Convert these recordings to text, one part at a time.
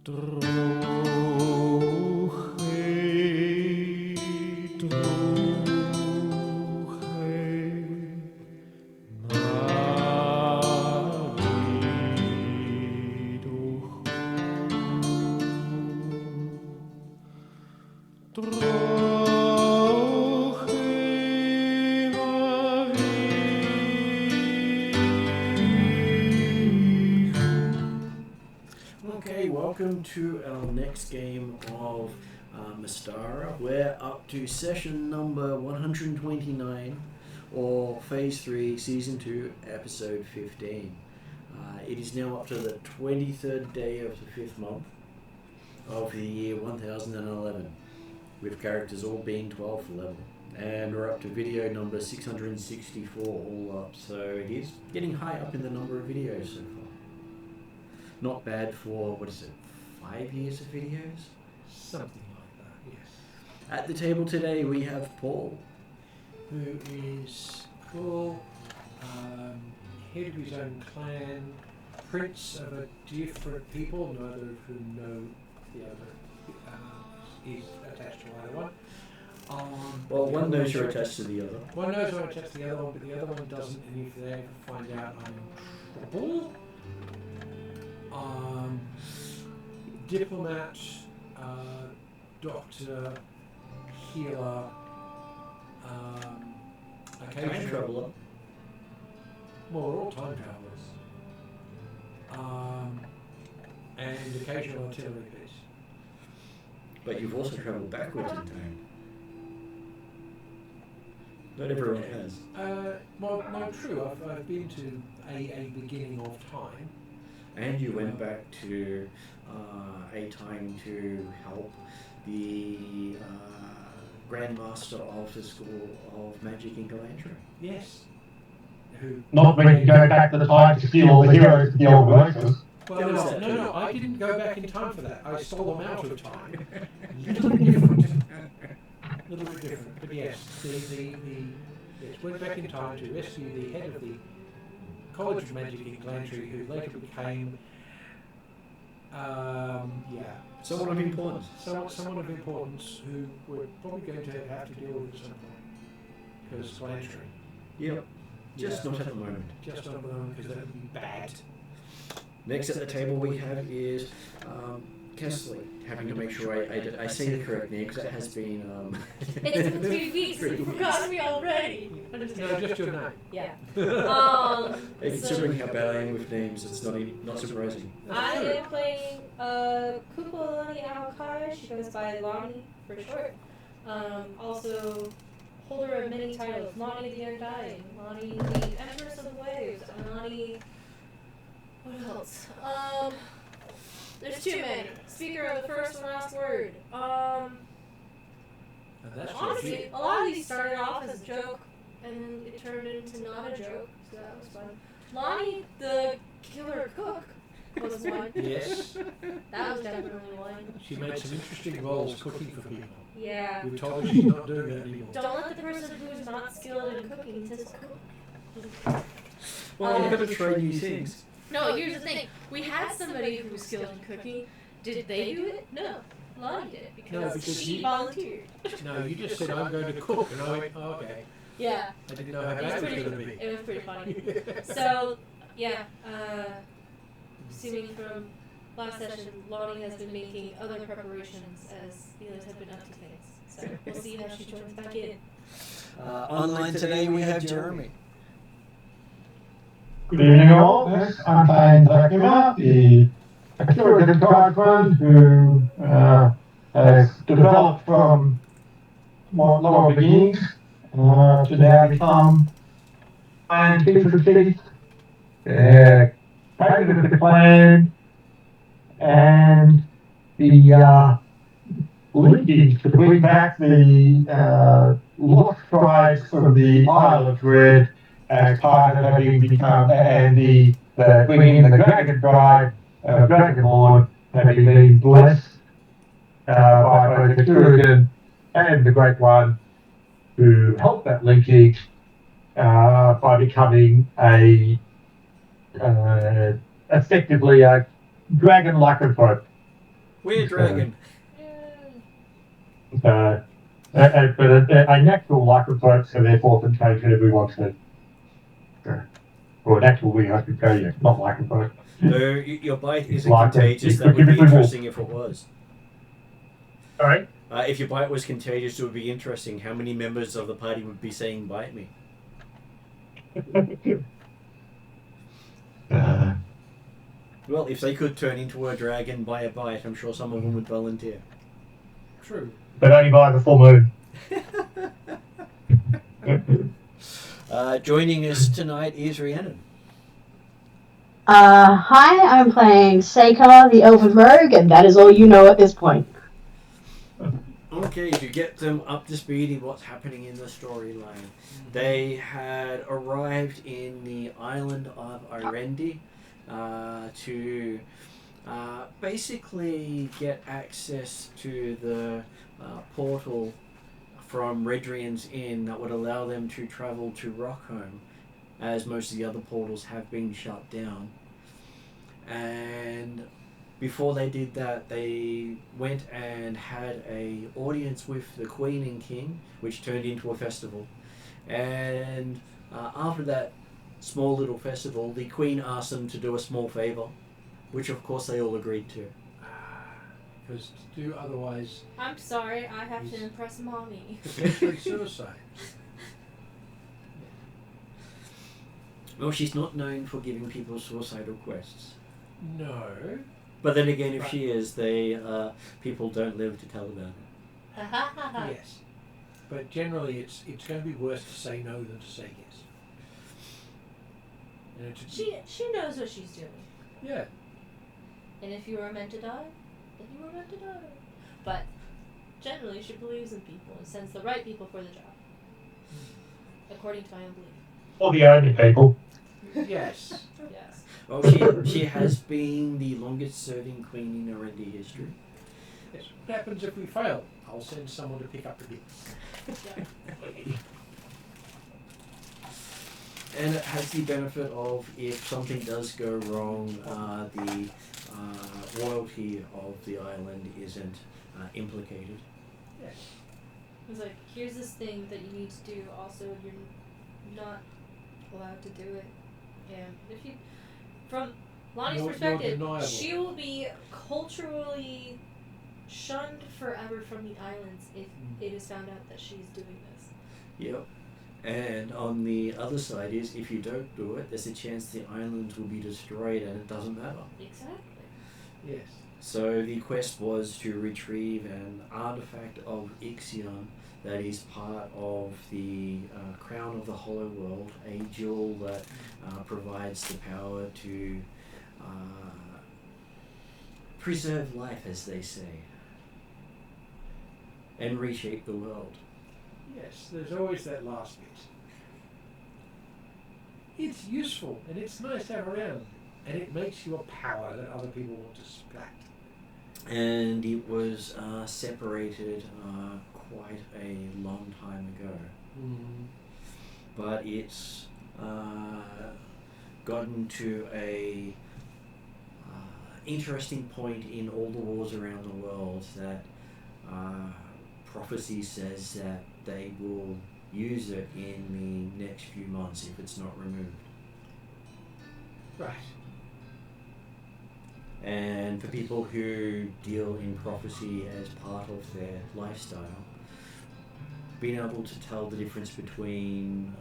Okay, welcome to our next game of Mystara. We're up to session number 129, or Phase 3, Season 2, Episode 15. It is now up to the 23rd day of the 5th month of the year 1011, with characters all being 12th level. And we're up to video number 664 all up, so it is getting high up in the number of videos so far. Not bad for, 5 years of videos? Something like that, yes. At the table today we have Paul. Who is cool, head of his own clan, prince of a different people, neither of whom know the other is attached to either one. Well, one knows you're attached to the other. One knows I'm attached to the other one, but the other one doesn't, and if they ever find out I'm in trouble. Diplomat, doctor, healer, Time traveler. Well, we're all time travelers. And occasional artillery piece. But you've also travelled backwards in time. Not everyone has. Well, no, true. I've been to a beginning of time. And you went back to a time to help the Grandmaster of the School of Magic in Galandra. Yes. Who? Not when you go back to the time to steal all the heroes to the old races. Well, no, I didn't go back in time for that. I stole them out of time. A little bit different. But yes, yes, went back in time to rescue the head of the College of Magic in Galandra, who later became, Someone of importance. Someone of importance who we're probably going to have to deal with at some point. Because Galandra. Yep. Just not at the moment. Just not at the moment, because that would be bad. Next at the table we have is Kesley, having to make sure I say the correct name because it has been... It's been 3 weeks, you forgot me already. No, just your name. Yeah. Considering how bad I am with names, it's not surprising. I am playing Kupalani Alkai. She goes by Lonnie for short. Also, holder of many titles. Lonnie the Undying, Lonnie the Empress of Waves, Lonnie... What else? There's too many. Speaker of the first and last word. Honestly, a lot of these started off as a joke, and then it turned into not a joke, so that was fun. Lonnie, the killer cook, was one. Yes. That was definitely one. She made some interesting roles cooking for people. Yeah. We've told her she's not doing that anymore. Don't let the person who is not skilled in cooking just cook. Well, you've got to try new things. No, here's the thing. We had somebody who was skilled in cooking. Did they do it? No. Lonnie did it because she volunteered. No, you just said, I'm going to cook, and I went, oh, okay. Yeah. I didn't know how bad it was going to be. It was pretty funny. So, yeah, assuming from last session, Lonnie has been making other preparations as the others have been up to things. So we'll see how she joins back in. Online today we have Jeremy. Good evening all. Yes, I'm playing Zakima, the Atruaghin guardsman who has developed from lower beginnings to now become clan chief of chiefs, president of the clan, and the linkage to bring back the lost tribes from the Isle of Dread as part of having become, and the bringing in the Dragon tribe, Dragonborn, having been blessed by both the Atruaghin and the Great One, who helped that linkage by becoming effectively a dragon lycanthrope. Weird dragon. But a natural lycanthrope, so therefore contagion everyone says. Or an actual wing, I should say, yeah, not lycanthrope. Though your bite isn't Like contagious, it's that would be typically interesting if it was. Alright. If your bite was contagious, it would be interesting. How many members of the party would be saying "bite me"? Well, if they could turn into a dragon by a bite, I'm sure some of them would volunteer. True. But only by the full moon. Joining us tonight is Rhiannon. Hi, I'm playing Seika, the Elven Rogue, and that is all you know at this point. Okay, to get them up to speed in what's happening in the storyline, they had arrived in the island of Irendi to basically get access to the portal from Redrian's Inn that would allow them to travel to Rockholm, as most of the other portals have been shut down. And before they did that, they went and had a audience with the Queen and King, which turned into a festival. And after that small little festival, the Queen asked them to do a small favour, which of course they all agreed to. Because to do otherwise, I'm sorry, I have to impress mommy. potentially suicide. Well, she's not known for giving people suicidal quests. No. But then again, if she is, people don't live to tell about it. Yes. But generally, it's going to be worse to say no than to say yes. You know, She knows what she's doing. yeah. And if you were meant to die, then you were meant to die. But generally, she believes in people and sends the right people for the job. According to my own belief. Or the only people. Yes. Yes. Well, she has been the longest serving queen in Irendi history. Yes. What happens if we fail? I'll send someone to pick up the bits. Yeah. And it has the benefit of, if something does go wrong, the royalty of the island isn't implicated. Yes. It's like, here's this thing that you need to do. Also, you're not allowed to do it. And if you, from Lonnie's You're perspective, deniable. she will be culturally shunned forever from the islands if it is found out that she's doing this. Yep. And on the other side is, if you don't do it, there's a chance the islands will be destroyed and it doesn't matter. Exactly. Yes. So the quest was to retrieve an artifact of Ixion that is part of the Crown of the Hollow World, a jewel that provides the power to preserve life, as they say, and reshape the world. Yes. There's always that last bit. It's useful and it's nice to have around, and it makes you a power that other people want to splat. And it was separated quite a long time ago. But it's gotten to a interesting point in all the wars around the world that prophecy says that they will use it in the next few months if it's not removed. Right. And for people who deal in prophecy as part of their lifestyle, being able to tell the difference between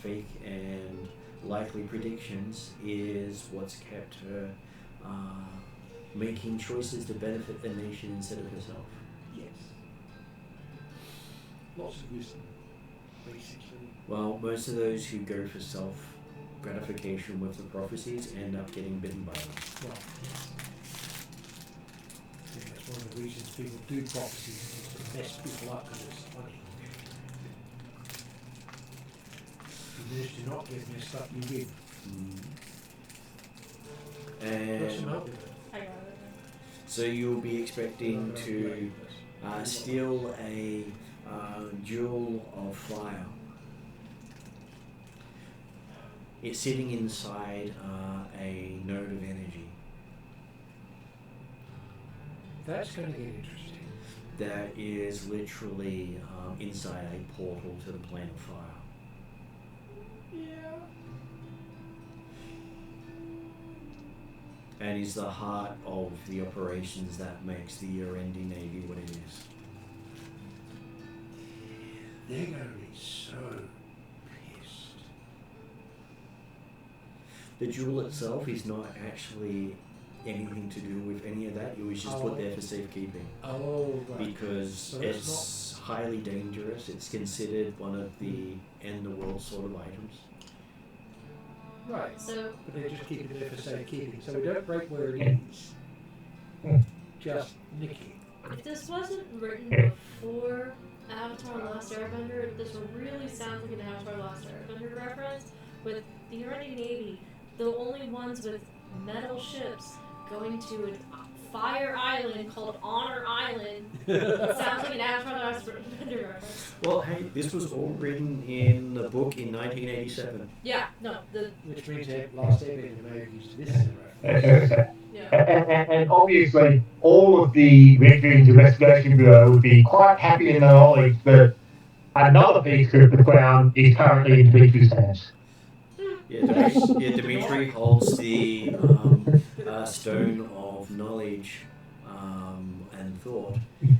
fake and likely predictions is what's kept her making choices to benefit the nation instead of herself. Yes. Lots of wisdom, basically. Well, most of those who go for self-gratification with the prophecies end up getting bitten by them. Well, yes. I think that's one of the reasons people do prophecies, is to mess people up because it's funny. If you manage to not get messed up, you win. Got some And help with it. I got it. so you'll be expecting to steal a jewel of fire. It's sitting inside a node of energy. That's going to get interesting. That is literally inside a portal to the plane of fire. Yeah. And is the heart of the operations that makes the Erendi Navy what it is. They're going to be so pissed. The jewel itself is not actually anything to do with any of that. It was just put there for safekeeping. Oh, right. Because So it's highly dangerous. It's considered one of the end-of-the-world sort of items. Right. So, But they just keep it there for safekeeping, so we don't break where it is. Just nick it. if this wasn't written before Avatar Last Airbender, this really sounds like an Avatar Last Airbender reference. With the Tyranny Navy, the only ones with metal ships going to a fire island called Honor Island. It sounds like an Avatar Last Airbender reference. Well, hey, this was all written in the book in 1987. Yeah, no, Which means that Last Airbender may have used this as a reference. yeah. And obviously, all of the Veterans Investigation Bureau would be quite happy in the knowledge that another piece of the crown is currently in Dimitri's hands. Yeah, Dimitri holds the stone of knowledge and thought,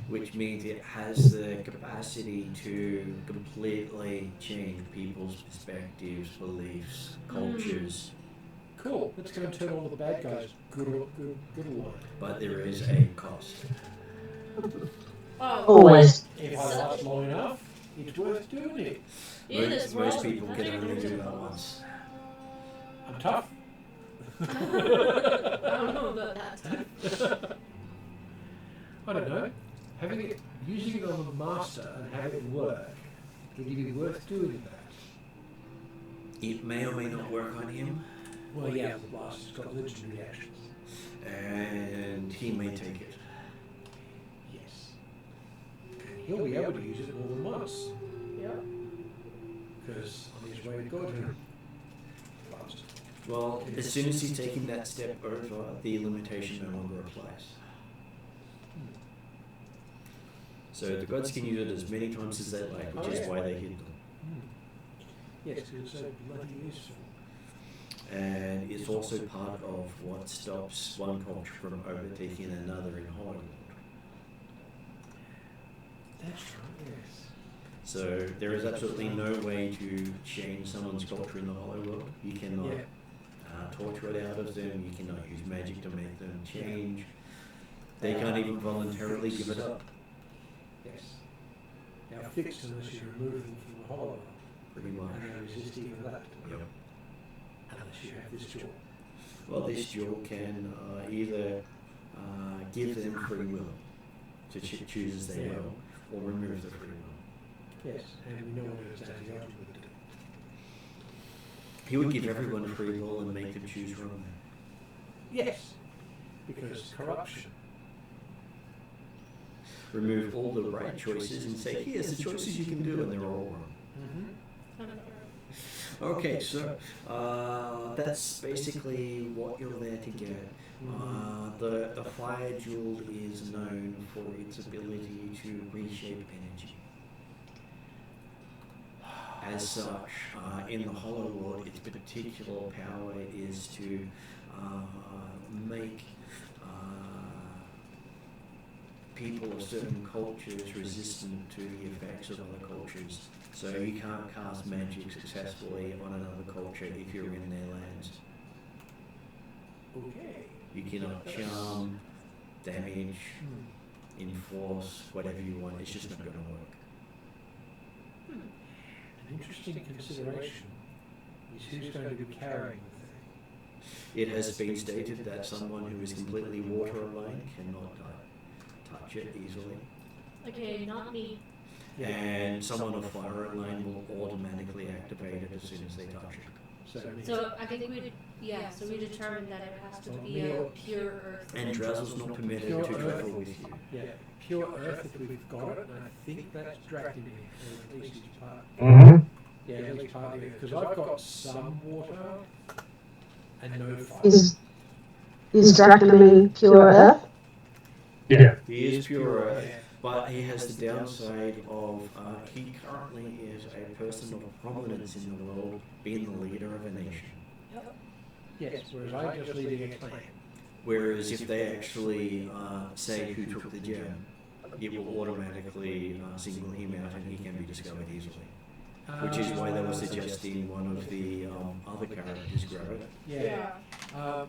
which means it has the capacity to completely change people's perspectives, beliefs, cultures. Cool. Let's go and turn all the bad guys good along. But there is a cost. Oh, Always. If I last long enough, it's worth doing it. in this world, Most people can nothing only is do that impossible. once. I'm tough. I don't know about that. I don't know. Using it on the master and having it work, would it be worth doing that? It may or may not work on him, Well, yeah, the blaster's got legendary reactions. and he may take it. Yes. And he'll be able to use it more than once, Yeah. because on his way to Godhead. Blaster. Well, as soon as he's taking that step over, the limitation no longer applies. So the gods can use it as many times as they like, which is why they hid them. Yes, it's so bloody useful. And it's also part of what stops one culture from overtaking another in Hollywood. That's right, yes. So there is absolutely no way to change someone's culture in the Hollywood. You cannot Yeah. torture it out of them. You cannot use magic to make them change. They can't even voluntarily give it up. Yes. Now fixed unless you remove them from the hollow, Pretty much. and they resist even that. Yep. Unless you have this jewel. Well, this jewel can either give them free will to choose as they will, or remove the free will. Yes, and we know what exactly else would do. He would give everyone free will and make them choose wrong. Yes, because corruption. Remove all the right choices and say, here's the choices you can do, and they're all wrong. Okay, so that's basically what you're there to get. The fire jewel is known for its ability to reshape energy. As such, in the Hollow World, its particular power is to make people of certain cultures resistant to the effects of other cultures. So you can't cast magic successfully on another culture if you're in their lands. Okay. You cannot charm, damage, enforce, whatever you want. It's just not going to work. An interesting consideration is who's going to be carrying the thing. It has been stated that someone who is completely water aligned cannot touch it easily. Okay, not me. And someone of fire aligned will automatically activate it as soon as they touch it. So I think we determined that it has to be a pure earth. And Drazel's not permitted to travel with you. Yeah, pure earth if we've got it, and I think that's Draconic, or at least it's part. Mm-hmm. Yeah, at least partly, because I've got some water and no fire. Is Dracula pure earth? Yeah. He is pure earth, Yeah. but he has the downside of he currently is a person of prominence in the world, being the leader of a nation. Yes, whereas I'm just leading a clan. Whereas if they actually say who took the gem, it will automatically single him out and he can be discovered easily. Which is why they were suggesting one of the other characters grab it. Yeah.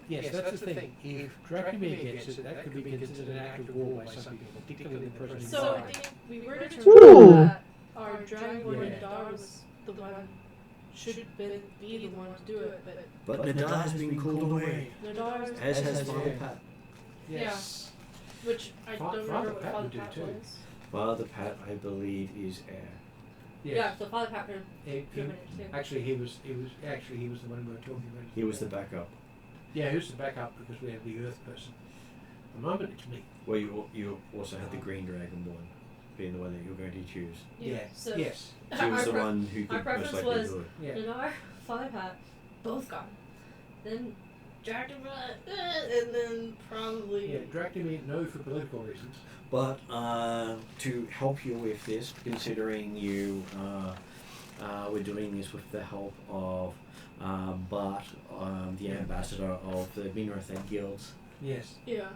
Yes, that's the thing. If Dracomir gets it, that could be considered an act of war by some people, particularly the person So I inside. think we were Ooh. determined that our Dragonborn Yeah. Nadar was the one, should be the one to do it, But Nadar has been called away, Nadar's, as has Father Yeah. Pat. Yes. which I don't remember Father what Pat Father would do Pat too. was. Father Pat, I believe, is heir. Yes. Yeah, so Father Pat could He- driven it too. actually, he was the one we were talking about. He was the backup. Yeah, he was the backup because we had the Earth person. At the moment, it's me. Well, you also had the Green Dragonborn, being the one that you're going to choose. Yeah, so Yes. She was Our the pre- one who our could most preference likely was- do it. Yeah. Nadar, Father Pat, both gone. Then Dracula, and then probably Yeah, Dracomir, no, for political reasons. But to help you with this, considering you were doing this with the help of Bart, the ambassador of the Minerathan Guilds, Yes. yeah.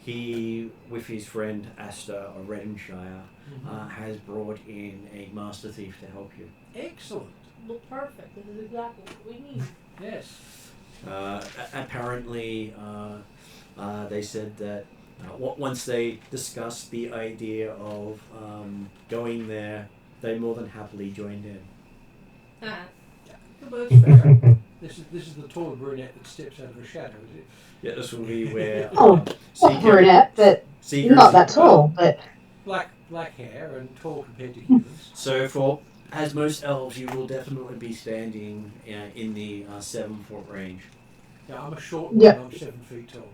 he, with his friend Asta of Reddenshire, Mhm. has brought in a master thief to help you. Excellent. Well, perfect. This is exactly what we need. Yes. Apparently, they said that once they discussed the idea of going there, they more than happily joined in. Ah, But it's fair. This is the tall brunette that steps out of her shadow, is it? Yeah, this will be where Oh, not brunette, but Seeker not that tall. But Black hair and tall compared to humans. So for as most elves, you will definitely be standing in the 7-foot range. Yeah, I'm a short Yep. one. I'm 7 feet tall.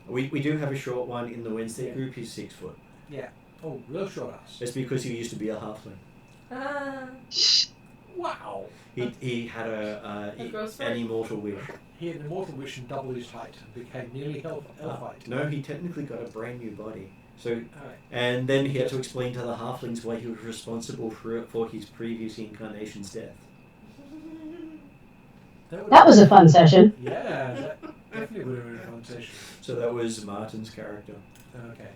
We do have a short one in the Wednesday group. He's 6 foot. Yeah. Oh, real short ass. It's because he used to be a halfling. ah, Wow. He had A growth an spurt? immortal wish. He had an immortal wish and doubled his height and became nearly elf height. No, he technically got a brand new body. So, Alright. and then he had to explain to the halflings why he was responsible for his previous incarnation's death. that was a fun session. Yeah, that definitely would have been a fun session. So that was Martin's character. Okay.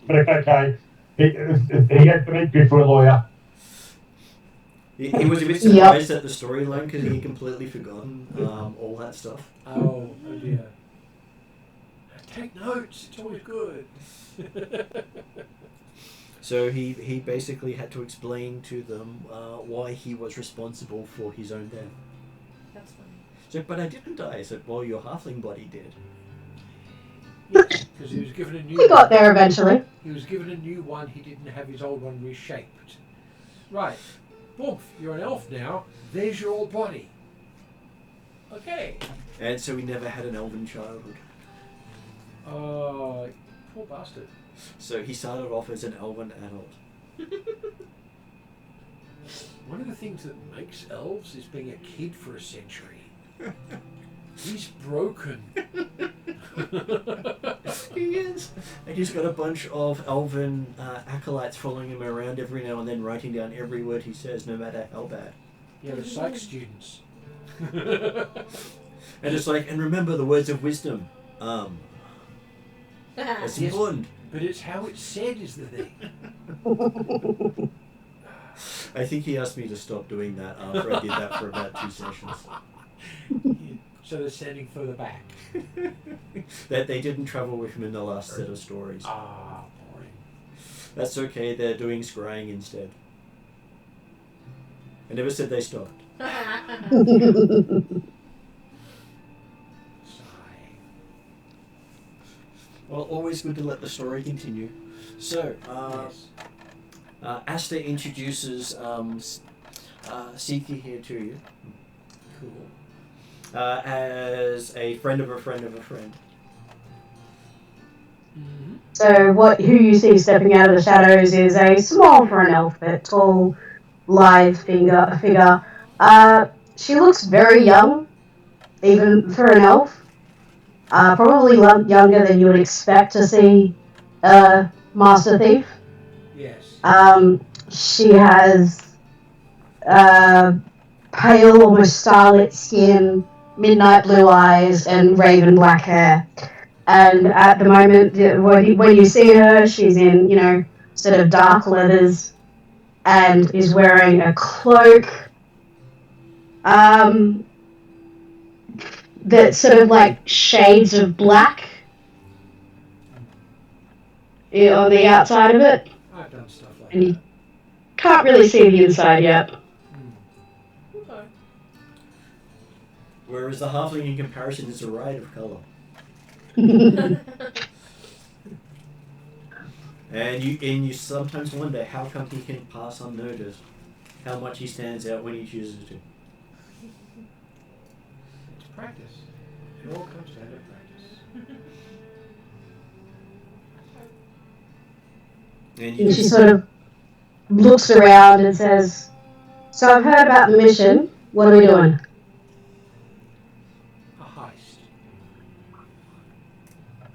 But it's okay. He had to be good for a lawyer. He was a bit Yep. surprised at the storyline because he had completely forgotten all that stuff. Oh dear. Take notes. It's always good. So he basically had to explain to them why he was responsible for his own death. that's funny. So, but I didn't die. I said, well, your halfling body did. Yes, because he was given a new. We got there eventually. He was given a new one. He didn't have his old one reshaped. Right. Boom. You're an elf now. There's your old body. Okay. And so he never had an elven childhood. Poor bastard. So he started off as an elven adult. One of the things that makes elves is being a kid for a century. He's broken. He is. And he's got a bunch of elven acolytes following him around every now and then, writing down every word he says, no matter how bad. Yeah, the psych students. And it's like, and remember the words of wisdom. That's Yes. important. But it's how it's said is the thing. I think he asked me to stop doing that after I did that for about 2 sessions. So they're standing further back. That they didn't travel with him in the last set of stories. Ah, boring. That's okay, they're doing scrying instead. I never said they stopped. Sigh. Well, always good to let the story continue. So, Yes. Asta introduces Seeker here to you. Cool. As a friend of a friend of a friend. Mm-hmm. So who you see stepping out of the shadows is a small for an elf, but tall, lithe figure. She looks very young, even for an elf. probably younger than you would expect to see a Master Thief. Yes. She has pale, almost starlit skin, midnight blue eyes, and raven black hair. And at the moment, when you see her, she's in, sort of dark leathers and is wearing a cloak that's sort of like shades of black on the outside of it. I've done stuff like And you that. can't really see the inside yet. Okay. Whereas the halfling in comparison is a riot of colour. And you sometimes wonder how come he can pass unnoticed, how much he stands out when he chooses to. It's practice. It all comes down to practice. And she sort of looks around and says, "So I've heard about the mission. What are we doing?" A heist.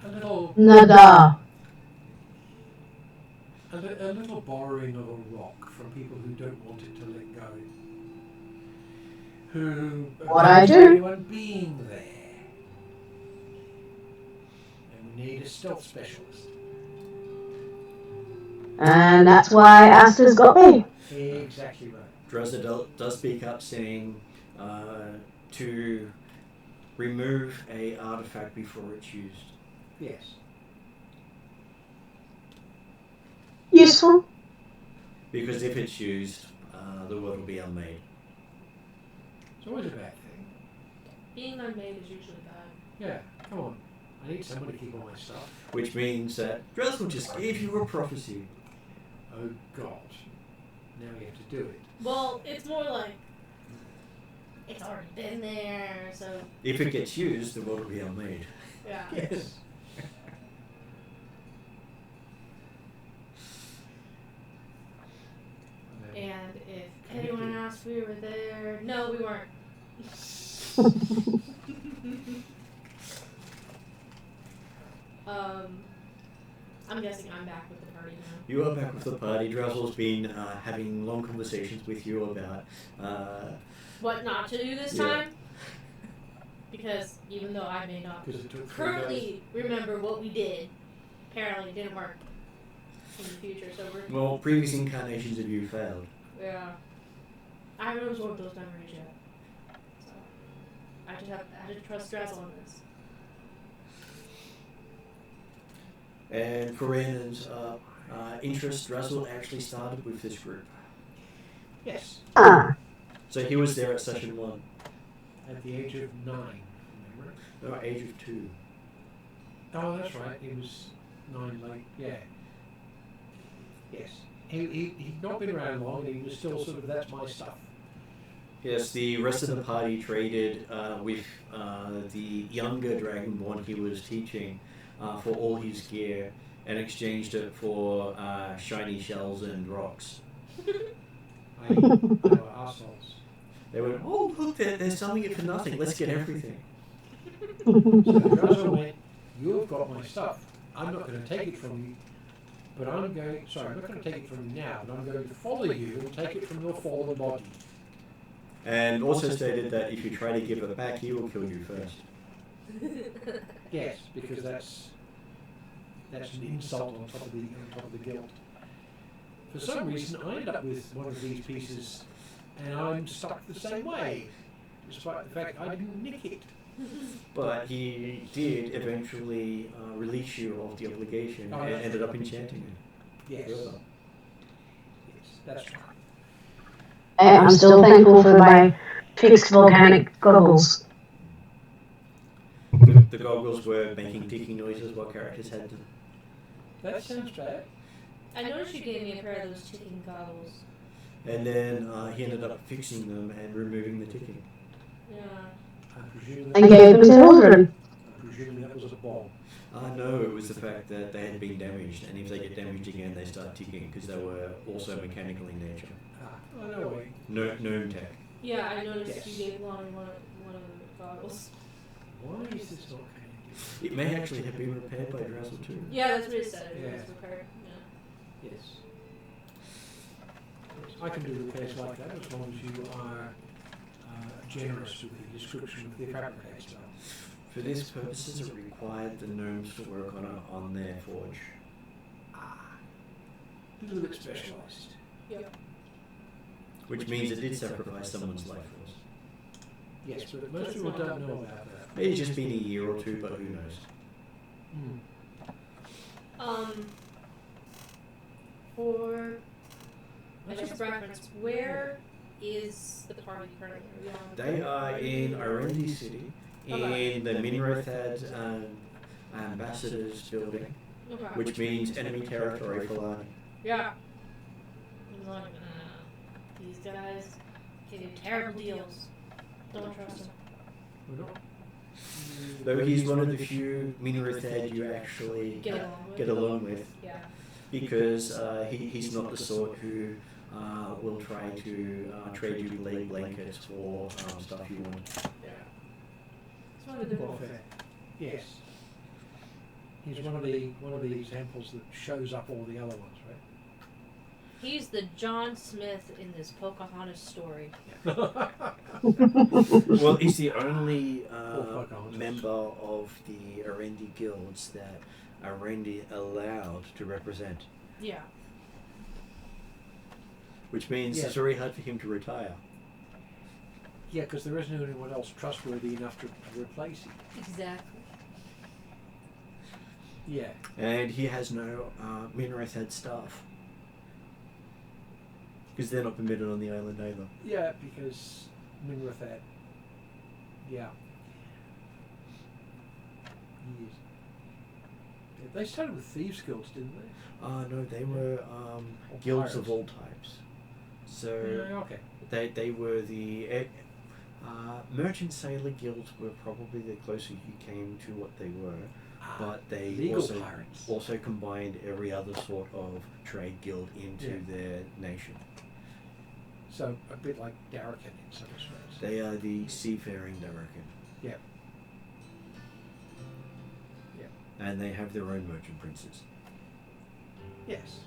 A little Nada. a little borrowing of a rock from people who don't want it to let go. Who What I do? anyone being there. And we need a stealth specialist. And that's why Asta's got me. Exactly right. Dresser does speak up, saying to remove a artifact before it's used. Yes. Useful. Because if it's used, the world will be unmade. It's always a bad thing. Being unmade is usually bad. Yeah, come on. I need someone to keep all my stuff. Which means that Dressel just gave you a prophecy. Oh God. Now we have to do it. Well, it's more like it's already been there, so If it gets used, the world will be unmade. yeah. Yes. And if anyone asked, we were there. No, we weren't. I'm guessing I'm back with the party now. You are back with the party. Dressel's been having long conversations with you about What not to do this Yeah. time? Because even though I may not Because it took 3 days. currently remember what we did, apparently it didn't work in the future. So we're well, previous incarnations of you failed. yeah. I haven't absorbed those memories yet. So I just have to trust Drazzle on this. And Corinne's interest, Drazzle actually started with this group. Yes. Ah. So he was there at session 1. At the age of 9, remember? No, age of 2. Oh, that's right. He was 9 late. Yeah. Yes. He'd not been around long, and he was still sort of, that's my stuff. Yes, the rest of the party traded with the younger Dragonborn he was teaching for all his gear and exchanged it for shiny shells and rocks. They were assholes. They went, oh look, they're selling it for nothing, let's get everything. So Drazzle went, you've got my stuff. I'm not going to take it from you, but I'm not going to take it from you now, but I'm going to follow you and take it from your fallen body. And also stated that if you try to give it back, he will kill you first. Yes, because that's an insult on top of the guilt. For some reason, I ended up with one of these pieces, and I'm stuck the same way, despite the fact I didn't nick it. But he did eventually release you of the obligation and that's ended up right. enchanting it. Yes. Further. Yes, that's right. And I'm still thankful for my fixed volcanic goggles. The goggles were making ticking noises while characters had them. That sounds bad. I noticed you gave me a pair of those ticking goggles. And then he ended up fixing them and removing the ticking. Yeah. I presume And that, gave them to Hildred. that was a bomb. No, it was the fact that they had been damaged, and if they get damaged again, they start ticking because they were also mechanical in nature. Oh, no way. Gnome tech. Yeah, I noticed Yes. you gave Lonnie one of the goggles. Why is this not coming It may actually have been repaired by Drazzle too. Yeah, that's what it said. It Yeah. was repaired. Yeah. Yes. I can do repairs like that as long as you are generous with the description of the fabricate spell. For these purposes, it required the gnomes to work on their forge. A little bit specialised. Yep. Which means it did sacrifice someone's life for us. Yes, but most people don't know about that. Maybe just been a year or two, but who knows? For just reference, where is the party currently? Are we on the They party? are in Irendi City, in the Minrothad Ambassador's building, Okay. which means enemy territory for Lani. Yeah. He's like, these guys give terrible deals. Don't trust them. We're not. Though he's one of the few Minrothad you actually Get along with. get along with, Yeah. because he's not the sort who will try to trade you blade blankets for stuff you want. Yeah. It's one of the Well, fair. Yes. He's one of the examples that shows up all the other ones, right? He's the John Smith in this Pocahontas story. Well, he's the only Pocahontas. member of the Irendi guilds that Irendi allowed to represent, Yeah. which means Yeah. it's very hard for him to retire. Yeah, because there isn't anyone else trustworthy enough to replace him. Exactly. Yeah. And he has no Minrothad staff, because they're not permitted on the island either. Yeah, because Minrothad. Yeah. Yes. Yeah, they started with thieves guilds, didn't they? No, they were guilds of all types. So Yeah, okay. they were the merchant sailor guilds were probably the closer you came to what they were, but they Legal pirates. also combined every other sort of trade guild into Yeah. their nation. So a bit like Darrakan in some respects. They are the seafaring Darrakan. Yeah. Yeah. And they have their own merchant princes. Yes.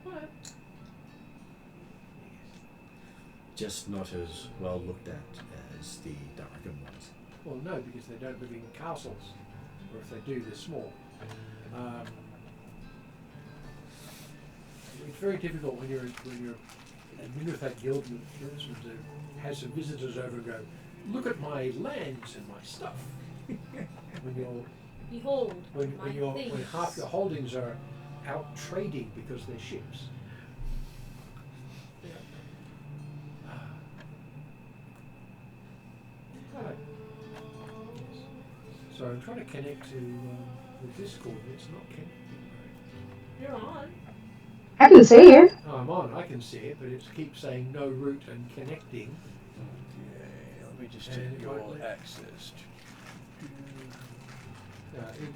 What? Just not as well looked at as the Darrakan ones. Well, no, because they don't live in castles, or if they do, they're small. It's very difficult when you're a Minrothad guild that has some visitors over and go, look at my lands and my stuff. Behold, my when things. half your holdings are out trading because they're ships. Right. So I'm trying to connect to the Discord, and it's not connecting. You're on. I can see you. Oh, I'm on, I can see it, but it keeps saying no route and connecting. Okay, let me just And take it your won't let- access.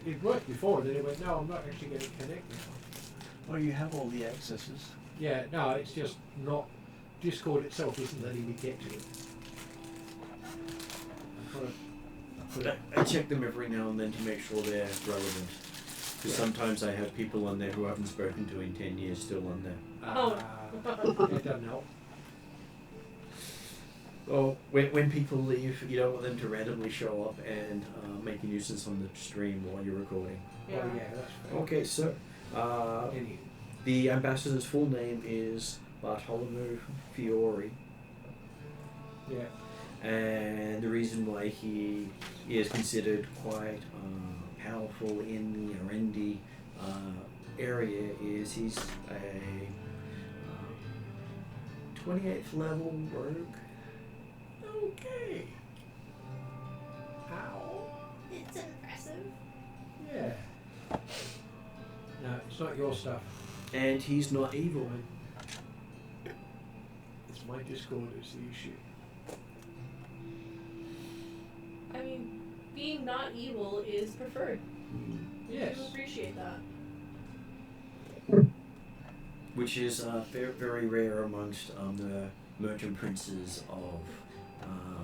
It worked before, then it went, no, I'm not actually going to connect this one. Well, you have all the accesses. Yeah, no, it's just not, Discord itself isn't letting me get to it. I'm trying to I check them every now and then to make sure they're relevant. Because sometimes I have people on there who I haven't spoken to in 10 years still on there. it doesn't help. Well, when people leave, you don't want them to randomly show up and make a nuisance on the stream while you're recording. Yeah. Oh, yeah, that's fair. Okay, so Anyway. the ambassador's full name is Bartolomeo Fiore, Yeah. and the reason why he is considered quite powerful in the Irendi area is he's a 28th level rogue. Okay. Ow. It's impressive. Yeah. No, it's not your stuff. And he's not evil. It's my Discord is the issue. I mean, being not evil is preferred. Yes. I appreciate that. Which is very rare amongst the merchant princes of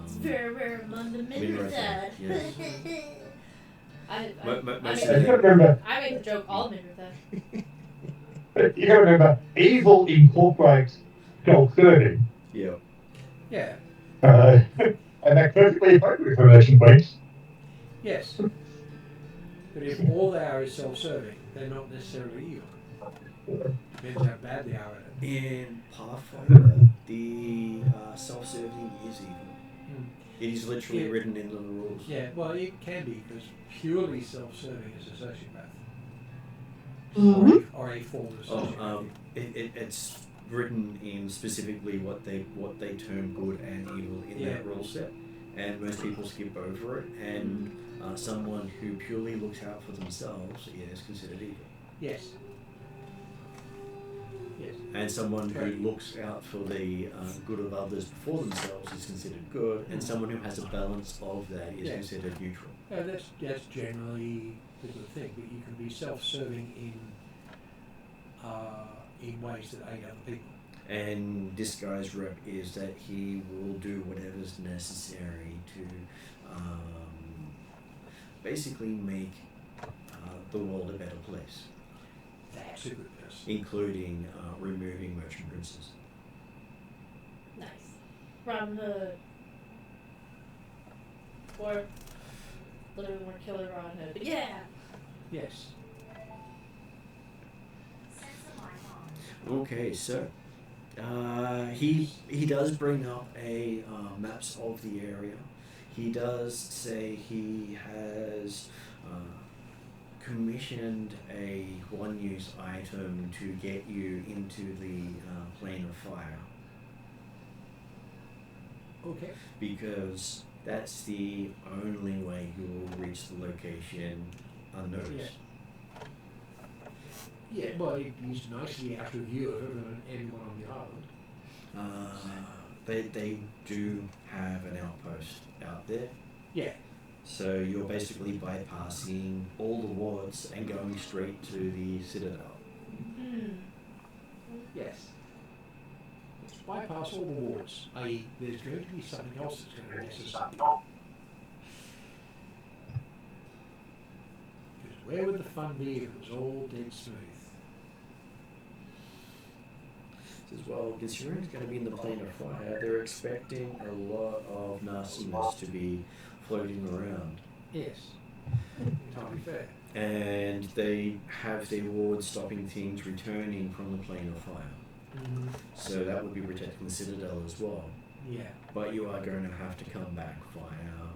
It's very rare among the Minratha. Yes. I Most You of gotta them. remember, I made the joke all Minratha. you gotta remember, evil incorporates self-serving. Yeah. Yeah. And that's perfectly appropriate for merchant queens. Yes. But if all they are is self-serving, they're not necessarily evil. Depends how bad they are at it. In Pathfinder, the self-serving is evil. It is literally Yeah. written into the rules. Yeah, well, it can be, because purely self-serving is a sociopath. Mhm. Or a form of Oh, sociopath. it's written in specifically what they term good and evil in that rule set, and most people skip over it. And someone who purely looks out for themselves is considered evil. Yes. Yes. And someone who looks out for the good of others before themselves is considered good, and someone who has a balance of that is considered neutral. That's generally the good thing, but you can be self-serving in ways that aid other people. And this guy's rep is that he will do whatever's necessary to basically make the world a better place, That's a good person. including removing merchant princes. Nice. Robin Hood. Or a little bit more killer Robin Hood. But yeah. Yes. Okay, so he does bring up a maps of the area. He does say he has commissioned a one-use item to get you into the plane of fire, Okay. because that's the only way you will reach the location unnoticed. Yeah, well, it is nicely out of view of everyone on the island. They do have an outpost out there. Yeah. So you're basically bypassing all the wards and going straight to the citadel. Yes. Let's bypass all the wards, i.e. there's going to be something else that's going to mess us up. Because where would the fun be if it was all dead smooth? As well, considering it's going to be in the plane of fire, they're expecting a lot of nastiness to be floating around. Yes. Entirely fair. And they have their wards stopping things returning from the plane of fire. So that would be protecting the citadel as well. Yeah. But you are going to have to come back via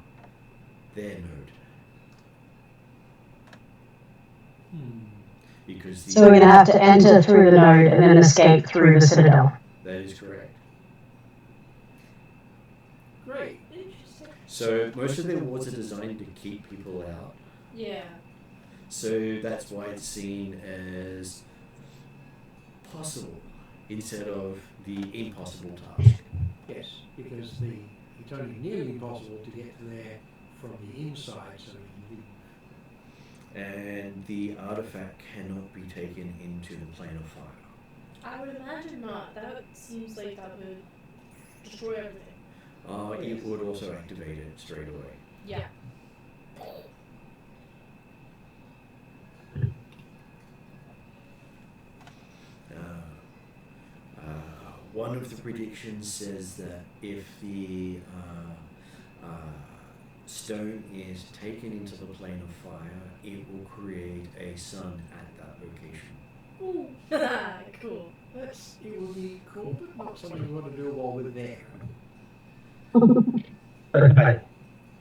their node. Because So we're going to have to enter through the node and then escape through the citadel. That is correct. Great. Interesting. So most of their wards are designed to keep people out. Yeah. So that's why it's seen as possible instead of the impossible task. Yes, because it's only nearly impossible to get to there from the inside, so we can leave. And the artifact cannot be taken into the plane of fire. I would imagine not. That seems like that would destroy everything. It would also activate it straight away. Yeah. One of the predictions says that if the stone is taken into the plane of fire, it will create a sun at that location. Ooh. Cool. It would be cool, but not something we want to do while we're there. Okay.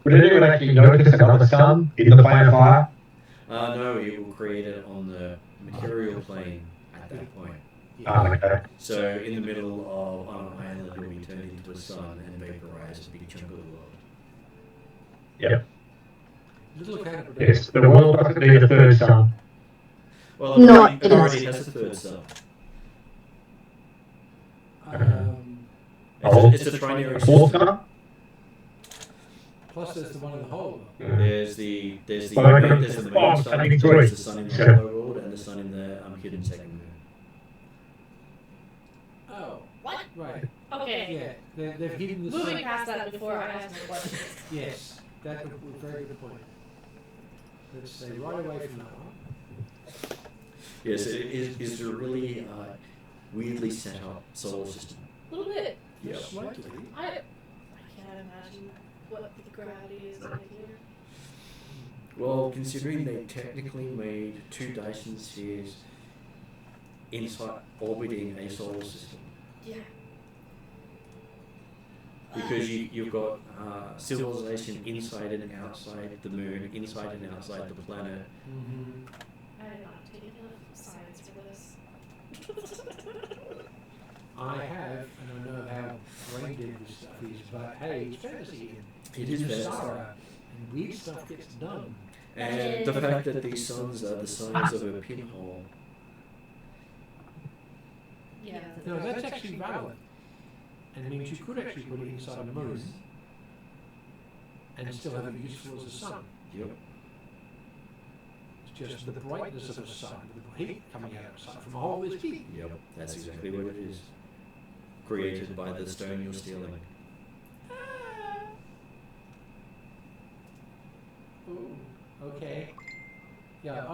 Would anyone actually notice another sun in the plane of fire? No, it will create it on the material plane at that point. Okay. So in the middle of an island, it will be turned into a sun and vaporize a big chunk of the world. Yep. Little kind of Yes, the world doesn't need a third sun. Well, Not it already enough. has a third sun. It's a trinary Fourth system. sun? Plus, there's the one in the hole. There's the Well, main I sun, think there's three. the sun in the Sure. hollow world, and the sun in the hidden second moon. Oh, What? right. Okay. Yeah, they've hidden the Moving sun. past that before I ask my question. Yes, that would be a very good point. Let's say right away from that one. Yes, it is a really weirdly set up solar system. A little bit. Yep. Slightly. I can't imagine what the gravity is like here. Well, considering they technically made 2 Dyson spheres inside orbiting a solar system, Yeah. because you've got civilization inside and outside the moon, inside and outside the planet. Mm-hmm. I did not take enough science for this. I have, and I know how brain dead this stuff is, but hey, it's fantasy. It is fantasy. Mystara, and weird stuff gets done. And the fact that these suns are the size of a pinhole. Yeah. No, that's actually valid. And it means you could actually put it inside the moon and still have it useful as a sun. Yep. It's just the brightness of the sun, the heat coming out of the sun from a hole is heat. Yep. That's exactly what it is. Created by the stone you're stealing. Ooh, okay. Yeah,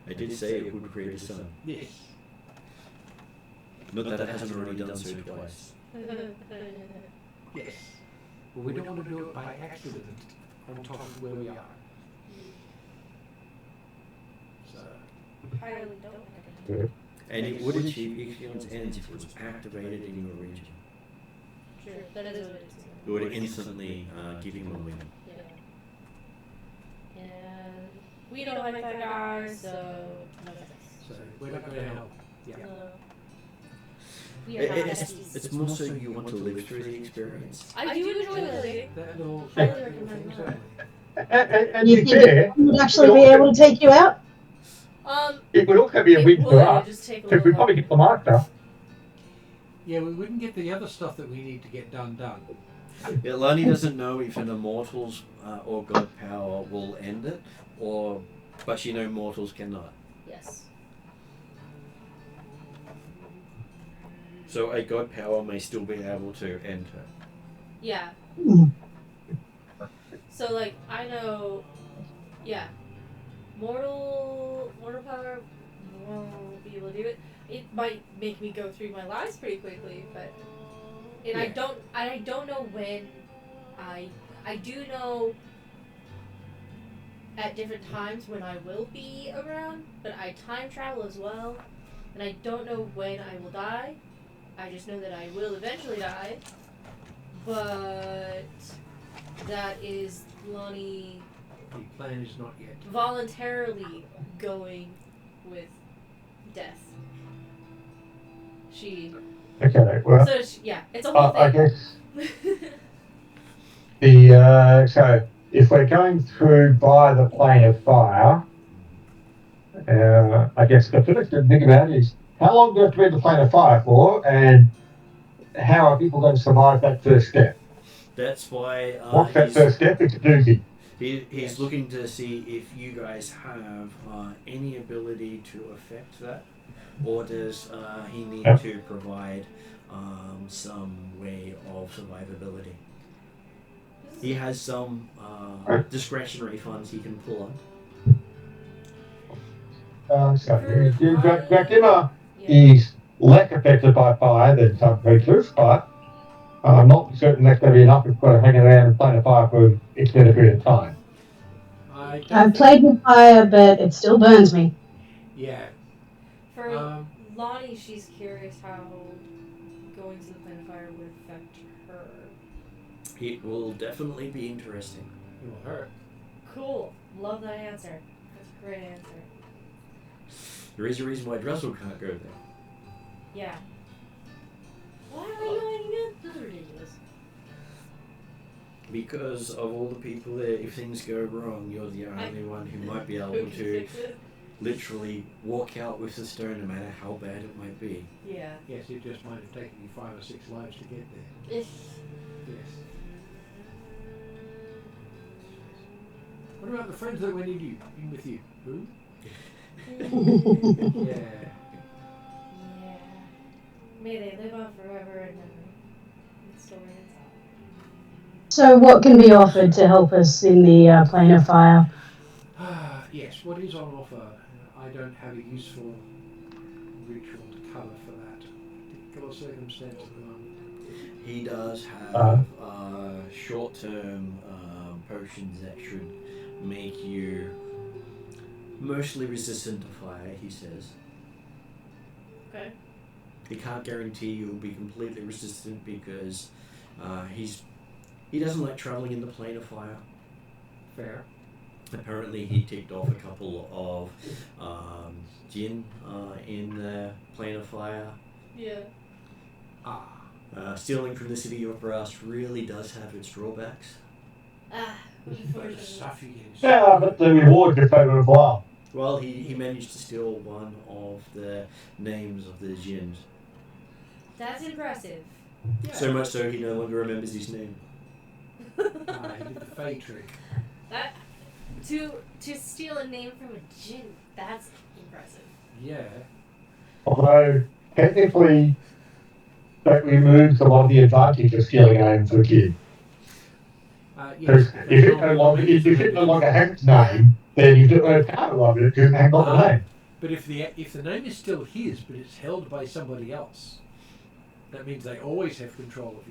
I did say it would create a sun. yes. Not that it hasn't already done so twice. Yes. Well, we don't want to do it by accident on top of where we are. So, I really don't like it. And it would achieve Ixion's ends if it was activated in your region. Sure, that is what it is. It would instantly give him a win. Yeah. And we don't like that guy, so no thanks. so we're not going to help. Yeah. No. We are not It's besties. more so you want to live through the experience. I do enjoy living. That little Highly recommend thing, that. And You to be think fair, it would actually be able to take you out? it would also be a It win for would us just take a because we little probably get the master. yeah, we wouldn't get the other stuff that we need to get done. Yeah, Lani doesn't know if an Immortals or God Power will end it, but she knows mortals cannot. Yes. So a God Power may still be able to end her. Yeah. So like I know, yeah, mortal power won't be able to do it. It might make me go through my lives pretty quickly, but and I don't know when. I do know at different times when I will be around, but I time travel as well, and I don't know when I will die. I just know that I will eventually die, but that is Lonnie The plan is not yet. voluntarily going with death. She, Okay, well, so she, yeah, it's a whole I thing. guess so if we're going through by the plane of fire, I guess the first thing to think about is how long do you have to be in the plane of fire for, and how are people going to survive that first step? That's why What's that first step? It's a doozy. he's looking to see if you guys have any ability to affect that, or does he need to provide some way of survivability. He has some discretionary funds he can pull on. So Dracula Yeah. is less affected by fire than some creatures, but I'm not certain that's going to be enough if we've got to hang around and play the fire for an extended period of time. I've played with fire, but it still burns me. Yeah. For Lonnie, she's curious how going to the plane of fire would affect her. It will definitely be interesting. It will hurt. Cool. Love that answer. That's a great answer. There is a reason why Dressel can't go there. Yeah. Why are you doing it? This is ridiculous. Because of all the people there, if things go wrong, you're the only one who might be able Who can to fix it? literally walk out with the stone no matter how bad it might be. Yeah. Yes, it just might have taken you 5 or 6 lives to get there. If Yes. What about the friends that went in with you? Who? Yeah. yeah. May they live on forever in memory. And story and So, what can be offered to help us in the plane of fire? Yes, what is on offer? I don't have a useful ritual to cover for that particular circumstance at the moment. He does have short-term potions that should make you mostly resistant to fire, he says. Okay. He can't guarantee you'll be completely resistant because he doesn't like travelling in the plane of fire. Fair. Apparently he ticked off a couple of gin in the plane of fire. Yeah. Stealing from the city of brass really does have its drawbacks. The Unfortunately. stuff you get is Yeah, but the reward is over as well. Well, he managed to steal one of the names of the gins. That's impressive. Yeah. So much so he no longer remembers his name. He did the fey trick. That to steal a name from a djinn, that's impressive. Yeah. Although, technically, that removes a lot of the advantage of stealing a name for a kid. Yes. Because if it no longer has its name, then you can't log it because it hasn't got the name. But if the name is still his, but it's held by somebody else, that means they always have control of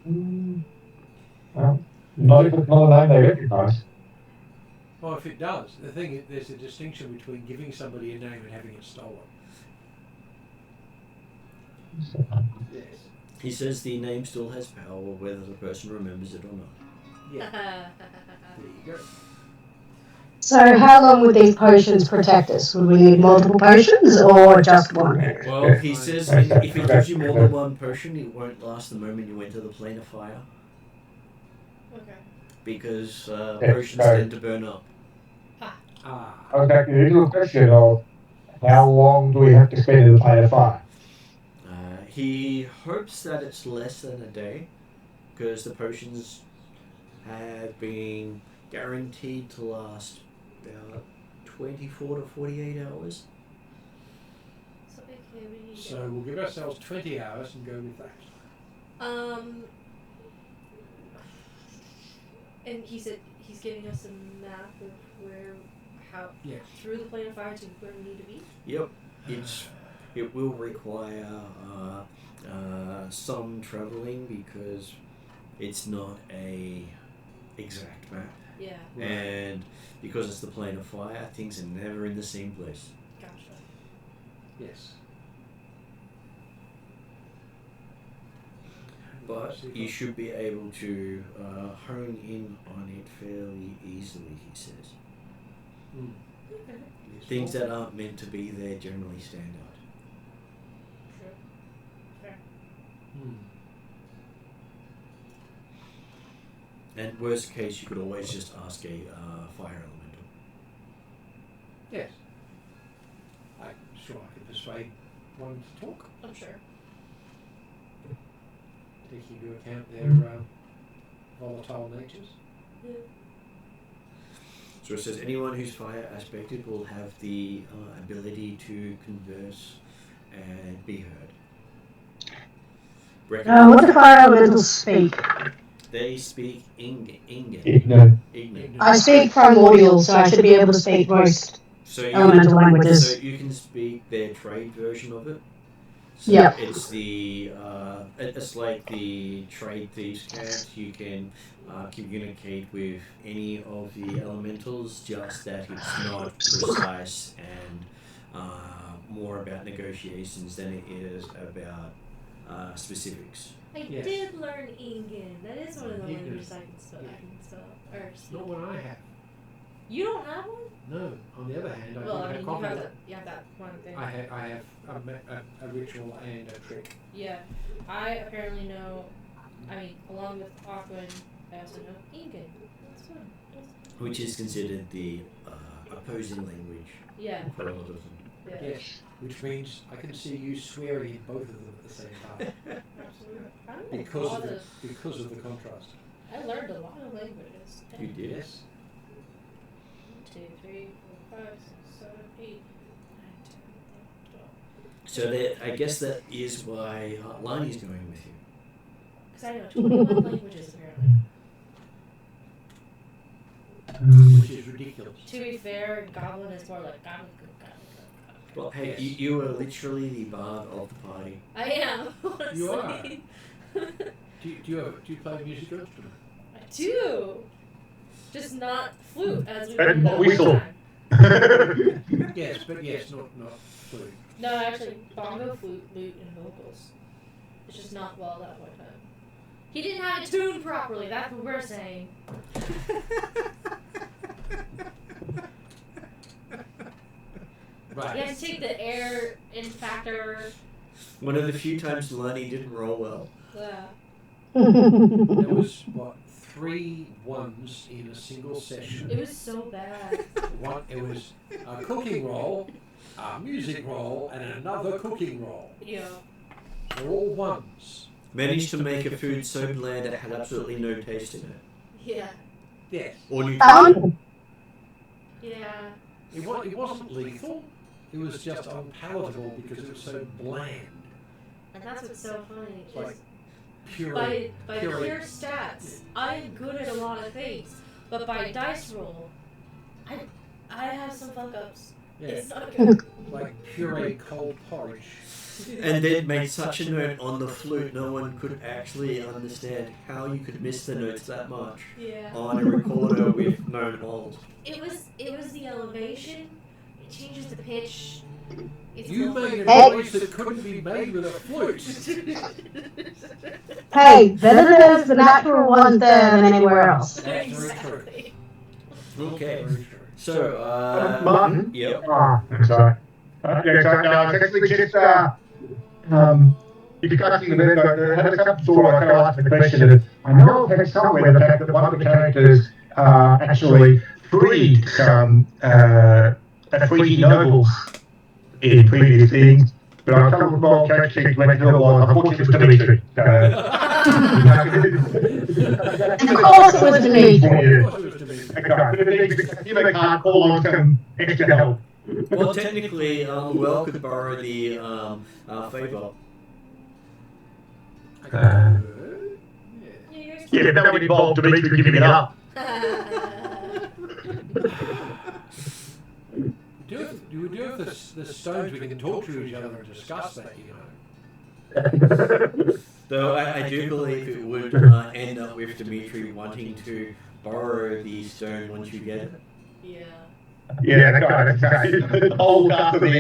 you. Well, not if it's not a name they recognise. Well, if it does, the thing is, there's a distinction between giving somebody a name and having it stolen. Yes. He says the name still has power whether the person remembers it or not. Yeah. There you go. So, how long would these potions protect us? Would we need multiple potions or just one? Well, he says if it gives you more than one potion, it won't last the moment you enter the plane of fire. Okay. Because potions tend to burn up. Okay, the little question of how long do we have to spend in the plane of fire? He hopes that it's less than a day, because the potions have been guaranteed to last about 24 to 48 hours. So okay, we need So we'll give ourselves 20 hours and go with that. And he said he's giving us a map of through the plane of fire to where we need to be. Yep, it will require some travelling because it's not a exact map. Yeah. And because it's the plane of fire, things are never in the same place. Gotcha. Yes. But you should be able to hone in on it fairly easily, he says. Okay. Things that aren't meant to be there generally stand out. Sure. Fair. And worst case, you could always just ask a fire elemental. Yes. I'm sure I could persuade one to talk, I'm sure. taking into account their volatile natures. Yeah. So it says anyone who's fire aspected will have the ability to converse and be heard. What do fire elementals speak? They speak Ingen. Ignorant. I speak primordial, so I should be able to speak most So elemental languages. So you can speak their trade version of it. So Yep. it's the it's like the trade thieves can't. You can communicate with any of the elementals, just that it's not precise and more about negotiations than it is about specifics. I Yes. did learn Ingen. That is one of the Ingen. languages I can spell. Or speak. Not one I have. You don't have one? No. On the other hand, I Well, don't I have mean, confidence. you have that one thing. I have a ritual and a trick. Yeah. I apparently know, along with Aquan, I also know Ingen. That's fine. Which is considered the opposing language Yeah. for a lot of them. Yeah. Yes. Which means I can see you swearing in both of them at the same time Absolutely. I don't know because of the contrast. I learned a lot of languages. You did? Yes. 1, 2, 3, 4, 5, 6, 7, 8, 9, 10, 11, 12. So that I guess that is why Lani's going with you. Because I know 21 languages apparently. Which is ridiculous. To be fair, Goblin is more like Goblin. Well, hey, Yes. you are literally the bard of the party. I am. Honestly. You are. Do you play a musical instrument? I do. Just not flute, as we And learned that one whistle. time. Yes, but yes, not flute. No, actually, bongo, flute, lute, and vocals. It's just not well that one time. He didn't have it tuned properly. That's what we're saying. Right. You have to take the air in factor. One of the few times Lani didn't roll well. There was, what, 3 ones in a single session. It was so bad. It was a cooking roll, a music roll, and another cooking roll. Yeah. They're all ones. Managed to make a food so bland it had absolutely no taste in it. Yeah. Yes. Or nutrition. Yeah. It wasn't lethal. It was just unpalatable because it was so bland. And that's what's so funny. It's like Is puree. by pure stats, I'm good at a lot of things. But by dice roll, I have some fuck ups. Yeah. It's not good. Like puree cold porridge. And then made such a note on the flute, no one could actually understand how you could miss the notes that much Yeah. on a recorder with known holes. It was the elevation. It changes the pitch. It's You not- made a noise that couldn't be made with a flute. Hey, better there's the natural one there than anywhere else. That's very true. Exactly. Okay. Very true. So, Martin? Yep. I'm sorry. Yeah, so no, it's actually just, discussing the bit, but had some sort of, I kind of asked the question of, I know I've had somewhere the fact that one of the characters actually freed some Atruaghin nobles in previous things, but I can't recall character when who it was. Unfortunately, it was Dimitri. Of course it was Dimitri. Of course it was to be. You can't call on some extra help. Well, technically, Well could borrow the favor. Yeah. Yeah, but that would involve Dimitri giving it up. You do have the stones we can talk to each other and discuss that, you know. Though I do believe it would end up with Dimitri wanting to borrow the stone once you get it. Yeah. Yeah, that's right. Old after the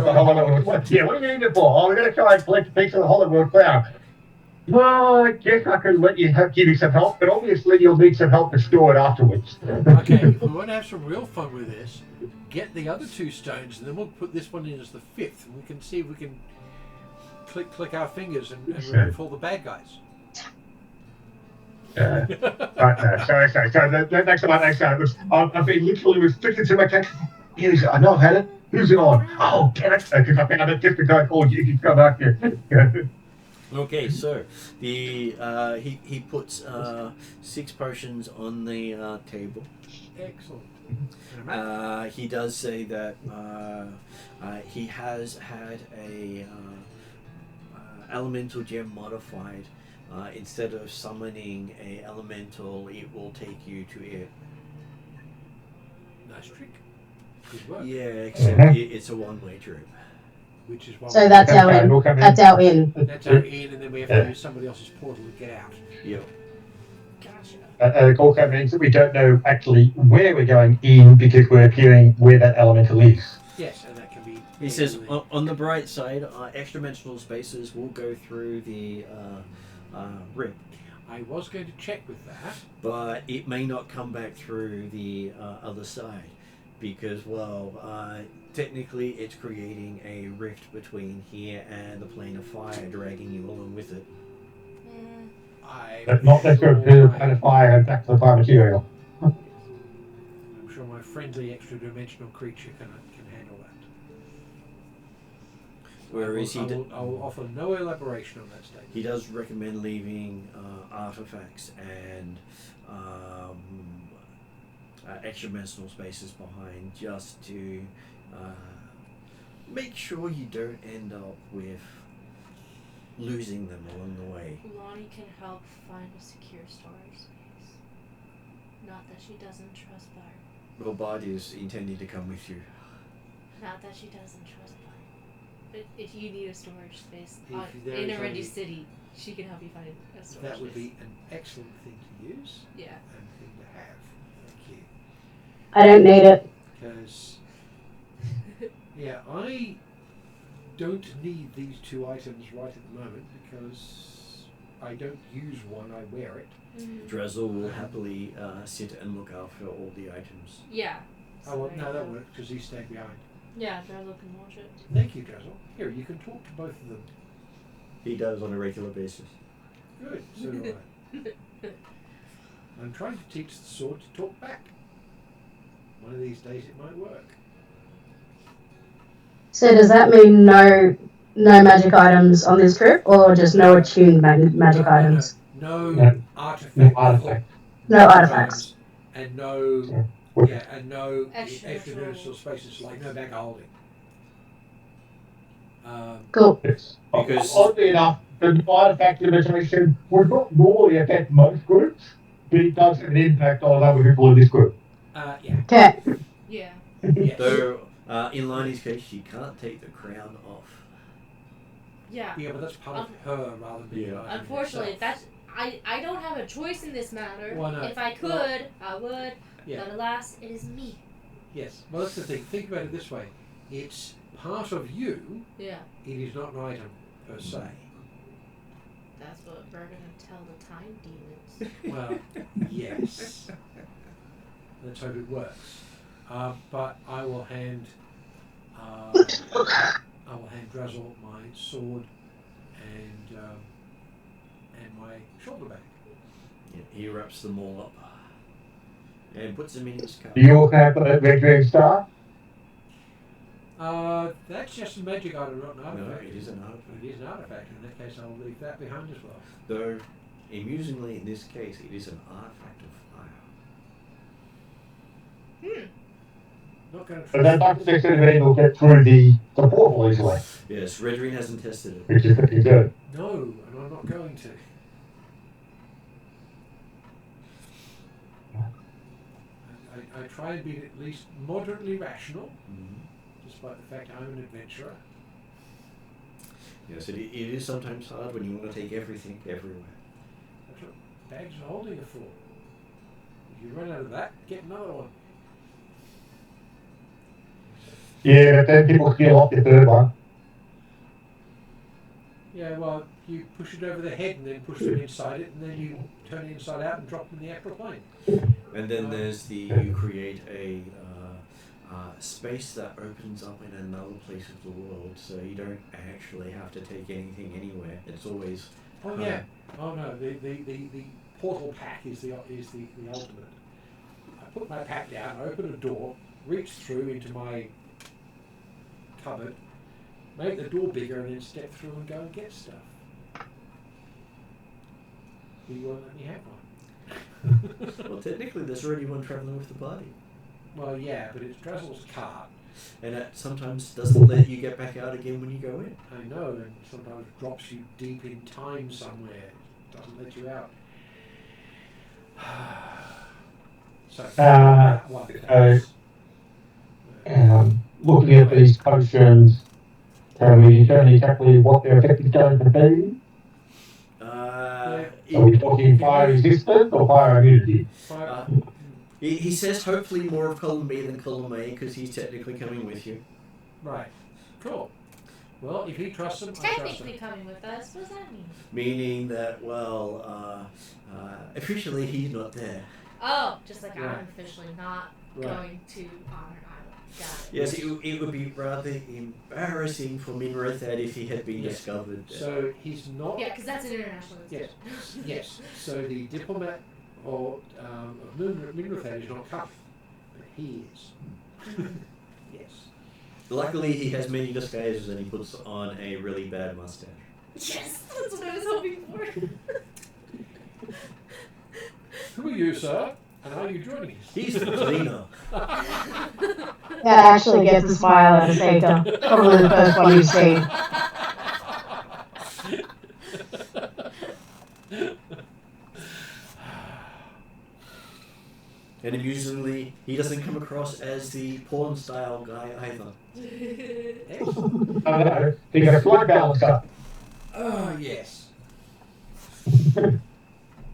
Hollywood. Yeah, what are you need it for? Oh, we're going to try and collect a piece of the Hollywood cloud. Well, I guess I could let you give you some help, but obviously you'll need some help to store it afterwards. Okay, if we want to have some real fun with this, get the other 2 stones, and then we'll put this one in as the 5th, and we can see if we can click our fingers and remove all the bad guys. Sorry. The next one. I've been literally restricted to my text. I know I've had it. Who's it on? Oh, damn it. Because I found a different guy called you. You come back here. Okay, so the he puts 6 potions on the table. Excellent. He does say that he has had a elemental gem modified. Instead of summoning a elemental, it will take you to it. Nice trick. Good work. Yeah, except it's a one-way trip. Which is why So that's our in. That's our in. that's our in, and then we have to use somebody else's portal to get out. Yep. Gotcha. It also means that we don't know actually where we're going in because we're appearing where that elemental is. Yes, and that can be. He says, on the bright side, extra-dimensional spaces will go through the rip, I was going to check with that. but it may not come back through the other side because, well, technically it's creating a rift between here and the plane of fire, dragging you along with it. But not necessarily to kind of fire and back to the fire material. I'm sure my friendly extra-dimensional creature can handle that. Whereas I will offer no elaboration on that statement. he does recommend leaving artifacts and extra-dimensional spaces behind just to make sure you don't end up with losing them along the way. Lonnie can help find a secure storage space. Not that she doesn't trust Bard. Well, Bard is intending to come with you. Not that she doesn't trust Bard. But if you need a storage space If there in is a ready only- city, she can help you find a storage That would space. be an excellent thing to use Yeah. and thing to have. Thank you. I don't need it. Because, yeah, I don't need these 2 items right at the moment because I don't use one, I wear it. Drazzle will happily sit and look after all the items. Yeah. Oh, well, So no, there that you go. works because he's staying behind. Yeah, Drazzle can watch it. Thank you, Drazzle. Here, you can talk to both of them. He does on a regular basis. Good, so do I. I'm trying to teach the sword to talk back. One of these days it might work. So does that mean no magic items on this trip, or just no attuned magic items? No No. artifact. No artifact. No artifacts. And no, Yeah. and no Extra extra control. dimensional spaces like no bag holding. Cool. Yes. Because- Oddly enough, the artifact limitation would not normally affect most groups, but it does have an impact on other people in this group. Yeah. Okay. Yeah. Yes. Though, in Liney's case, she can't take the crown off. Yeah. Yeah, but that's part of her rather than being an item Unfortunately, itself. I don't have a choice in this matter. Why not? If I could, I would. Yeah. But alas, it is me. Yes. Well, that's the thing. Think about it this way: it's part of you. Yeah. It is not an item per se. That's what we're gonna tell the time demons. Well, yes. Let's hope it works. But I will hand Drazzle my sword and my shoulder bag. Yeah, he wraps them all up and puts them in his cup. Do you also have the Red Dream Star? That's just a magic item, not an No, artifact. it is an artifact. It is an artifact. In that case, I'll leave that behind as well. Though, amusingly, in this case, it is an artifact of fire. Not going to. But that doesn't necessarily mean we'll get through the portal easily, Yes, Redrine hasn't tested it. which is pretty good. No, and I'm not going to. I try and be at least moderately rational, despite the fact I'm an adventurer. Yes, it is sometimes hard when you want to take everything everywhere. That's what bags are holding it for. If you run out of that, get another one. Yeah, but then people steal off the third one. Yeah, well, you push it over the head and then push them inside it, and then you turn it inside out and drop them in the actual plane. And then there's you create a space that opens up in another place of the world, so you don't actually have to take anything anywhere. It's always Oh yeah. Oh no, the portal pack is the ultimate. I put my pack down, open a door, reach through into my cupboard, make the door bigger, and then step through and go and get stuff. You won't let me have one. well, technically there's already one traveling with the party, Well, yeah, but it's Drazzle's cart. and it sometimes doesn't let you get back out again when you go in. I know, and sometimes drops you deep in time somewhere. Doesn't let you out. So, that one thanks. Looking at these potions, can we determine exactly what their effect is going to be? Are we talking fire resistant or fire immunity? He says hopefully more of column B than column A because he's technically coming with you. Right. Cool. Well, if he trusts him, I trust Technically him. coming with us. What does that mean? Meaning that, well, officially he's not there. Oh, just like Right. I'm officially not Right. going to Honor Island. Got it. Yes, it would be rather embarrassing for Minrothad if he had been Yes. discovered. So he's not. Yeah, because that's an international Yes. decision. Yes. So the diplomat or of Minrothad is not coming, but he is. Yes. Luckily, he has many disguises and he puts on a really bad mustache. Yes, that's what I was hoping for. Who are you, sir? And are you joining us? He's the cleaner. That actually gets a smile out of Seika. Probably the first one you've seen. And amusingly, he doesn't come across as the porn style guy either. Oh no, he got a flight balancer. Oh, yes.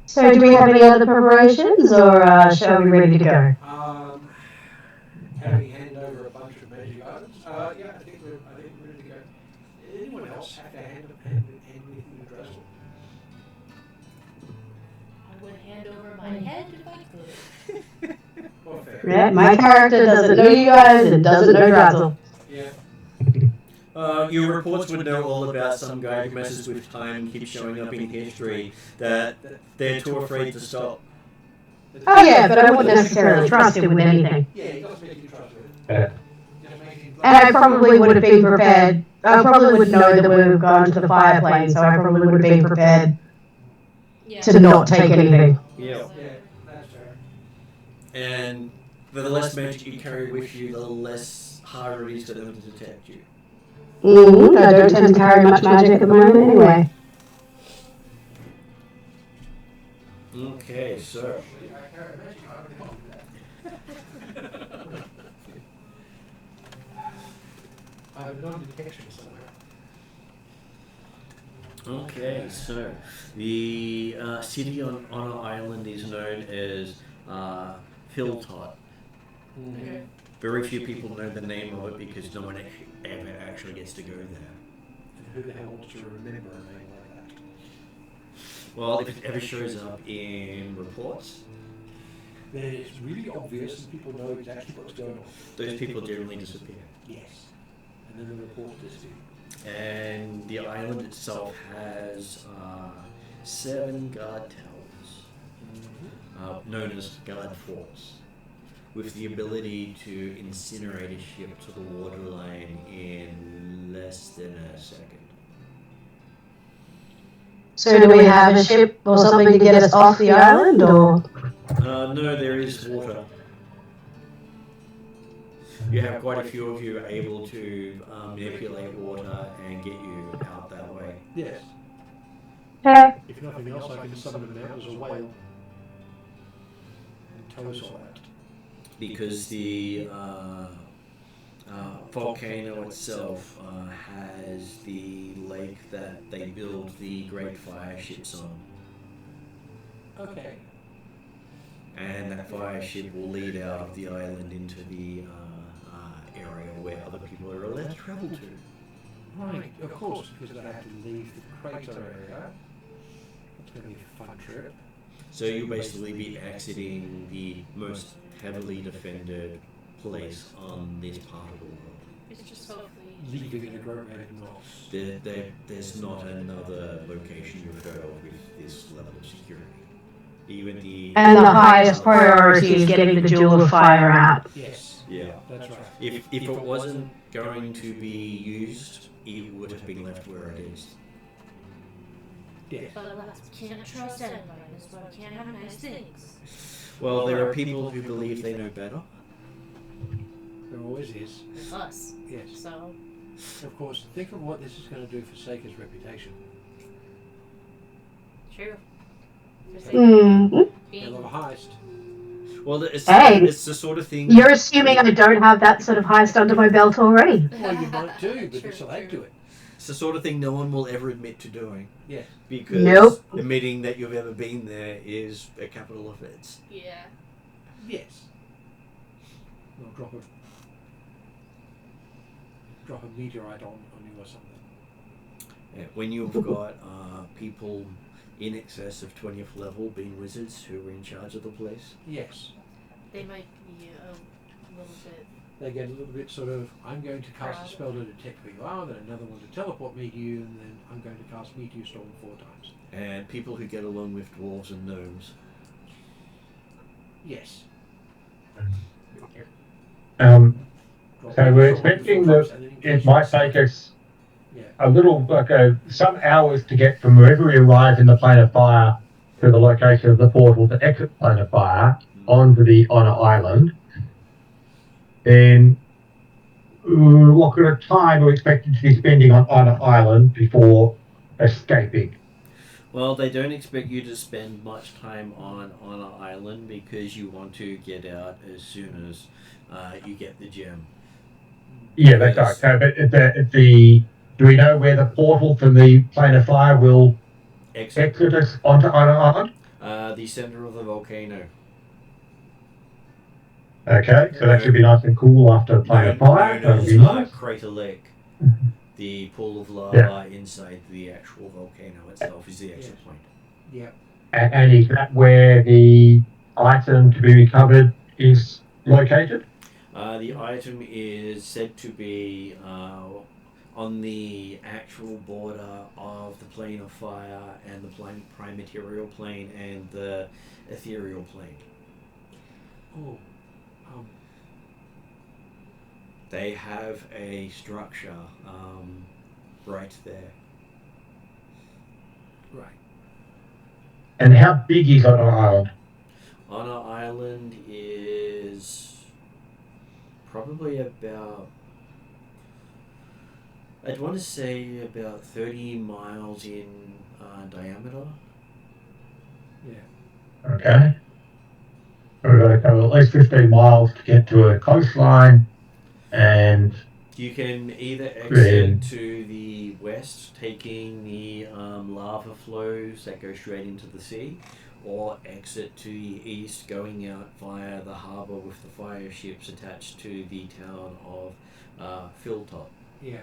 So, do we have any other preparations, or shall we ready to go? Can we hand over a bunch of magic items? Yeah, I think we're ready to go. Anyone else have to hand anything to Dressel? I would hand over my head if I could. Well, fair. Yeah, my character doesn't know you guys and doesn't know Drazzle. Yeah. Your reports would know all about some guy who messes with time, keeps showing up in history, that they're too afraid to stop. Oh yeah, but I wouldn't necessarily trust him with anything. Yeah, he does make you trust him. Yeah. And I probably would have been prepared. I probably would know that we've gone to the fire plane, so I probably would have been prepared Yeah. to not take anything. Yeah. Yeah, that's fair. And the less magic you carry with you, the less harder it is for them to detect you. I don't tend to carry much magic at the moment anyway. Okay, so I have non-detection somewhere. Okay, so the city on Honor Island is known as Hilltop. Okay. Very few people know the name of it because no one ever actually gets to go there. And who the hell wants to remember a name like that? Well, if it ever shows up in reports, Then it's really obvious and people know exactly what's going on. those people generally disappear. Yes. And then the report disappears. And the island itself has 7 guard towers, known as guard forts, with the ability to incinerate a ship to the waterline in less than a second. So do we have a ship or something to get us off the island, or? No, there is water. You have quite a few of you able to manipulate water and get you out that way. Yes. Okay. If nothing else, I can summon him out as a whale. And tow us all out. Because the volcano itself has the lake that they build the great fire ships on. Okay. And that fire ship will lead out of the island into the area where other people are allowed to travel to. Right, of course, because they have to leave the crater area. That's going to be a fun trip. So you'll basically be exiting the most heavily defended place on this part of the world. It's just hopefully. Leaving the Great Red Knots. There's not another location you've heard of with this level of security. Even the And the highest priority is getting the Jewel of Fire out. Yes. yeah. That's right. If it wasn't going to be used, it would have been left where it is. Yes. But we can't trust anybody, that's why we can't have nice things. Well, there are people who believe they know better. There always is. It's us. Yes. So, Of course, think of what this is going to do for Seika's reputation. true. Mm-hmm. Hell of a heist. Well, it's Hey. it's the sort of thing. You're assuming I don't have that sort of heist under my belt already. Well, you might do, but True, this will add to it. It's the sort of thing no one will ever admit to doing. Yes. Because Nope. admitting that you've ever been there is a capital offense. Yeah. Yes. Well, drop a meteorite on you or something. Yeah, when you've got people in excess of 20th level being wizards who are in charge of the place. Yes. They might be a little bit. They get a little bit sort of, I'm going to cast a spell to detect who you are, then another one to teleport me to you, and then I'm going to cast Meteor Storm 4 times. And people who get along with dwarves and gnomes. Yes. So we're expecting that it might take us a little, some hours to get from wherever we arrive in the Plane of Fire to the location of the portal to exit Plane of Fire onto the Honor Island. Then what kind of time are we expected to be spending on an island before escaping? Well, they don't expect you to spend much time on an island because you want to get out as soon as you get the gem. Yeah, that's right. Yes. But do we know where the portal from the plane of fire will exit us onto an island? The center of the volcano. Okay, so that should be nice and cool after a plane of fire. Known That'll as be nice. Crater Lake. The pool of lava Yeah. inside the actual volcano itself is the exit point. Yeah. And is that where the item to be recovered is located? The item is said to be on the actual border of the plane of fire and the prime material plane and the ethereal plane. Oh. They have a structure right there. Right. And how big is that island? On our island is probably about, I'd want to say about 30 miles in diameter. Yeah. Okay. We've got to cover at least 15 miles to get to a coastline, and You can either exit Then- to the west, taking the lava flows that go straight into the sea, or exit to the east, going out via the harbour with the fire ships attached to the town of Philtop. Yeah.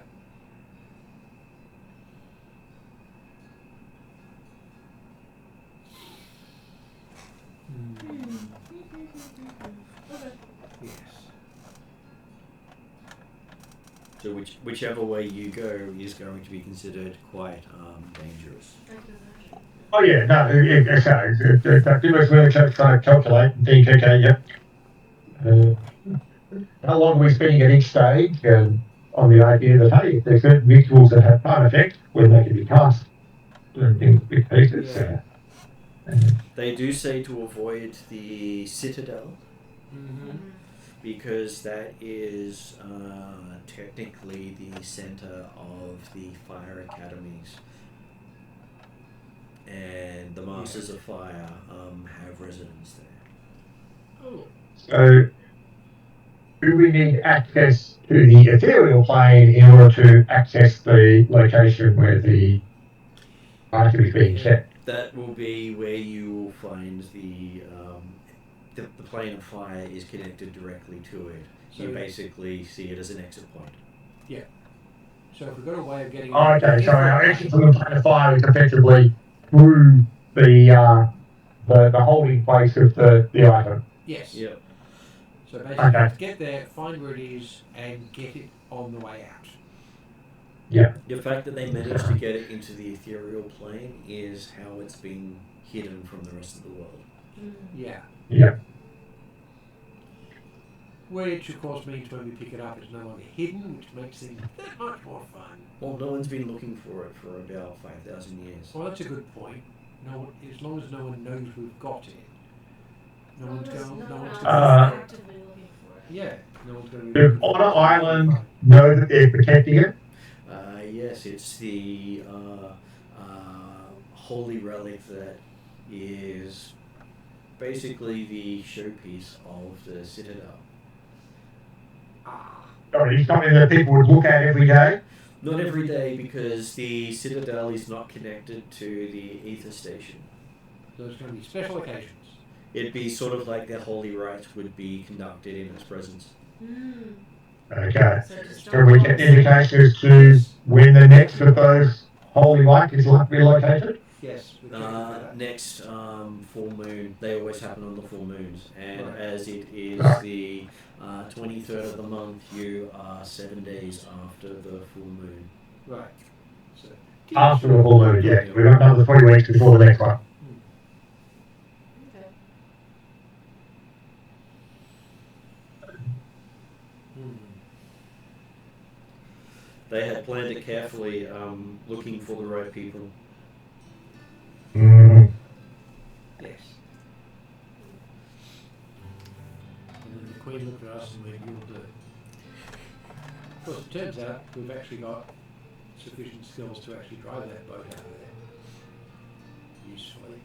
Yes. So whichever way you go is going to be considered quite dangerous. oh yeah, no, okay. It was really trying to calculate and think, okay, yep. How long are we spending at each stage? And on the idea that, hey, if there's certain rituals that have part effect, when they can be cast in big pieces. Yeah. They do say to avoid the citadel Mm-hmm. because that is technically the center of the fire academies, and the Masters of Fire have residence there. Oh. So, do we need access to the ethereal plane in order to access the location where the item is being set? That will be where you will find the plane of fire is connected directly to it. So you basically see it as an exit point. So if we've got a way of getting... Oh, okay, so our exit from the plane of fire is effectively through the holding place of the item. Yes. Yep. So basically, get there, find where it is, and get it on the way out. Yeah. The fact that they managed to get it into the ethereal plane is how it's been hidden from the rest of the world. Yeah. Yeah. Which, of course, means when we pick it up, it's no longer hidden, which makes things that much more fun. Well, no one's been looking for it for about 5,000 years. Well, that's a good point. No one, as long as no one knows we've got it, no one's going to... actively looking for it. Yeah, no one's going to... Does Honor Island know that they're protecting it? Yes, it's the holy relic that is basically the showpiece of the Citadel. Or is it something that people would look at every day? Not every day, because the Citadel is not connected to the Ether Station. So there's going to be special occasions. It'd be sort of like that holy rite would be conducted in its presence. Okay. So just Can we get indications to when the next of those holy light is likely to be located? Yes. We can do that. Next full moon. They always happen on the full moons, and Right. as it is the 23rd of the month, you are 7 days after the full moon. Right. So, After the full moon, yeah. We've got another 3 weeks before the next one. Okay. They had planned it carefully, looking for the right people. Yes. And then the Queen looked at us and went, "You'll do." Of course, it turns out we've actually got sufficient skills to actually drive that boat out of there usefully.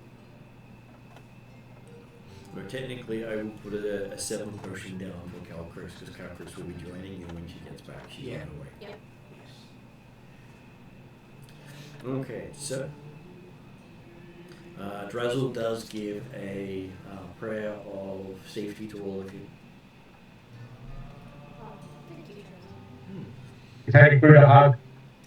Well, technically, I will put a 7 pushing down for Calcrix because Calcrix will be joining you when she gets back. She's Yeah. on her way. Yep. Yes. Okay, so Drazzle does give a prayer of safety to all of you. Oh, thank you, Is that include a hug?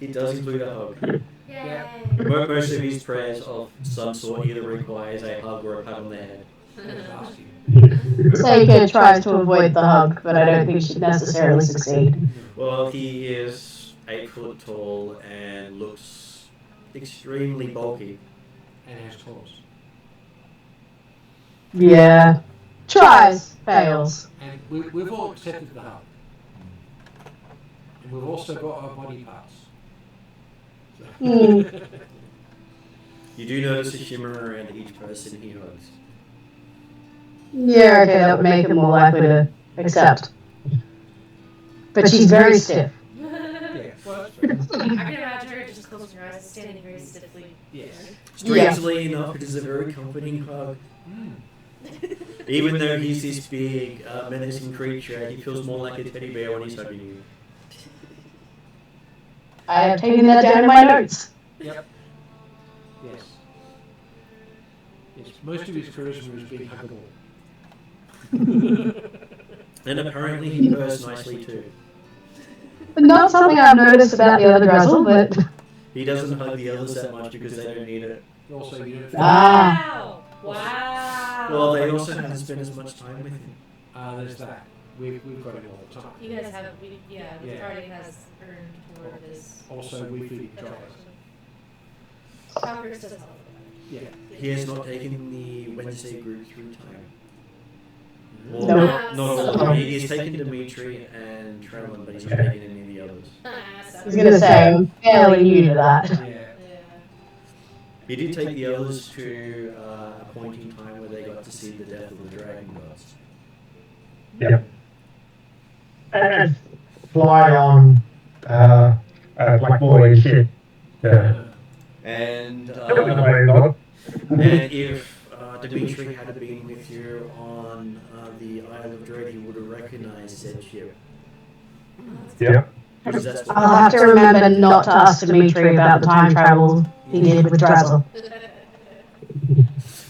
It does include a hug. Tristan. Yeah. Yay! Most of his prayers of some sort either requires a hug or a pat on the head. I was asking. Seika tries to avoid the hug, but I don't think she'd necessarily succeed. Well, he is 8 foot tall and looks extremely bulky. And has claws. Yeah. Tries, fails. And we've all accepted the hug. And we've also got our body parts. So. Hmm. You do notice a shimmer around each person he hugs. Yeah, okay, that would make him more likely to accept. But she's very stiff. Yeah, well, that's fair. I can imagine her just closing her eyes and standing very stiffly. Yes. Strangely enough, it is a very comforting hug. Even though he's this big, menacing creature, he feels more like a teddy bear when he's hugging you. I have taken that down in my notes. Yep. Yes. Yes. Most of his charisma is being huggable. And apparently he purrs nicely too. Not something I've noticed about the other Drazzle, but... He doesn't hug the others that much because they don't need it. Also, you don't. Ah. Wow! Wow! Well, they also haven't spent as much time with him. There's that. We've got it all the time. You guys have, the Yeah. party has earned more of this. Also, we feed each other. Calcrix does help. Yeah. He has not taken the Wednesday group through time. Well, No. not all of them. He's taken Dimitri and Trellin, but he's not taken any of the others. I was going to say, I'm fairly new to that. Yeah. Yeah. He did take the others to a point in time where they got to see the death of the dragon gods. Yep. And fly on Black Boy ship. And Log. and if Dimitri had been with you on the Isle of Dread, he would have recognized said ship. Yep. Because that's what I'll have to remember not to ask Dimitri about the time travel he did with Drazzle.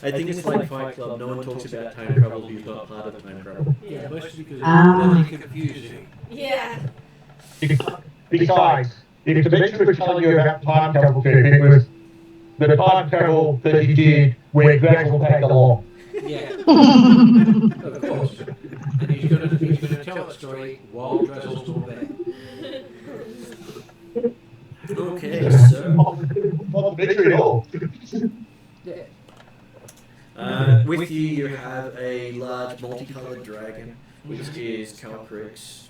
I think it's like Fight Club. No one talks about time travel who's not part of time travel. Yeah, mostly because Ah. it's really confusing. Yeah. Besides, if Dimitri was telling you about time travel, it was the time travel that he did where Dragon tagged along. Yeah. Of course. And he's going to tell that story while Drazzle's still there. Okay, so Not Dimitri at all. Yeah. with you, you have a large multicolored dragon, which is Calcrix,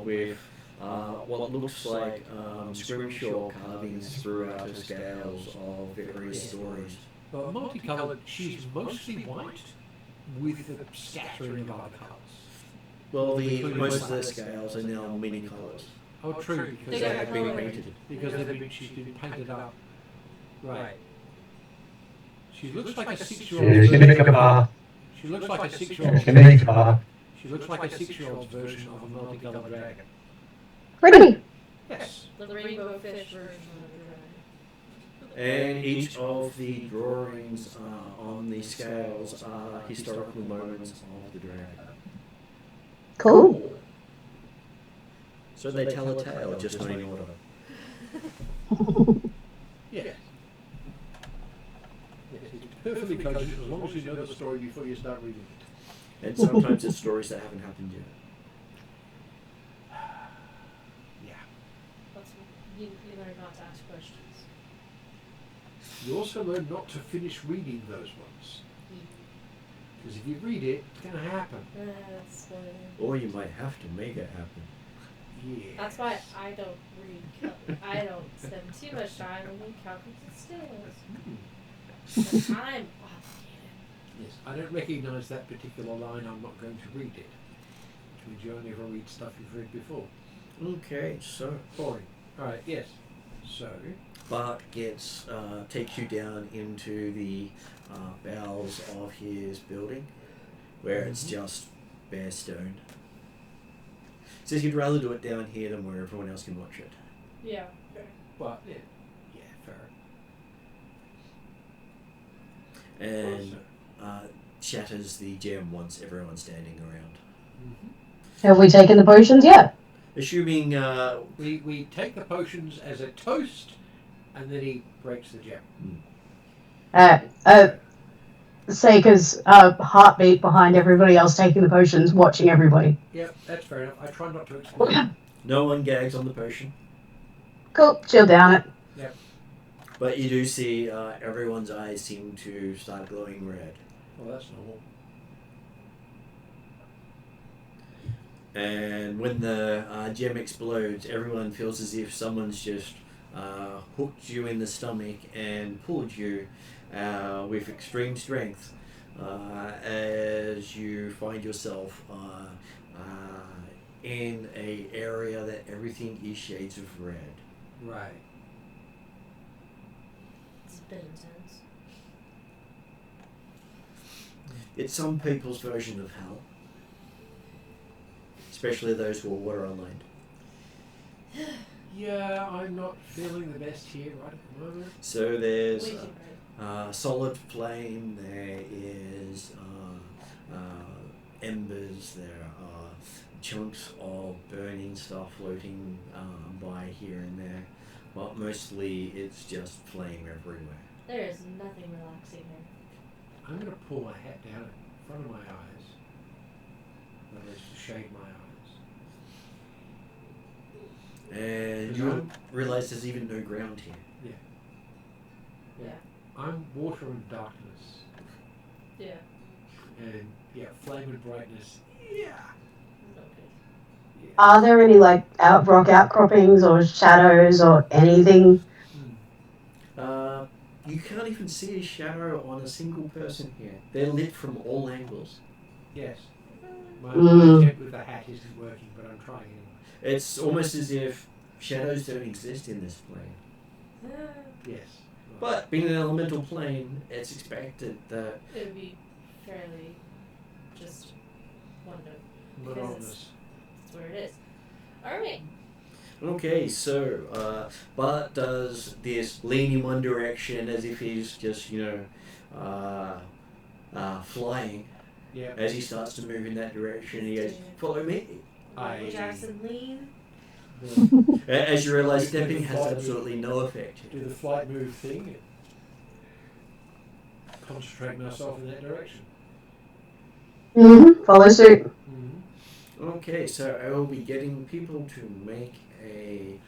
with what looks like scrimshaw carvings throughout her scales of various stories. But multicolored, she's mostly white with a scattering of other colours. Well, most of the scales are now many colors. Oh, true, because They got have been colored. painted. because she's been painted up. Right. She looks like a Yeah, six-year-old. she needs a bar. She looks like a six-year-old. She needs a bar. She looks like a six-year-old's version of a multicolored dragon. Pretty. Yes. The rainbow fish version of the And each of the drawings on the scales are historical moments of the dragon. Cool. So they tell a tale, just not in order. Yeah. Yes, it's perfectly cogent as long as you know the story before you start reading it. And sometimes it's stories that haven't happened yet. Yeah. That's, you learn not to ask questions. You also learn not to finish reading those ones. Because if you read it, it's going to happen. That's why. Or you might have to make it happen. Yeah. That's why I don't read. I don't spend too much time reading Calculus and Scales. But I'm obligated. Yes, I don't recognise that particular line. I'm not going to read it. Which means you only ever read stuff you've read before. Okay, so Boring. Alright, yes. So, Bart takes you down into the bowels of his building, where it's just bare stone. Says he'd rather do it down here than where everyone else can watch it. Yeah. but yeah, fair. And shatters the gem once everyone's standing around. Have we taken the potions yet? Assuming We take the potions as a toast, and then he breaks the gem. Seika's heartbeat behind everybody else taking the potions, watching everybody. Yep, that's fair enough. I try not to explain. no one gags on the potion. Cool, chill down it. Yep. But you do see everyone's eyes seem to start glowing red. Well, that's normal. And when the gem explodes, everyone feels as if someone's just hooked you in the stomach and pulled you with extreme strength as you find yourself in a area that everything is shades of red. Right. It's a bit intense. It's some people's version of hell. Especially those who are water aligned. Yeah, I'm not feeling the best here right at the moment. So there's Way too bright. solid flame, there is embers, there are chunks of burning stuff floating by here and there, but mostly it's just flame everywhere. There is nothing relaxing here. I'm going to pull my hat down in front of my eyes. At least to shade my eyes. And you realise there's even no ground here. Yeah. I'm water and darkness. Yeah. And yeah, flame and brightness. Yeah. Okay. Yeah. Are there any rock outcroppings or shadows or anything? You can't even see a shadow on a single person here. They're lit from all angles. Yes. My attempt with the hat isn't working, but I'm trying anyway. It's almost as if shadows don't exist in this plane. Yes. But being an elemental plane, it's expected that It would be fairly just one note. Monotonous. That's where it is. Alright. okay, so Bart does this lean in one direction as if he's just, flying. Yeah. As he starts to move in that direction, he goes, "Follow me." Michael Jackson lean. As you realise, stepping has absolutely no effect. Do the flight move thing and concentrate myself in that direction. Follow suit. Okay, so I will be getting people to make a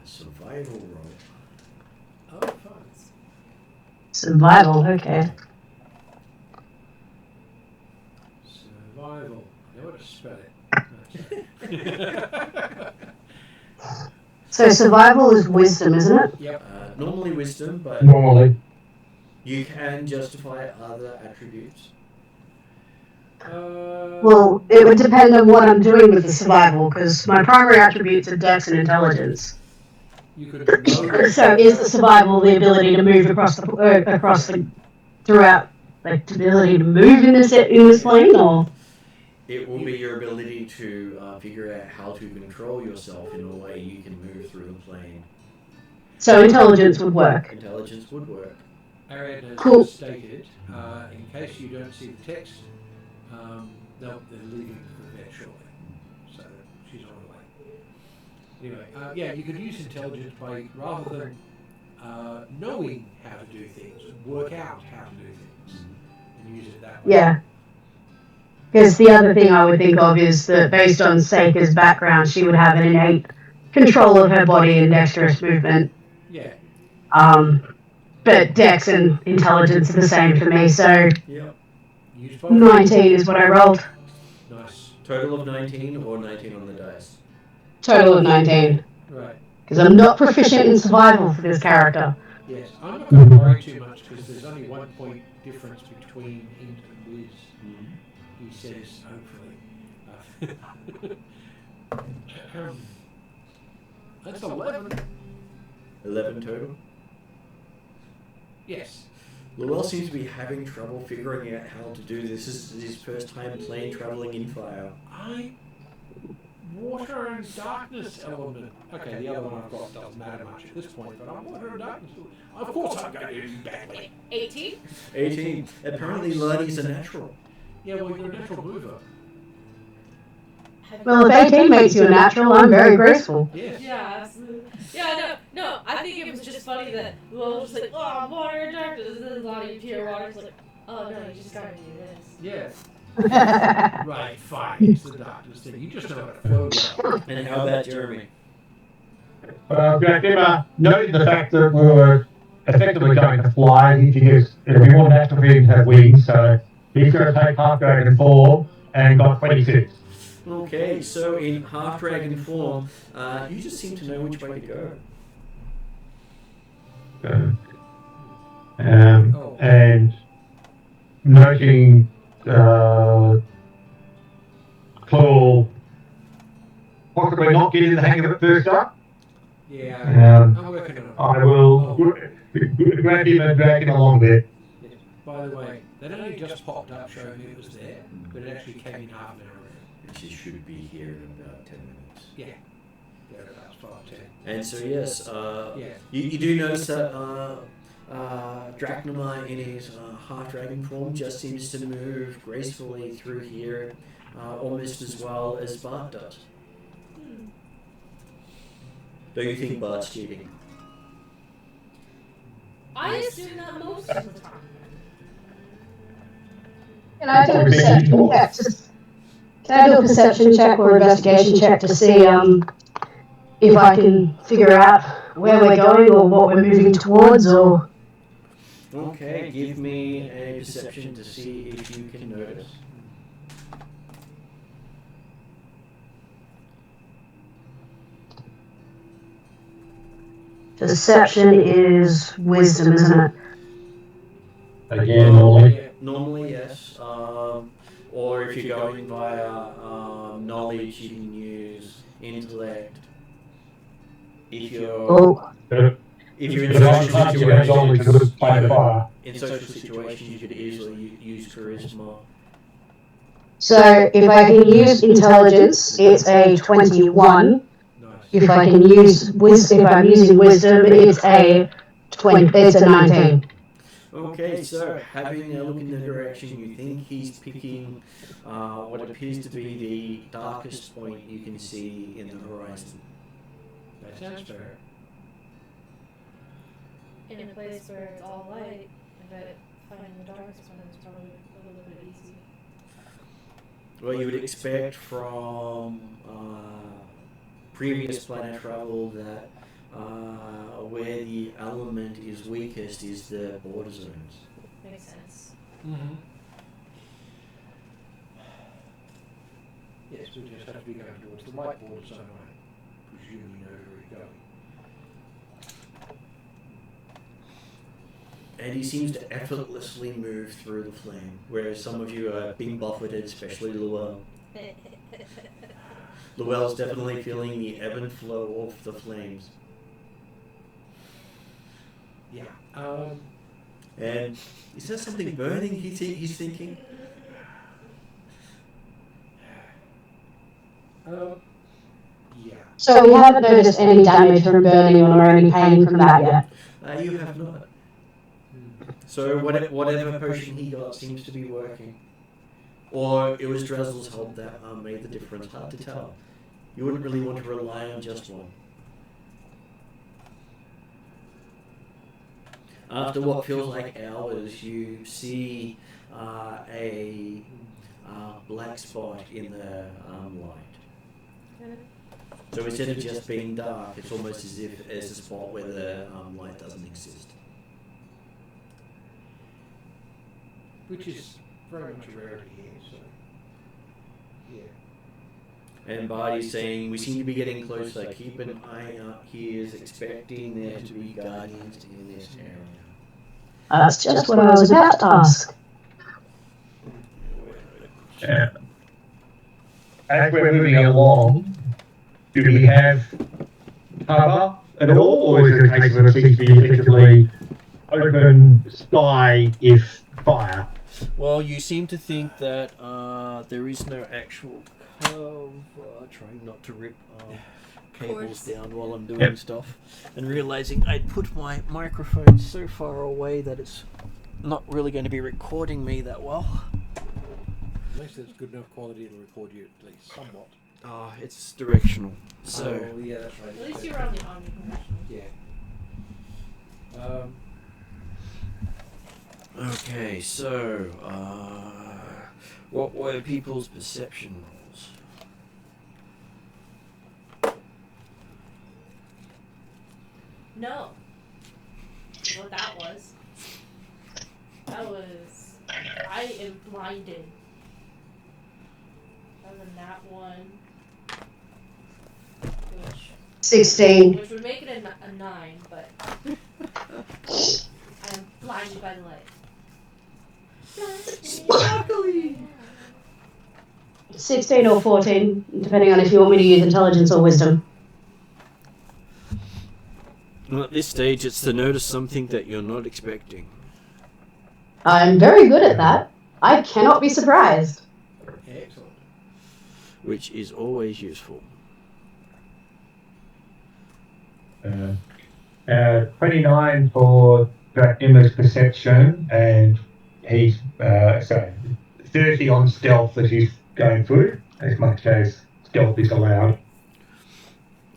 survival roll. Oh, fun. Survival, okay. Survival. I know how to spell it. So survival is wisdom, isn't it? Yep. Normally wisdom, but Normally. you can justify other attributes. Well, it would depend on what I'm doing with the survival, because my primary attributes are dex and intelligence. You could know. So is the survival the ability to move throughout, like the ability to move in this plane, or? It will be your ability to figure out how to control yourself in a way you can move through the plane. So intelligence would work. Intelligence would work. Ariadne has Cool. stated, in case you don't see the text, they're leaving for the vet shortly. So she's on her way. Anyway, yeah, you could use intelligence by, rather than knowing how to do things, work out how to do things, and use it that way. Yeah. Because the other thing I would think of is that based on Seika's background, she would have an innate control of her body and dexterous movement. Yeah. But dex and intelligence are the same for me, so Yep. Use both. 19 is what I rolled. Nice. Total of 19 or 19 on the dice? Total of 19. Right. Because I'm not proficient in survival for this character. Yes. I'm not going to worry too much because there's only 1 point difference between int and whiz. He says, hopefully. That's 11. 11 total. Yes. Luell seems to be having trouble figuring out how to do this. This is his first time playing Travelling in Fire. Water and darkness element. Okay, the other one I've got doesn't matter much at this point, but I'm water and darkness. Of course I'm going to do badly. 18? 18. Apparently learning is a natural. Yeah, well, you're a natural mover. Well, if 18 makes you a natural, I'm very graceful. Yes. Yeah, absolutely. Yeah, no, I think it was just funny that Will was like, oh, water and darkness, and then Lonnie pure water's like, oh no, you just gotta do this. Yeah. Right, fine. It's the darkness thing. You just know how to flow well. And how about Jeremy? Emma, noting the fact that we were effectively going to fly, because we want natural beings to have wings, so he's going to take half dragon form and got 26. Okay, so in half dragon form, you just seem to know which way to go. And noting Claw possibly not getting the hang of it first up, Yeah, I'm working on it. I will grab him and drag him along there. Yeah. By the way, that only just popped up showing me it was there, but it actually came in half an hour ago. She should be here in about 10 minutes. Yeah. Thereabouts, 5, 10. And so yes, Yeah. you do notice that Drachnamite in his half dragon form just seems to move gracefully through here, almost as well as Bart does. Don't you think Bart's cheating? I assume that most of the time. Can I do a perception check? Can I do a perception check or investigation check to see if I can figure out where we're going or what we're moving towards, or? Okay, give me a perception to see if you can notice. Perception is wisdom, isn't it? Again, normally. Normally, yes. Or if you're going via knowledge, you can use intellect. If you're in social situations, you could easily use charisma. So if I can use intelligence, it's a 21. Nice. If I can use wisdom, if I'm using wisdom, it's a 20. It's a 19. Okay, so having a look in the direction, you think he's picking what appears to be the darkest point you can see in the horizon. That sounds fair. In a place where it's all light, I bet finding the darkest one is probably a little bit easy. Well, you would expect from previous planet travel that where the element is weakest is the border zones. Makes sense. Mm-hmm. Yes, we just have to be going towards the right border zone, I presume you know where we're going. And he seems to effortlessly move through the flame, whereas some of you are being buffeted, especially Luell. Luell's definitely feeling the ebb and flow of the flames. Yeah. And is there something burning he's thinking? Yeah. So we haven't noticed any damage from burning or any pain from that yet. You have not. So whatever potion he got seems to be working. Or it was Drezel's help that made the difference. Hard to tell. You wouldn't really want to rely on just one. After what feels like hours, you see a black spot in the light. So instead of just being dark, it's almost as if there's a spot where the light doesn't exist. Which is very much a rarity here, so yeah. And Barty's saying, we seem to be getting closer. Keep an eye out. He is expecting there to be guardians in this area. That's just what I was about to ask. As we're moving along, do we have cover at all, or is it a case of it seems to be effectively open sky if fire? Well, you seem to think that there is no actual cover. Trying not to rip cables Cords. down while I'm doing Yep. stuff, and realizing I'd put my microphone so far away that it's not really going to be recording me that well. At least it's good enough quality to record you at least somewhat. It's directional. So Oh, yeah, that's right. At least you're on the omniprofessional. Yeah. okay, so what were people's perception rolls? No. What that was. That was. I am blinded. Other than that one. Which would make it a 9, but. I am blinded by the light. Sparkly! 16 or 14, depending on if you want me to use intelligence or wisdom. Well, at this stage, it's to notice something that you're not expecting. I'm very good at that. I cannot be surprised. Excellent. Which is always useful. 29 for Emma's perception, and he's 30 on stealth that he's going through, as much as stealth is allowed.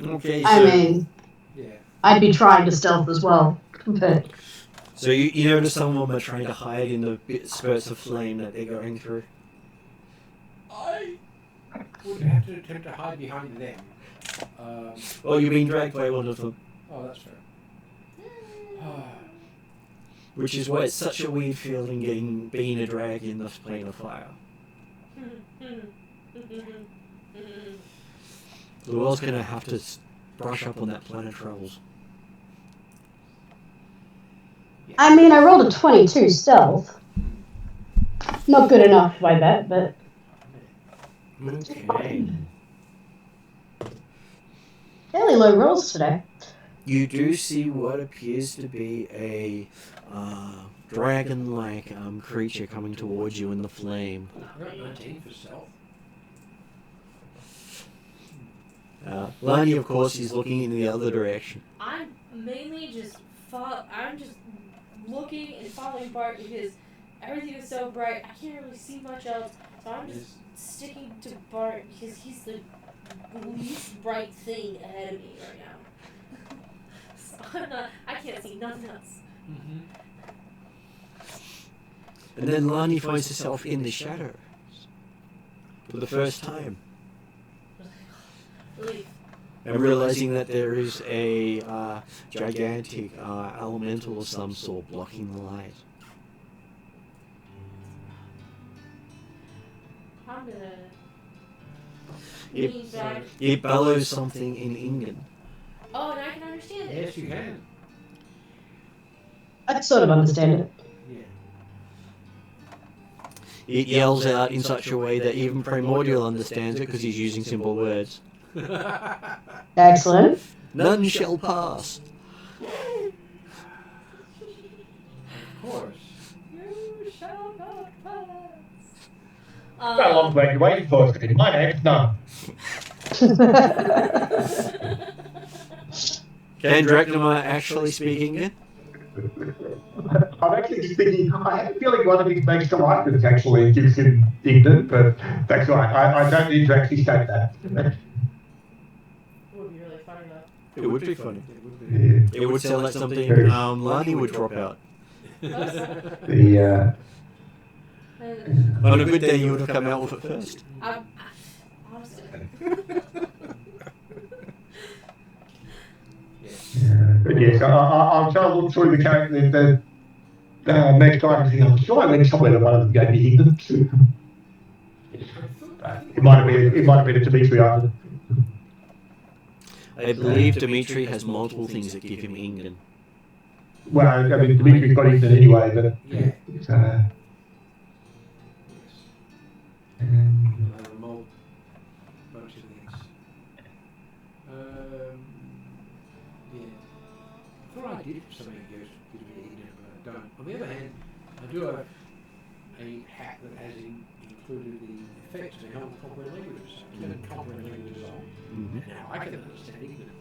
Okay, I mean, Yeah. I'd be trying to stealth as well. But so you notice some of them are trying to hide in the spurts of flame that they're going through. I would have to attempt to hide behind them. Well, you're being dragged by one of them. Oh, that's fair. Which is why it's such a weird feeling being a drag in this plane of fire. The world's going to have to brush up on that planet travels. I mean, I rolled a 22 stealth. Not good enough, I bet, but Okay. fairly low rolls today. You do see what appears to be a dragon-like creature coming towards you in the flame. I got 19 for stealth. Lani, of course, is looking in the other direction. I'm mainly just I'm just looking and following Bart because everything is so bright. I can't really see much else, so I'm just sticking to Bart because he's the least bright thing ahead of me right now. So I can't see nothing else. Mm-hmm. And then Lani finds herself in the shadows for the first time. Relief. And realizing that there is a gigantic elemental of some sort blocking the light. I'm gonna Yep. lean back. It bellows something in Ingan. Oh, and I can understand it. Yes, you can. I sort of understand it. Yeah. It yells out in such a way that even Primordial understands it because he's using simple words. Excellent. None shall pass. Of course. You shall not pass. How long were you waiting for? My name's None. Can Drachnoma actually speak Ingan? I'm actually just thinking, I have a feeling one of his makes to likeness actually gives him England, but that's right. I don't need to actually state that. Would be really funny though. It would be funny. It would be. Yeah. It would sound like something Lani would drop out. The On a good day, you would have come out with it first. Honestly. but yes, I'm trying to look through the character, the next time. I'm sure I went somewhere that one of them gave me England. It might have been a Dimitri Island. I believe Dimitri has multiple things that give him Ingan. Well, I mean, Dimitri's got England anyway, but Yeah. it's, Bunch of things. did for something that gives me ignorant, but I don't. On the other hand, I do have a hack that has included the effects to help comprehend languages. I can comprehend languages on. Mhm. Now I can understand ignorant.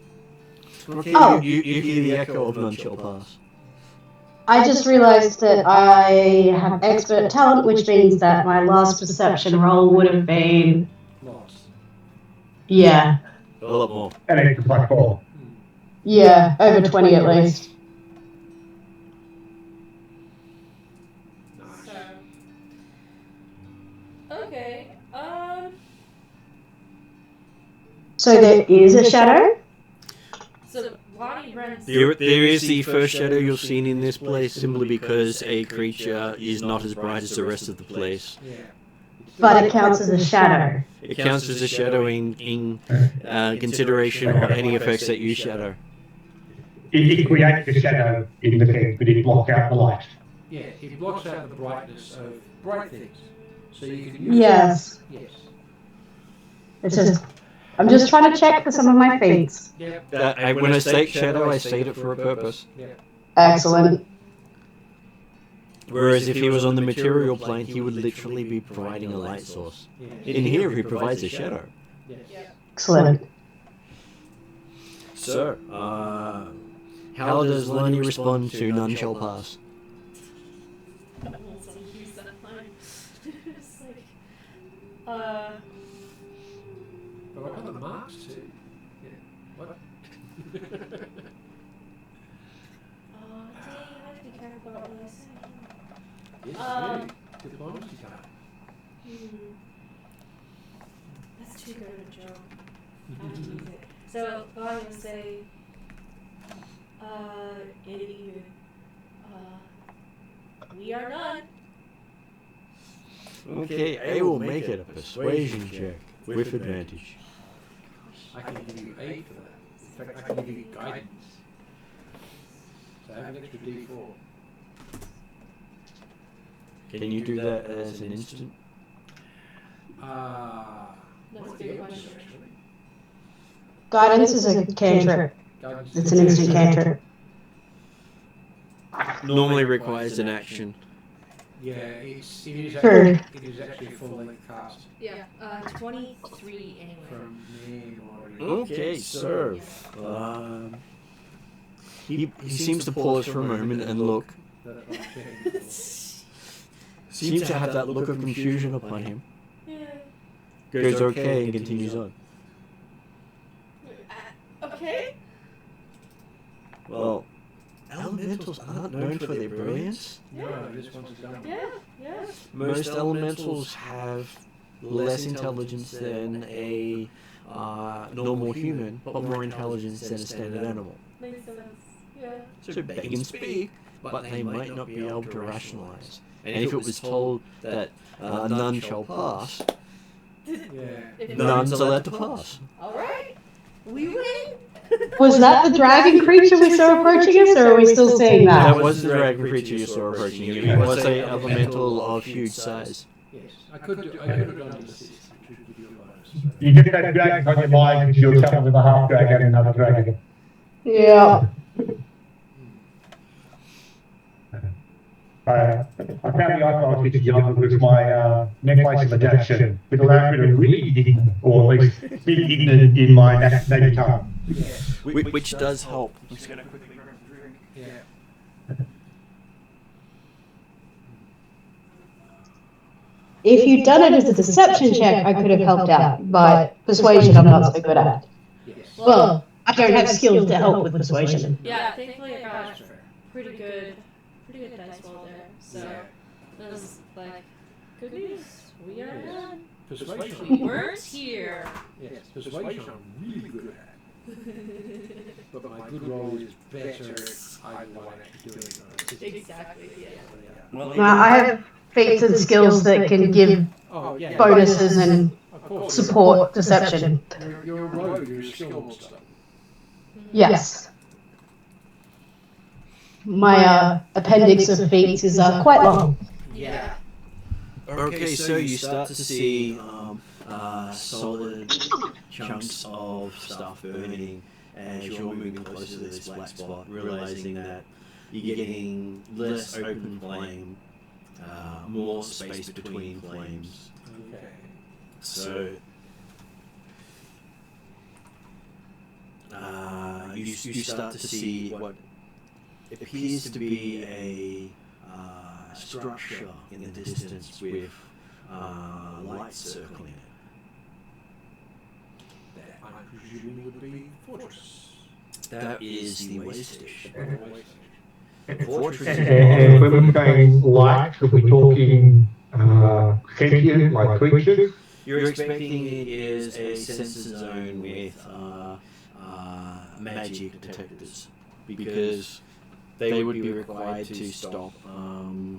Okay, Oh. you hear the echo of none shall pass. I just realised that I have expert talent, which means that my last perception roll would have been, Lots. yeah, A lot more. An extra +4. yeah, over 20 at least. Nice. So, okay. So there is a shadow? So Lonnie runs. There is the first shadow you've seen in this place simply because a creature is not as bright as the rest of the place. Yeah. But it counts as a shadow. It counts as a shadow in consideration of any effects that you shadow. It creates a shadow in the thing, but it blocks out the light. Yeah, it blocks out the brightness of bright things. So you can use Yes. Yes. It's just, I'm just trying to check for some of my feats. Yep. When I state shadow, I state it for a purpose. Yep. Excellent. Whereas if he was on the material plane, he would literally be providing a light source. Yeah. In here, he provides a shadow. Yes. Excellent. So, how does Lenny respond to none shall pass? Also use that line. It's like, But I got the marks too. Yeah. What? oh dang, I have to be careful about what I say. Yes, good. Good bonus you got. That's too good of a joke. I have to use it. So Lonnie would say, idiot, we are none. Okay, I will make it a persuasion check with advantage. I can give you 8 for that. In fact, I can give you guidance. So I have an extra D4. Can you do that as an instant? That's a good question. Actually. Guidance is a cantrip. Guidance It's an instant cantrip. Normally requires an action. Yeah, it is True. actually a full-length cast Yeah, 23 anyway. from me already. Okay, so he seems to pause for a moment and look. That's what I'm checking for. Seems to have that look of confusion upon him. Yeah. Goes okay and continues on. Okay. Well, elementals aren't known for their brilliance. No, this one's done. Yeah. Most elementals have less intelligence than a normal human, but more intelligence than a standard animal. Makes sense. Yeah. So they can speak, but they might not be able to rationalize. And if it was told that none shall pass, Yeah. none's allowed to pass. Alright. We win. Was that the dragon creature we saw approaching us, or are we still seeing That that? was the dragon creature you saw approaching you. It was a elemental of huge size. Yes, I could have done this to give you a bonus. You get that dragon on your mind because you're telling with a half dragon and another dragon. Yeah. I found the icon which is young with my necklace of adaptation, which allowed me to read ignorant, or at least speak ignorant in my native tongue. Yeah. Which does help. I'm just going to quickly grab a drink. Yeah. If you'd done it as a deception check, I could have helped out, but persuasion I'm not so good at. Yes. Well, I don't have skills to help with persuasion. Yeah, thankfully I got That's fair. pretty good dice roll there. So that was like good news. We are done. We Persuasion. weren't here. Yes, persuasion I'm really good at. But my good roll is better at either one actually doing it. Exactly. Yeah. Well, I have feats and skills that can give Oh, yeah. bonuses and Of course. support deception. You're a rogue, you're a skilled stuff. Yes. My appendix of feats is quite long. Yeah. Okay, so you start to see solid chunks of stuff burning as you're moving closer to this black spot, realizing that you're getting less open flame, more space between flames. Okay. So you start to see what appears to be a structure in the distance with lights circling it. That I'm presuming would be fortress. That is the way station. Fortress. And when we're saying lights, are we talking sentient, like creatures? You're expecting it is a sensor zone with magic detectors, because they would be required to stop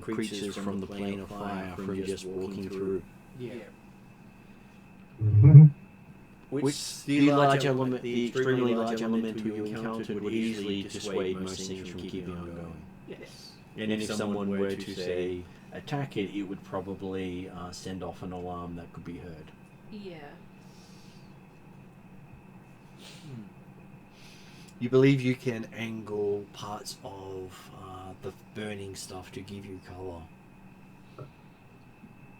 creatures from the plane of fire from just walking through. Yeah. Mm-hmm. Which the large element, the extremely large elemental you encountered would easily dissuade most things from keeping on going. Yes. And if someone were to, say, attack it, it would probably send off an alarm that could be heard. Yeah. You believe you can angle parts of the burning stuff to give you colour.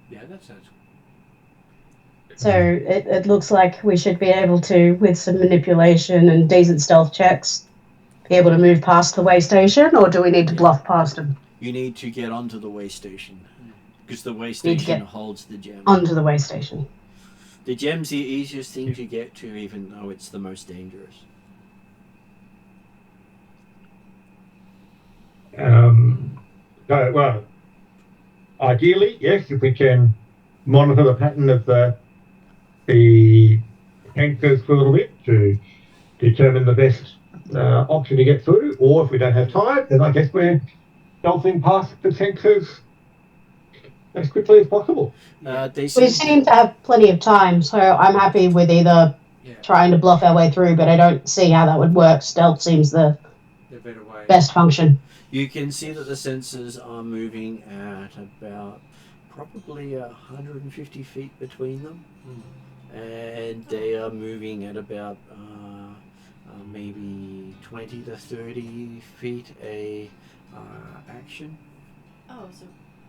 Yeah, that sounds. So it looks like we should be able to, with some manipulation and decent stealth checks, be able to move past the way station, or do we need to bluff past them? You need to get onto the way station, because the way Need to station get holds the gem. onto the way station. The gem's the easiest thing to get to, even though it's the most dangerous. Well, ideally, yes, if we can monitor the pattern of the tankers for a little bit to determine the best option to get through, or if we don't have time, then I guess we're stealthing past the tankers as quickly as possible. We seem to have plenty of time, so I'm happy with either trying to bluff our way through, but I don't see how that would work. Stealth seems the better way. best function. You can see that the sensors are moving at about probably 150 feet between them. And they are moving at about maybe 20 to 30 feet a action. Oh, so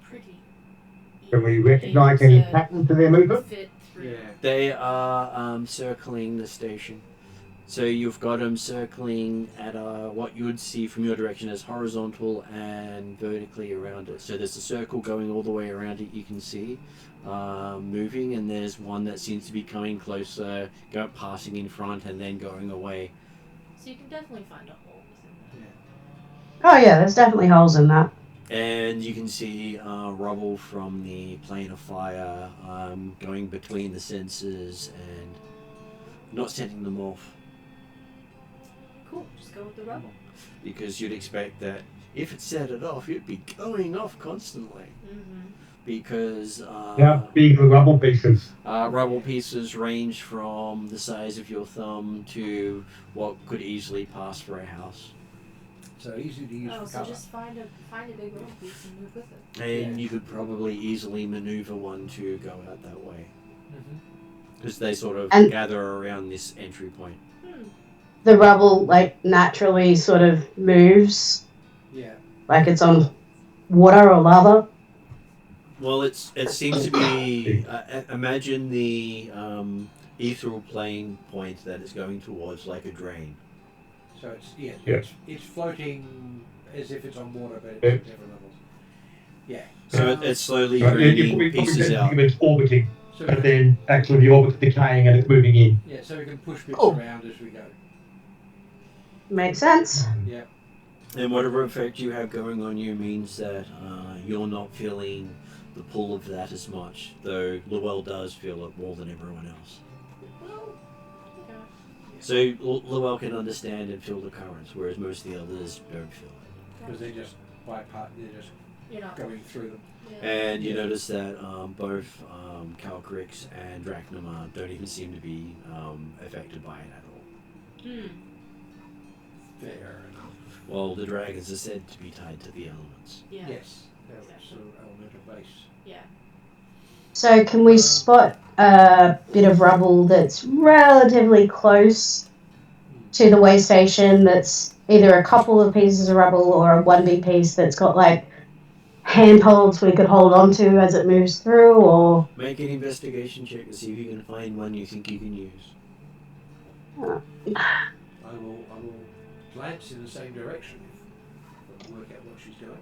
pretty. Can we recognise any pattern to their movement? Fit through. Yeah. They are circling the station. So you've got them circling at what you would see from your direction as horizontal and vertically around it. So there's a circle going all the way around it you can see moving, and there's one that seems to be coming closer, passing in front and then going away. So you can definitely find a hole within that. Oh yeah, there's definitely holes in that. And you can see rubble from the plane of fire going between the sensors and not setting them off. Cool, just go with the rubble. Because you'd expect that if it set it off, it'd be going off constantly. Mm-hmm. Because How big are the rubble pieces? rubble pieces range from the size of your thumb to what could easily pass for a house. So easy to use Oh, for so cover. just find a big rubble piece and move with it. And you could probably easily maneuver one to go out that way. Because they sort of And- gather around this entry point. The rubble like naturally sort of moves, Yeah. like it's on water or lava. Well, it seems to be. Imagine the ethereal plane point that it's going towards, like a drain. So it's Yeah. it's floating as if it's on water, but it's Yeah. at different levels. Yeah. So it's slowly Right, you draining probably pieces think out. of it as orbiting, So but then actually the orbit's decaying and it's moving in. yeah, so we can push bits Oh. around as we go. Makes sense. Yeah. And whatever effect you have going on you means that you're not feeling the pull of that as much, though Llewell does feel it more than everyone else. Well, yeah. So Llewell can understand and feel the currents, whereas most of the others don't feel it. Because they just bypass, they're just You're not. going through them. Yeah. And you notice that both Calcrix and Drachnamar don't even seem to be affected by it at all. Hmm. Fair enough. Well, the dragons are said to be tied to the elements. Yeah. Yes. They're Exactly. sort of elemental base. Yeah. So can we spot a bit of rubble that's relatively close to the way station that's either a couple of pieces of rubble or a one big piece that's got like handholds we could hold on to as it moves through, or Make an investigation check to see if you can find one you think you can use. I will glance in the same direction if I work out what she's doing.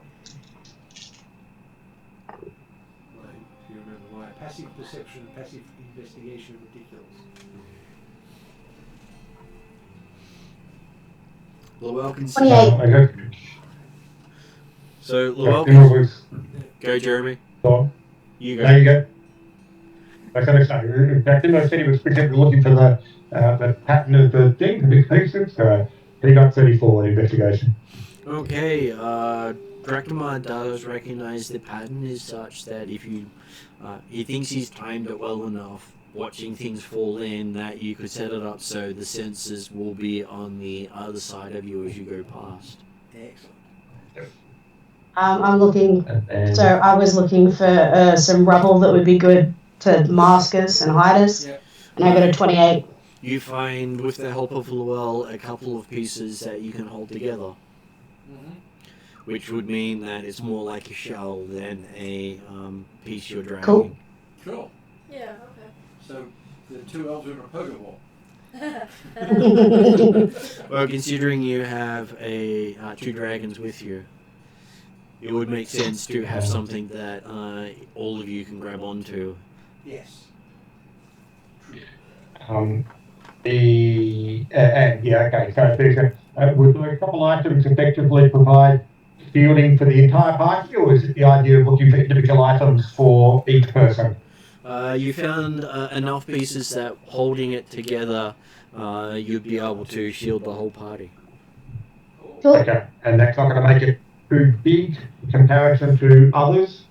If you remember, my passive perception, passive investigation are ridiculous. Llewellyn can 28. I go. So Yeah, Llewellyn, go Jeremy. Go. You There go. you go. I said, in fact, didn't I said he was specifically looking for the pattern of the thing, the big pieces? So he got 34 in investigation. Okay, Drakmar does recognize the pattern is such that if you, he thinks he's timed it well enough, watching things fall in, that you could set it up so the sensors will be on the other side of you as you go past. Excellent. I'm looking. And So I was looking for some rubble that would be good to mask us and hide us, Yep. and I got a 28. You find, with the help of Llewell, a couple of pieces that you can hold together, which would mean that it's more like a shell than a piece you're dragging. Cool. Sure. Yeah, So the two elves are in a pogo ball. okay. Well, considering you have two dragons with you, it would make sense to have something that all of you can grab onto. Yes. yeah, okay. So there's would a couple items effectively provide shielding for the entire party, or is it the idea of looking for individual items for each person? You found enough pieces that holding it together, you'd be able to shield the whole party. Cool. Okay, and that's not going to make it too big in comparison to others?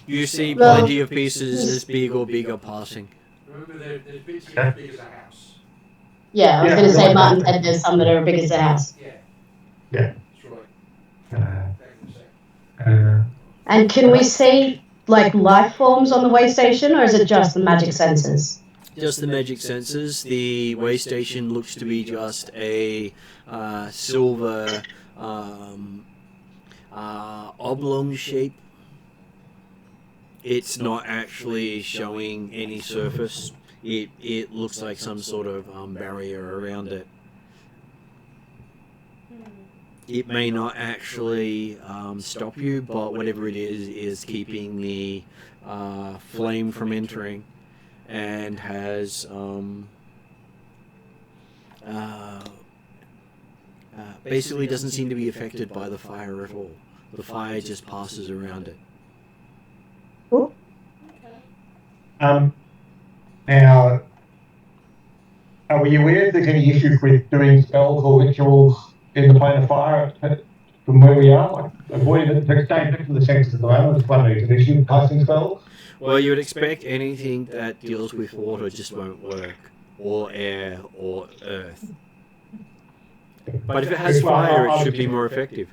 You see Well, plenty of pieces as big or bigger passing. Remember, there's bits here as big as a house. Yeah, I was Yeah, going to say right. Martin said there's some that are big as a house. Yeah. Yeah. That's right. Uh, Back in a second. And can we see like life forms on the way station, or is it just the magic sensors? Just the magic sensors. The way station looks to be just a silver oblong shape. It's not actually showing any surface. It looks like some sort of barrier around it. It may not actually stop you, but whatever it is keeping the flame from entering, and has basically doesn't seem to be affected by the fire at all. The fire just passes around it. Now, are we aware if there's any issues with doing spells or rituals in the plane of fire from where we are? Like, avoiding it, staying next to the sensors at the moment is one reason. Is you casting spells? Well, you would expect anything that deals with water just won't work, or air, or earth. But if it has fire, it should be more effective.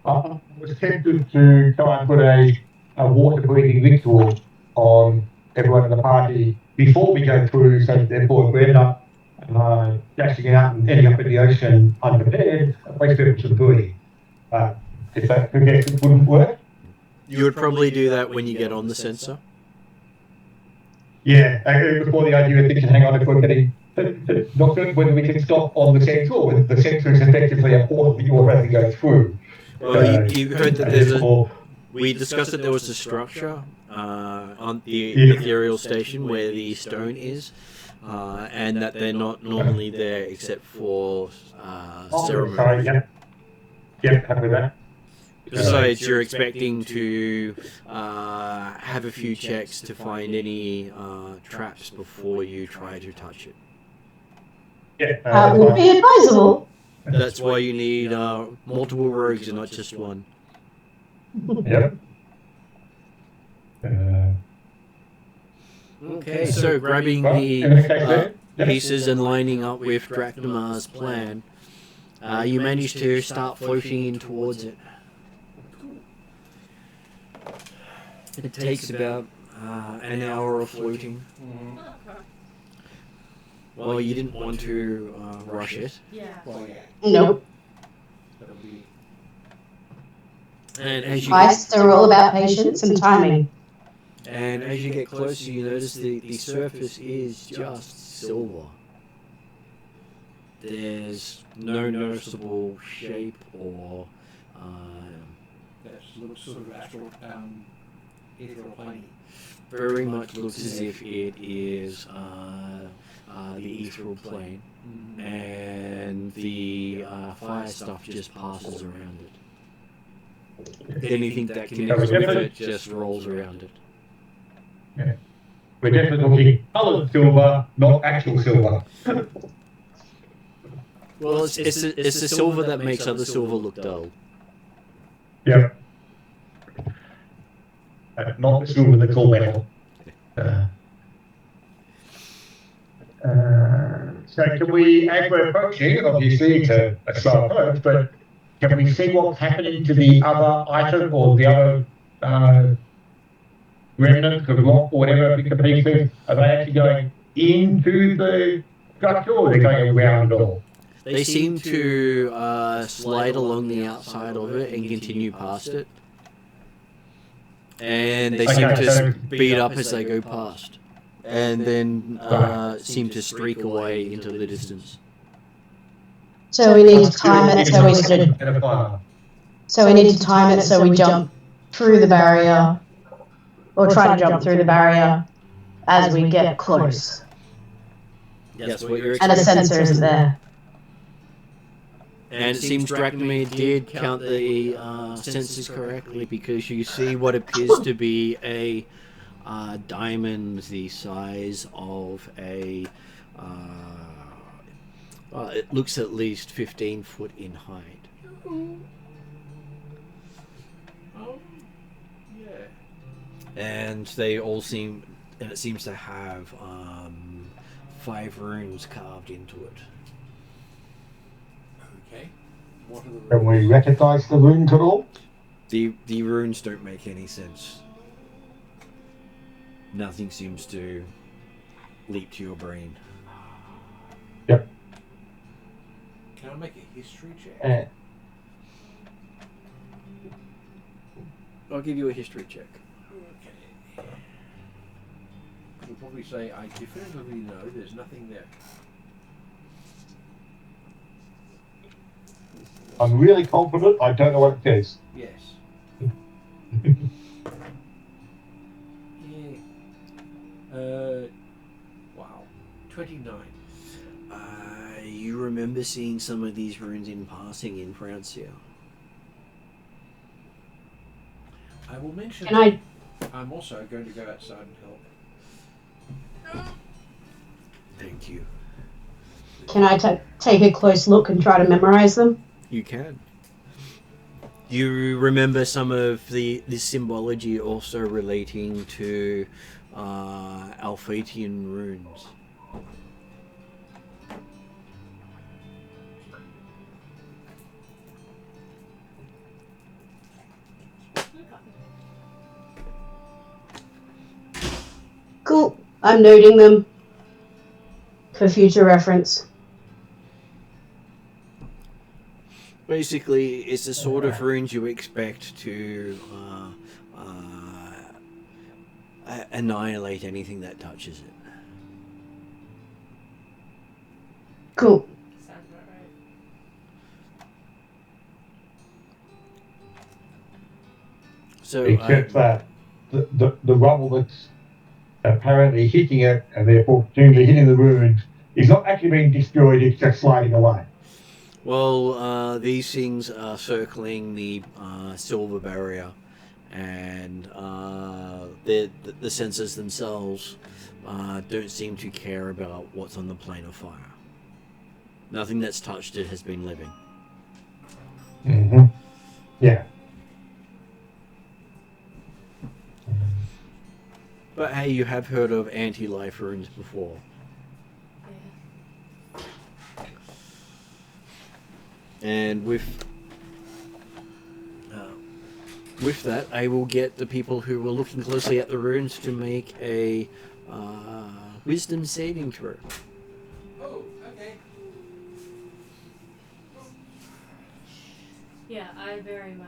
I was tempted to try and put a water-breathing ritual on everyone in the party before we go through, so that therefore we end up dashing out and ending up in the ocean unprepared, it makes people some buoy. If that it wouldn't work. You would probably do that when you get on the sensor. Yeah, before the idea of thinking, hang on, if we're getting not certain whether we can stop on the sensor or whether the sensor is effectively a portal that you're having to go through. Well, you heard that there's a... We discussed that there was a structure on the ethereal station where the stone is, and that they're not normally there except for ceremony. Sorry, yeah, happy with that. Besides, you're expecting to have a few checks to find any traps before you try to touch it. Yeah, Would be advisable. That's why you need multiple rogues and not just one. Yep. Okay, so grabbing the pieces and lining up with Drakmar's plan, you manage to start floating in towards it. It takes about an hour of floating. Well, you didn't want to rush it. Yeah. Well, yeah. Nope. That'll be. And as you Heists are all about patience and timing. get closer, you notice the surface is just silver. There's no noticeable shape or That looks sort of astral, ethereal plane. very much looks as if it is the ethereal plane, and the fire stuff just passes around it. Anything that connects with it just rolls around it. Yeah. We're definitely talking coloured silver, not actual silver. Well, it's the silver that makes other silver look dull. Yep. Not the silver that's all metal. So can we, as we're approaching, obviously it's a slow approach, but can we see what's happening to the other item or the other remnants of rock or whatever bits and pieces? Are they actually going into the structure or are they going around it all? They seem to slide along the outside of it and continue past it. And they seem to speed up as they go past. And then seem to streak away into the distance. So we need to time it so we sort of. So we need to time it so we jump through the barrier, or try to jump through the barrier as we get close. That's what you're And a expecting. sensor isn't there. And it seems Dracnomir did count the sensors correctly, because you see what appears to be a diamond the size of a... it looks at least 15 foot in height. Yeah. And they all seem... And it seems to have 5 runes carved into it. Okay. What are the Can we recognise the runes at all? The runes don't make any sense. Nothing seems to leap to your brain. Yep. Can I make a history check? I'll give you a history check. Okay. You'll probably say, I definitively know there's nothing there. I'm really confident. I don't know what it says. Yes. Yeah. Wow. 29. You remember seeing some of these runes in passing in Francia. I will mention Can I? I'm also going to go outside and help. Thank you. Can I take a close look and try to memorize them? You can. You remember some of the symbology also relating to Alphatian runes. Cool. I'm noting them for future reference. Basically, it's the sort of runes you expect to annihilate anything that touches it. Cool. Sounds about right. So, Except that the rubble that's apparently hitting it and therefore presumably hitting the ruins is not actually being destroyed, it's just sliding away. well, these things are circling the silver barrier, and the sensors themselves don't seem to care about what's on the plane of fire. Nothing that's touched it has been living. Mm-hmm. Yeah. But hey, you have heard of anti-life runes before. Yeah. And with that, I will get the people who were looking closely at the runes to make a wisdom saving throw. Yeah, I very much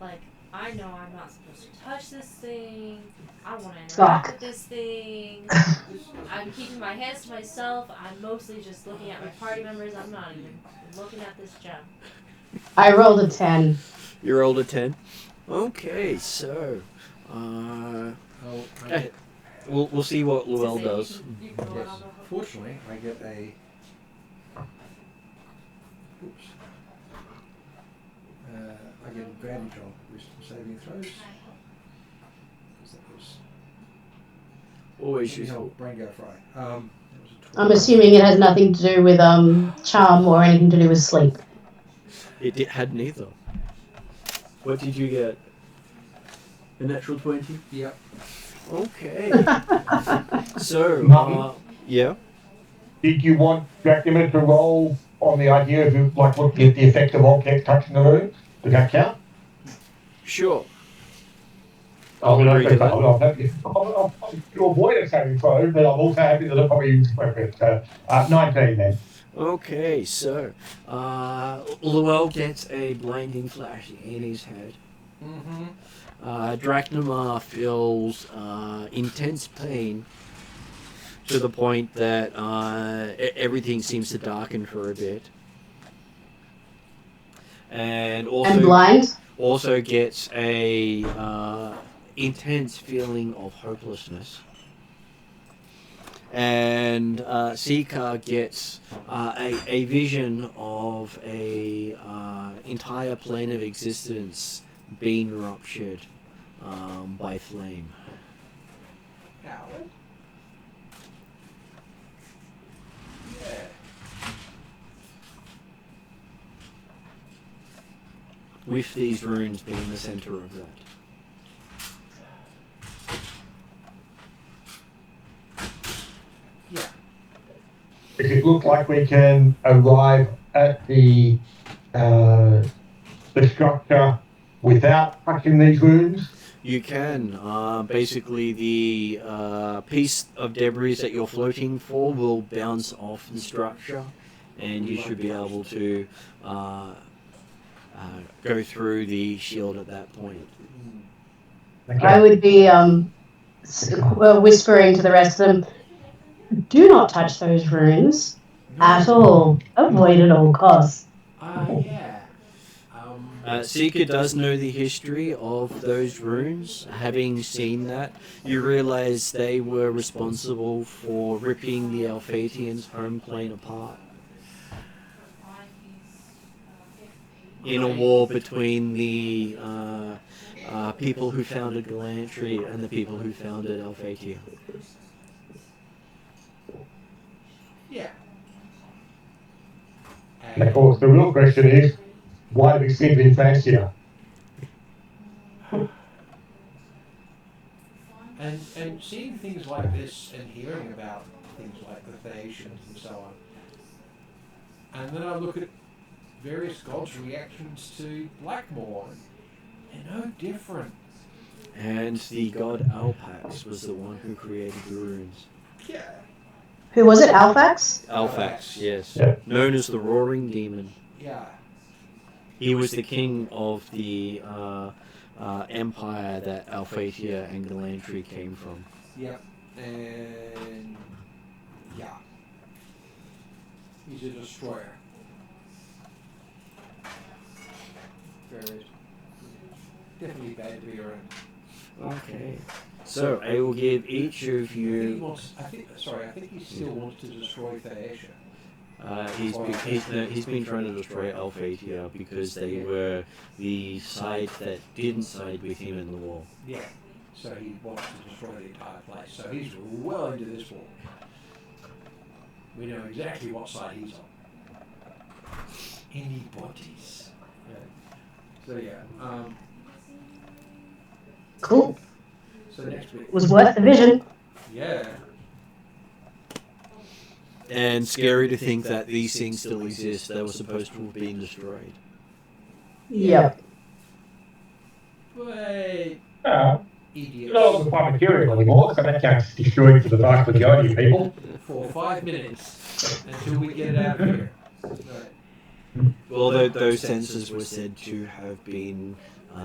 like. I know I'm not supposed to touch this thing. I want to interact Fuck. with this thing. I'm keeping my hands to myself. I'm mostly just looking at my party members. I'm not even looking at this gem. I rolled a 10. You rolled a 10. Okay, so I eh, get, we'll see what Llewell To say does. You can roll it yes. on the Fortunately, I get a. Oops. I get advantage on wisdom saving throws. Because that was. Always Let me useful. help brain go fry. That was a 12. I'm assuming it has nothing to do with charm or anything to do with sleep. It had neither. What did you get? A natural 20? Yep. Okay. So, Mum? yeah. Did you want Dracula to roll on the idea of like looking at the effect of objects touching the room? Does that count? Sure. I'll agree to that. I'm happy. I'll avoid a saving throw, but I'm also happy that I'll probably use it. 19 then. Okay, so Llewell gets a blinding flash in his head. Mm-hmm. Draknamar feels intense pain to the point that everything seems to darken for a bit. And And blind? also gets a intense feeling of hopelessness. And Sika gets a vision of a entire plane of existence being ruptured by flame. Howard? Yeah. With these runes being the center of that. Yeah. Does it look like we can arrive at the structure without touching these runes? You can. Basically, the piece of debris that you're floating for will bounce off the structure, and you should be able to go through the shield at that point. Okay. I would be whispering to the rest of them, do not touch those runes at all. Avoid at all costs. Yeah. Seeker does know the history of those runes. Having seen that, you realize they were responsible for ripping the Alphatians' home plane apart in a war between the people who founded Galantry and the people who founded Alphatia. Yeah. And of course, the real question is, why do we seem to be fancier? And seeing things like this and hearing about things like the Phaeacians and so on, and then I look at various gods' reactions to Blackmore, and they're no different. And the god Alpax was the one who created the runes. Yeah. Who was it, Alphax? Alphax, yes. Yeah. Known as the Roaring Demon. Yeah. He was the king of the empire that Alphatia and Galantry came from. Yep. And yeah. He's a destroyer. Very definitely bad to be around. Okay. So I will give each of He you. wants, I think he still wants to destroy Phaeacia. He's been trying to destroy Alphatia because they were the side that didn't side with him in the war. Yeah. So he wants to destroy the entire place. So he's well into this war. We know exactly what side he's on. Anybody's. Yeah. So yeah. Cool. So next week. It was worth the vision. Yeah. And scary to think that these things still exist. They were supposed to have been destroyed. Yep. Wait. It's no longer quite material anymore, so that counts as destroyed for the vast majority of people. For 5 minutes until we get it out of here. Right. Although those sensors were said to have been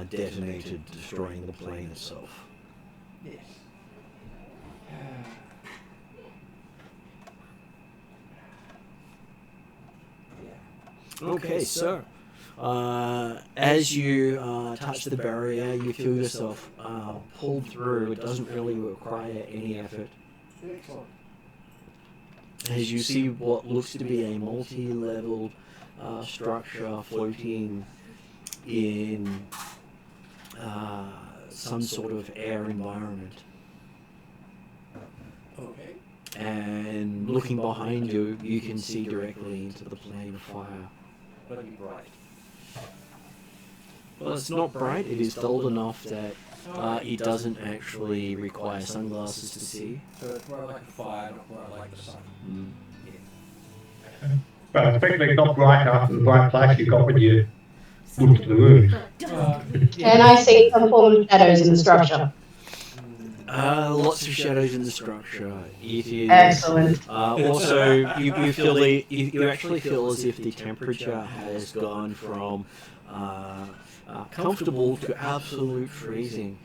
detonated, destroying the plane itself. Yes. Okay, so as you touch the barrier, you feel yourself pulled through. It doesn't really require any effort. Excellent. As you see what looks to be a multi-leveled structure floating in some sort of air environment. Okay. And looking behind you, you can see directly into the plane of fire. Bloody bright. Well, it's not bright. It is dull enough that it doesn't actually require sunglasses to see. So it's more like a fire, not more like the sun. But effectively not bright enough in the bright place you got when you looked at the moon. Can I see some form of shadows in the structure? Lots of shadows in the structure. It is Excellent. also you you actually feel as if the temperature has gone from comfortable to absolute freezing.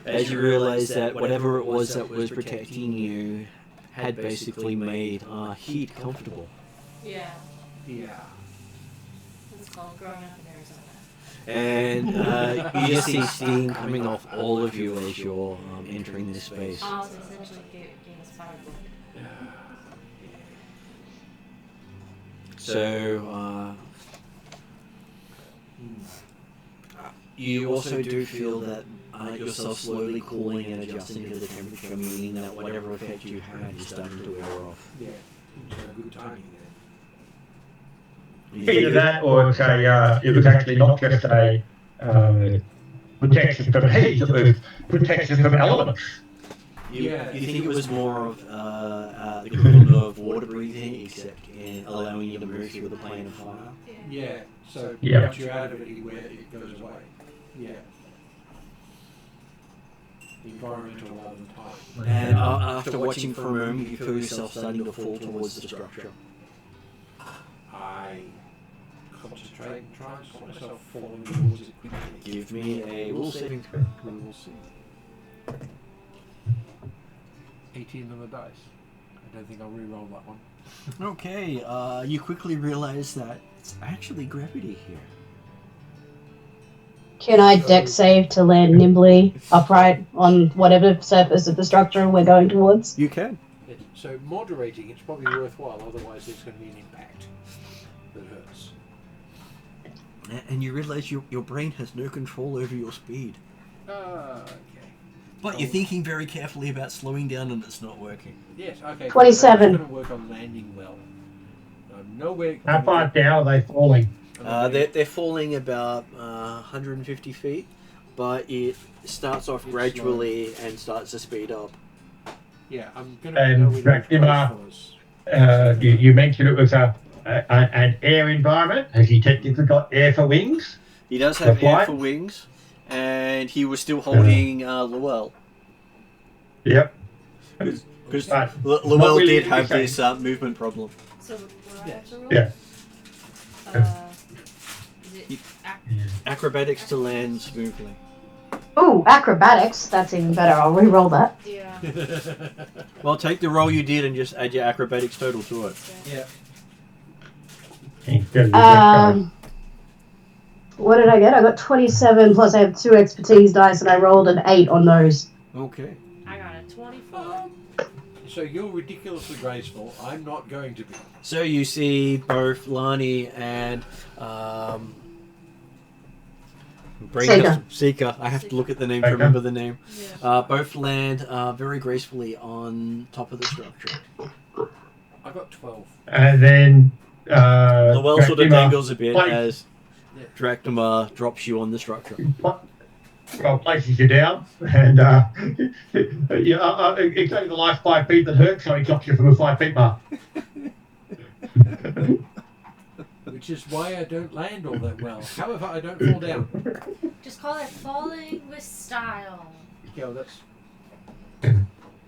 As you realise that whatever it was that was protecting you had basically made heat comfortable. Yeah. Yeah. It's called growing up in Arizona. And you just see steam coming off all of you as you're entering this space. Also, essentially gave us firewood. So you also do feel that yourself slowly cooling and adjusting to the temperature, meaning that whatever effect you had is starting to wear off. Yeah. So good timing there. Either that or it's it was actually not just a protection from heat, it was protection from elements. You think it was more of the equivalent of water breathing, except in allowing you to move through the plane of fire. Yeah. So Yeah. once you're out of it, it goes away. Yeah. Environmental rather than time. And after watching for a moment, you feel yourself starting to fall towards the structure. I concentrate and try and stop myself falling towards it quickly. Give me a will saving throw. We will see. 18 on the dice. I don't think I'll re-roll that one. Okay, you quickly realize that it's actually gravity here. Can I deck save to land nimbly upright on whatever surface of the structure we're going towards? You can. So moderating, it's probably worthwhile. Otherwise, there's going to be an impact that hurts. And you realize your brain has no control over your speed. Okay. But you're thinking very carefully about slowing down and it's not working. Yes. Okay. 27. I'm going to work on landing well. Nowhere. How far down are they falling? They're falling about 150 feet, but it starts off gradually and starts to speed up. Yeah, I'm going to And know where the Dracula, place was. you mentioned it was an air environment. Has he technically got air for wings? He does have For air flight? for wings, and he was still holding Llewell. Yep. Because But Llewell not really did have the this movement problem. So, what do I have to roll? Yeah. Is it Acrobatics to land smoothly. Ooh, acrobatics. That's even better. I'll re-roll that. Yeah. Well, take the roll you did and just add your acrobatics total to it. Yeah. What did I get? I got 27 plus I have 2 expertise dice and I rolled an 8 on those. Okay. I got a 24. So you're ridiculously graceful. I'm not going to be. So you see both Lani and Seeker. I have to look at the name to remember the name. Yeah. Both land very gracefully on top of the structure. I got 12. And then Llewell sort of Dracula dangles a bit places- as Dracula drops you on the structure. places you down, and it's only the last 5 feet that hurts, so he drops you from the 5 feet mark. Which is why I don't land all that well. However, I don't fall down. Just call it falling with style. Yeah, that's...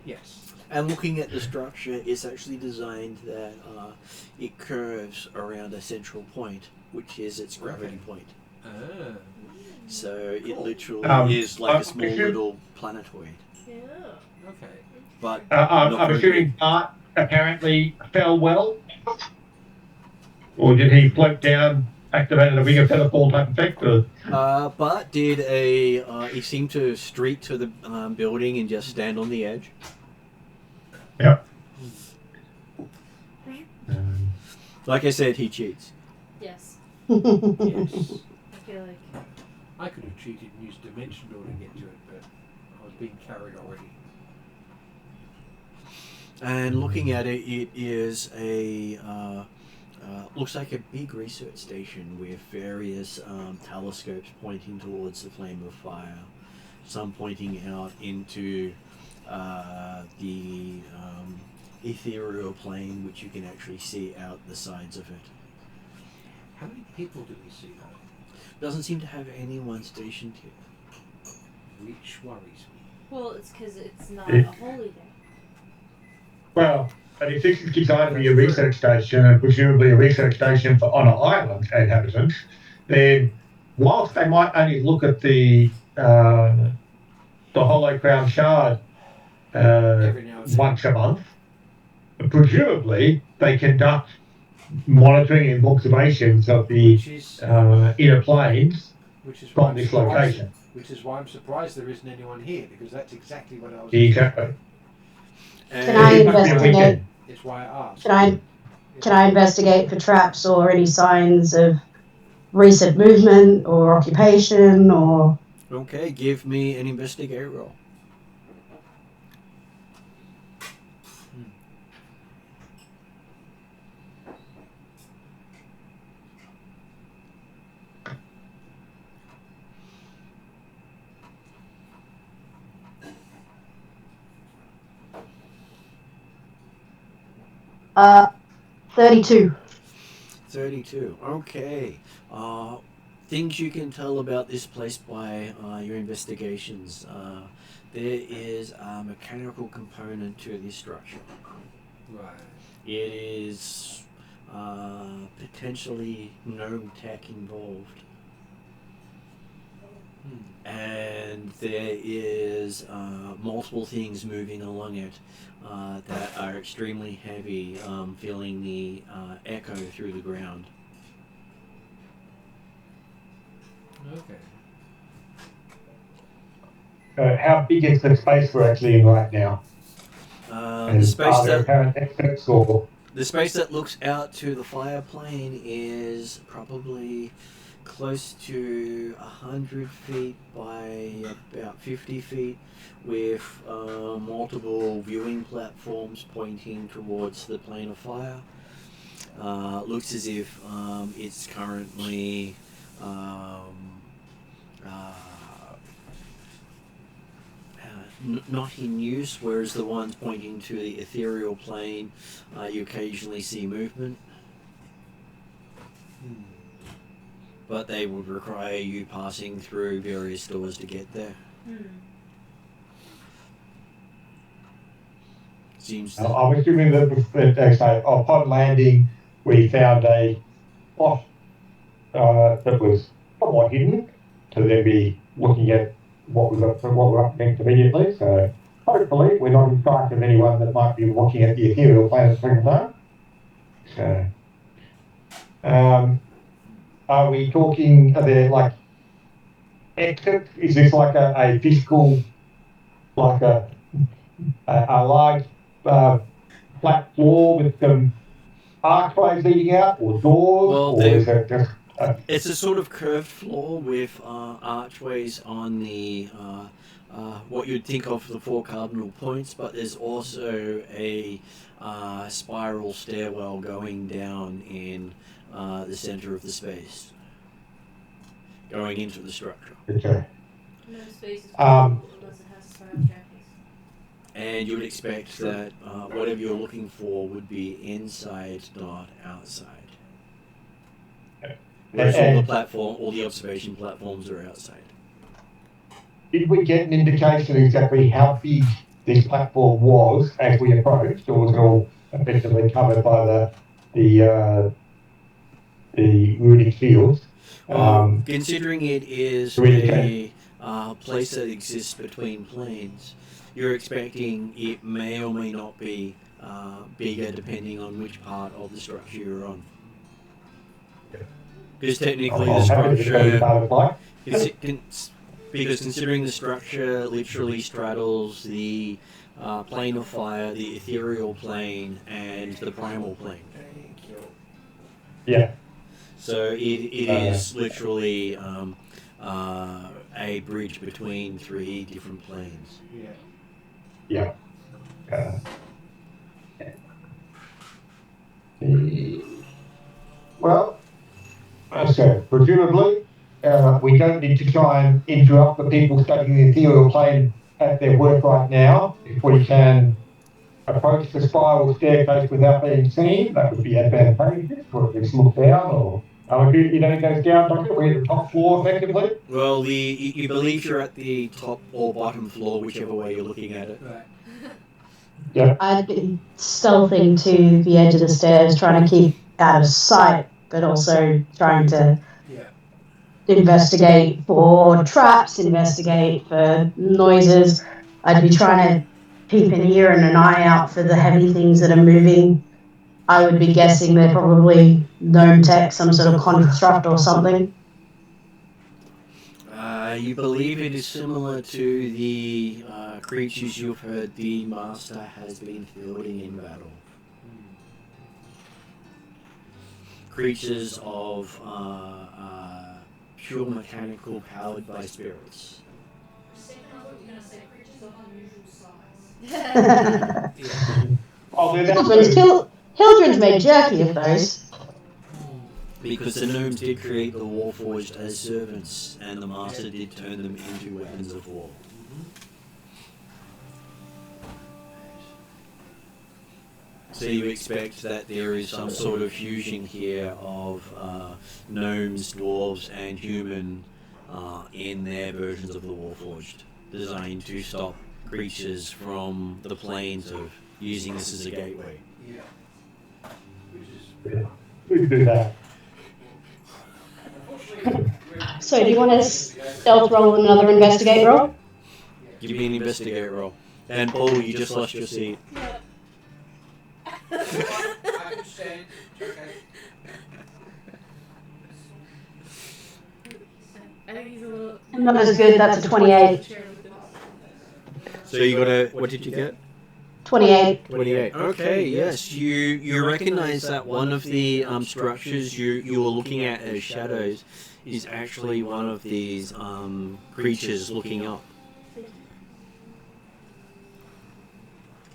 Yes. And looking at the structure, it's actually designed that it curves around a central point, which is its gravity point. Ah. So it Cool. literally is like a small if you- little planetoid. Yeah. Okay. But I'm not very assuming big. Bart apparently fell well, or did he float down, activated a wing of featherfall type effect? Or? Bart did he seemed to streak to the building and just stand on the edge. Yep. Like I said, he cheats. Yes. Yes. I feel like. I could have cheated and used Dimension Door to get to it, but I was being carried already. And looking at it, it is a looks like a big research station with various telescopes pointing towards the flame of fire. Some pointing out into the ethereal plane, which you can actually see out the sides of it. How many people do we see though? Doesn't seem to have anyone stationed here. Which worries me. Well, it's because it's not It- a holy day. Well, but if this is designed to be a research station, and presumably a research station for on an island inhabitants, then whilst they might only look at the Hollow Crown Shard Every now and then. once a month, presumably they conduct monitoring and observations of the Which is inner planes which is why from I'm this surprised. location. Which is why I'm surprised there isn't anyone here, because that's exactly what I was Exactly. Can I It must be a investigate? weekend. It's why I asked. Can I investigate for traps or any signs of recent movement or occupation or? Okay, give me an investigate roll. Uh, 32. 32. Okay. Things you can tell about this place by your investigations. There is a mechanical component to this structure. Right. It is potentially gnome tech involved. And there is multiple things moving along it that are extremely heavy, feeling the echo through the ground. Okay. How big is the space we're actually in right now? And The space are there that apparent exits or? the space that looks out to the fire plane is probably close to 100 feet by about 50 feet, with multiple viewing platforms pointing towards the plane of fire. Looks as if it's currently not in use, whereas the ones pointing to the ethereal plane, you occasionally see movement. But they would require you passing through various doors to get there. Seems that I'm assuming that they say upon landing we found a spot that was somewhat hidden to then be looking at what we're up against immediately. So hopefully we're not in sight of anyone that might be looking at the ethereal plane at the same time. So, are we talking? Are there like exits? Is this like a physical, like a large flat floor with some archways leading out, or doors, Well, or is it just? it's a sort of curved floor with archways on the what you'd think of the four cardinal points, but there's also a spiral stairwell going down in the center of the space, going into the structure. Okay. No space is Um, unless it has spiral staircase. And you would expect that whatever you're looking for would be inside, not outside. Whereas all the observation platforms are outside. Did we get an indication exactly how big this platform was as we approached, or was it all effectively covered by the runic fields? Considering it is we a place that exists between planes, you're expecting it may or may not be bigger depending on which part of the structure you're on. Because technically the structure, because considering the structure literally straddles the plane of fire, the ethereal plane, and the primal plane. Yeah. So it is literally a bridge between 3 different planes. Yeah. Well, so presumably we don't need to try and interrupt the people studying the ethereal plane at their work right now. If we can approach the spiral staircase without being seen, that would be advantageous, or at least look down, or it only goes down, like we're at the top floor effectively. Well, you believe you're at the top or bottom floor, whichever way you're looking at it. Right. Yeah. I'd be stealthing to the edge of the stairs, trying to keep out of sight, but also trying to investigate for traps, investigate for noises. I'd be trying to keep an ear and an eye out for the heavy things that are moving. I would be guessing they're probably gnome tech, some sort of construct or something. You believe it is similar to the creatures you've heard the Master has been fielding in battle. Creatures of pure mechanical powered by spirits. Hildren's made jerky of those. Because the gnomes did create the Warforged as servants, and the Master did turn them into weapons of war. So you expect that there is some sort of fusion here of gnomes, dwarves, and human in their versions of the Warforged, designed to stop creatures from the planes of using this as a gateway. We can do that. So do you want to stealth roll another investigate roll? Give me an investigate roll. And Paul, you just lost your seat. I think he's a little. Not as good, that's a 28. So you got a, what did you get? 28. 28. Okay, yes. You recognize that one of the structures you were looking at as shadows is actually one of these creatures looking up.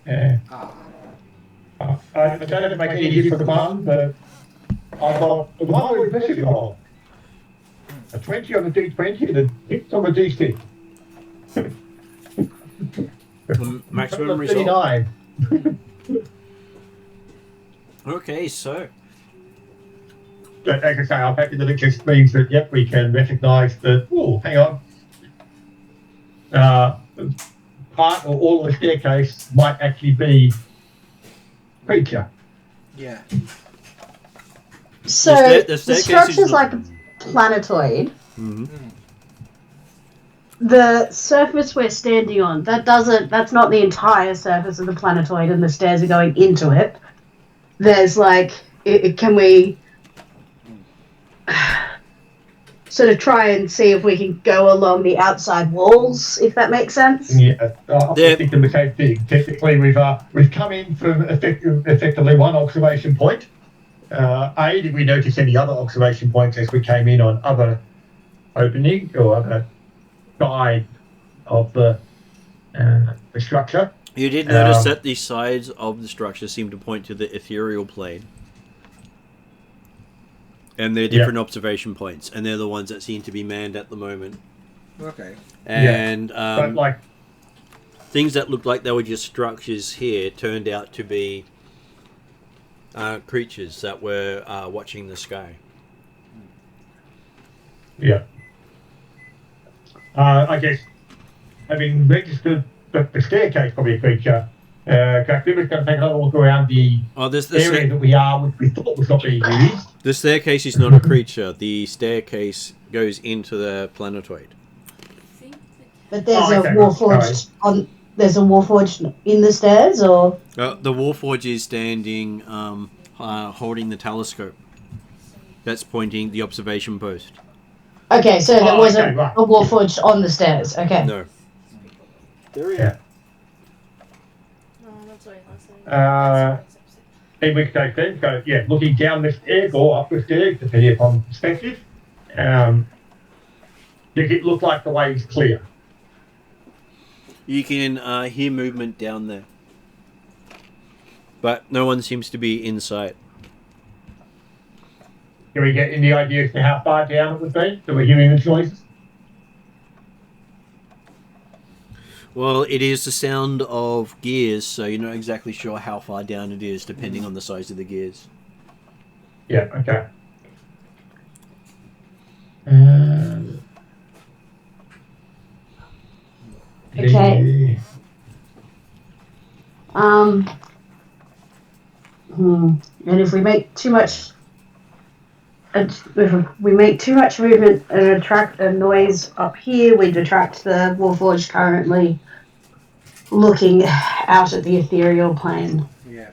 Yeah. I don't have to make any different one, but I got a one investigate roll. A 20 on the D20 and a 6 on the D6. Maximum result. 39. Okay, so. But as I say, I'm happy that it just means that, yep, we can recognise that, oh, hang on. Part or all of the staircase might actually be creature. Yeah. So The the staircase structure's is like a planetoid. Mm-hmm. The surface we're standing on, that's not the entire surface of the planetoid and the stairs are going into it. There's like, can we sort of try and see if we can go along the outside walls, if that makes sense? Yeah, I'm thinking the same thing. Technically, we've come in from effectively one observation point. Did we notice any other observation points as we came in on other opening or other side of the structure? You did notice that the sides of the structure seem to point to the ethereal plane. And they're different observation points, and they're the ones that seem to be manned at the moment. Okay. And but like things that looked like they were just structures here turned out to be creatures that were watching the sky. Yeah. I guess having registered the staircase probably a creature. Cracklimmer's going to take another look around the area that we are, which we thought was not being used. The staircase is not a creature. The staircase goes into the planetoid. But there's okay, a warforged on. There's a warforged in the stairs, or The warforge is standing, holding the telescope. That's pointing the observation post. okay, so there wasn't right. a warforged on the stairs. Okay. No. Yeah. No, that's what I was saying. In which case then, so yeah, looking down the stairs or up the stairs, depending upon perspective, does it look like the way is clear? You can hear movement down there. But no one seems to be in sight. Can we get any idea as to how far down it would be? So we're hearing the noises? Well, it is the sound of gears, so you're not exactly sure how far down it is, depending on the size of the gears. Yeah, okay. Okay. And if we make too much, if we make too much movement and attract a noise up here, we detract the warforged currently looking out at the ethereal plane. Yeah.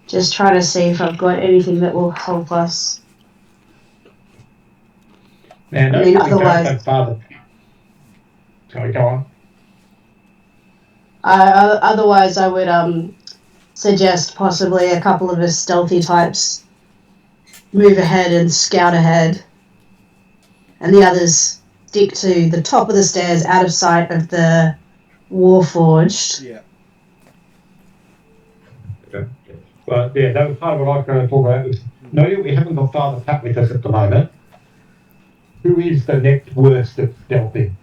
Just trying to see if I've got anything that will help us. Man, I mean, otherwise, Sorry, go on. otherwise I would suggest possibly a couple of us stealthy types move ahead and scout ahead, and the others stick to the top of the stairs out of sight of the warforged. Yeah. Okay. But yeah, that was part of what I was going to talk about. Knowing we haven't got Father Pat with us at the moment, who is the next worst at stealthing?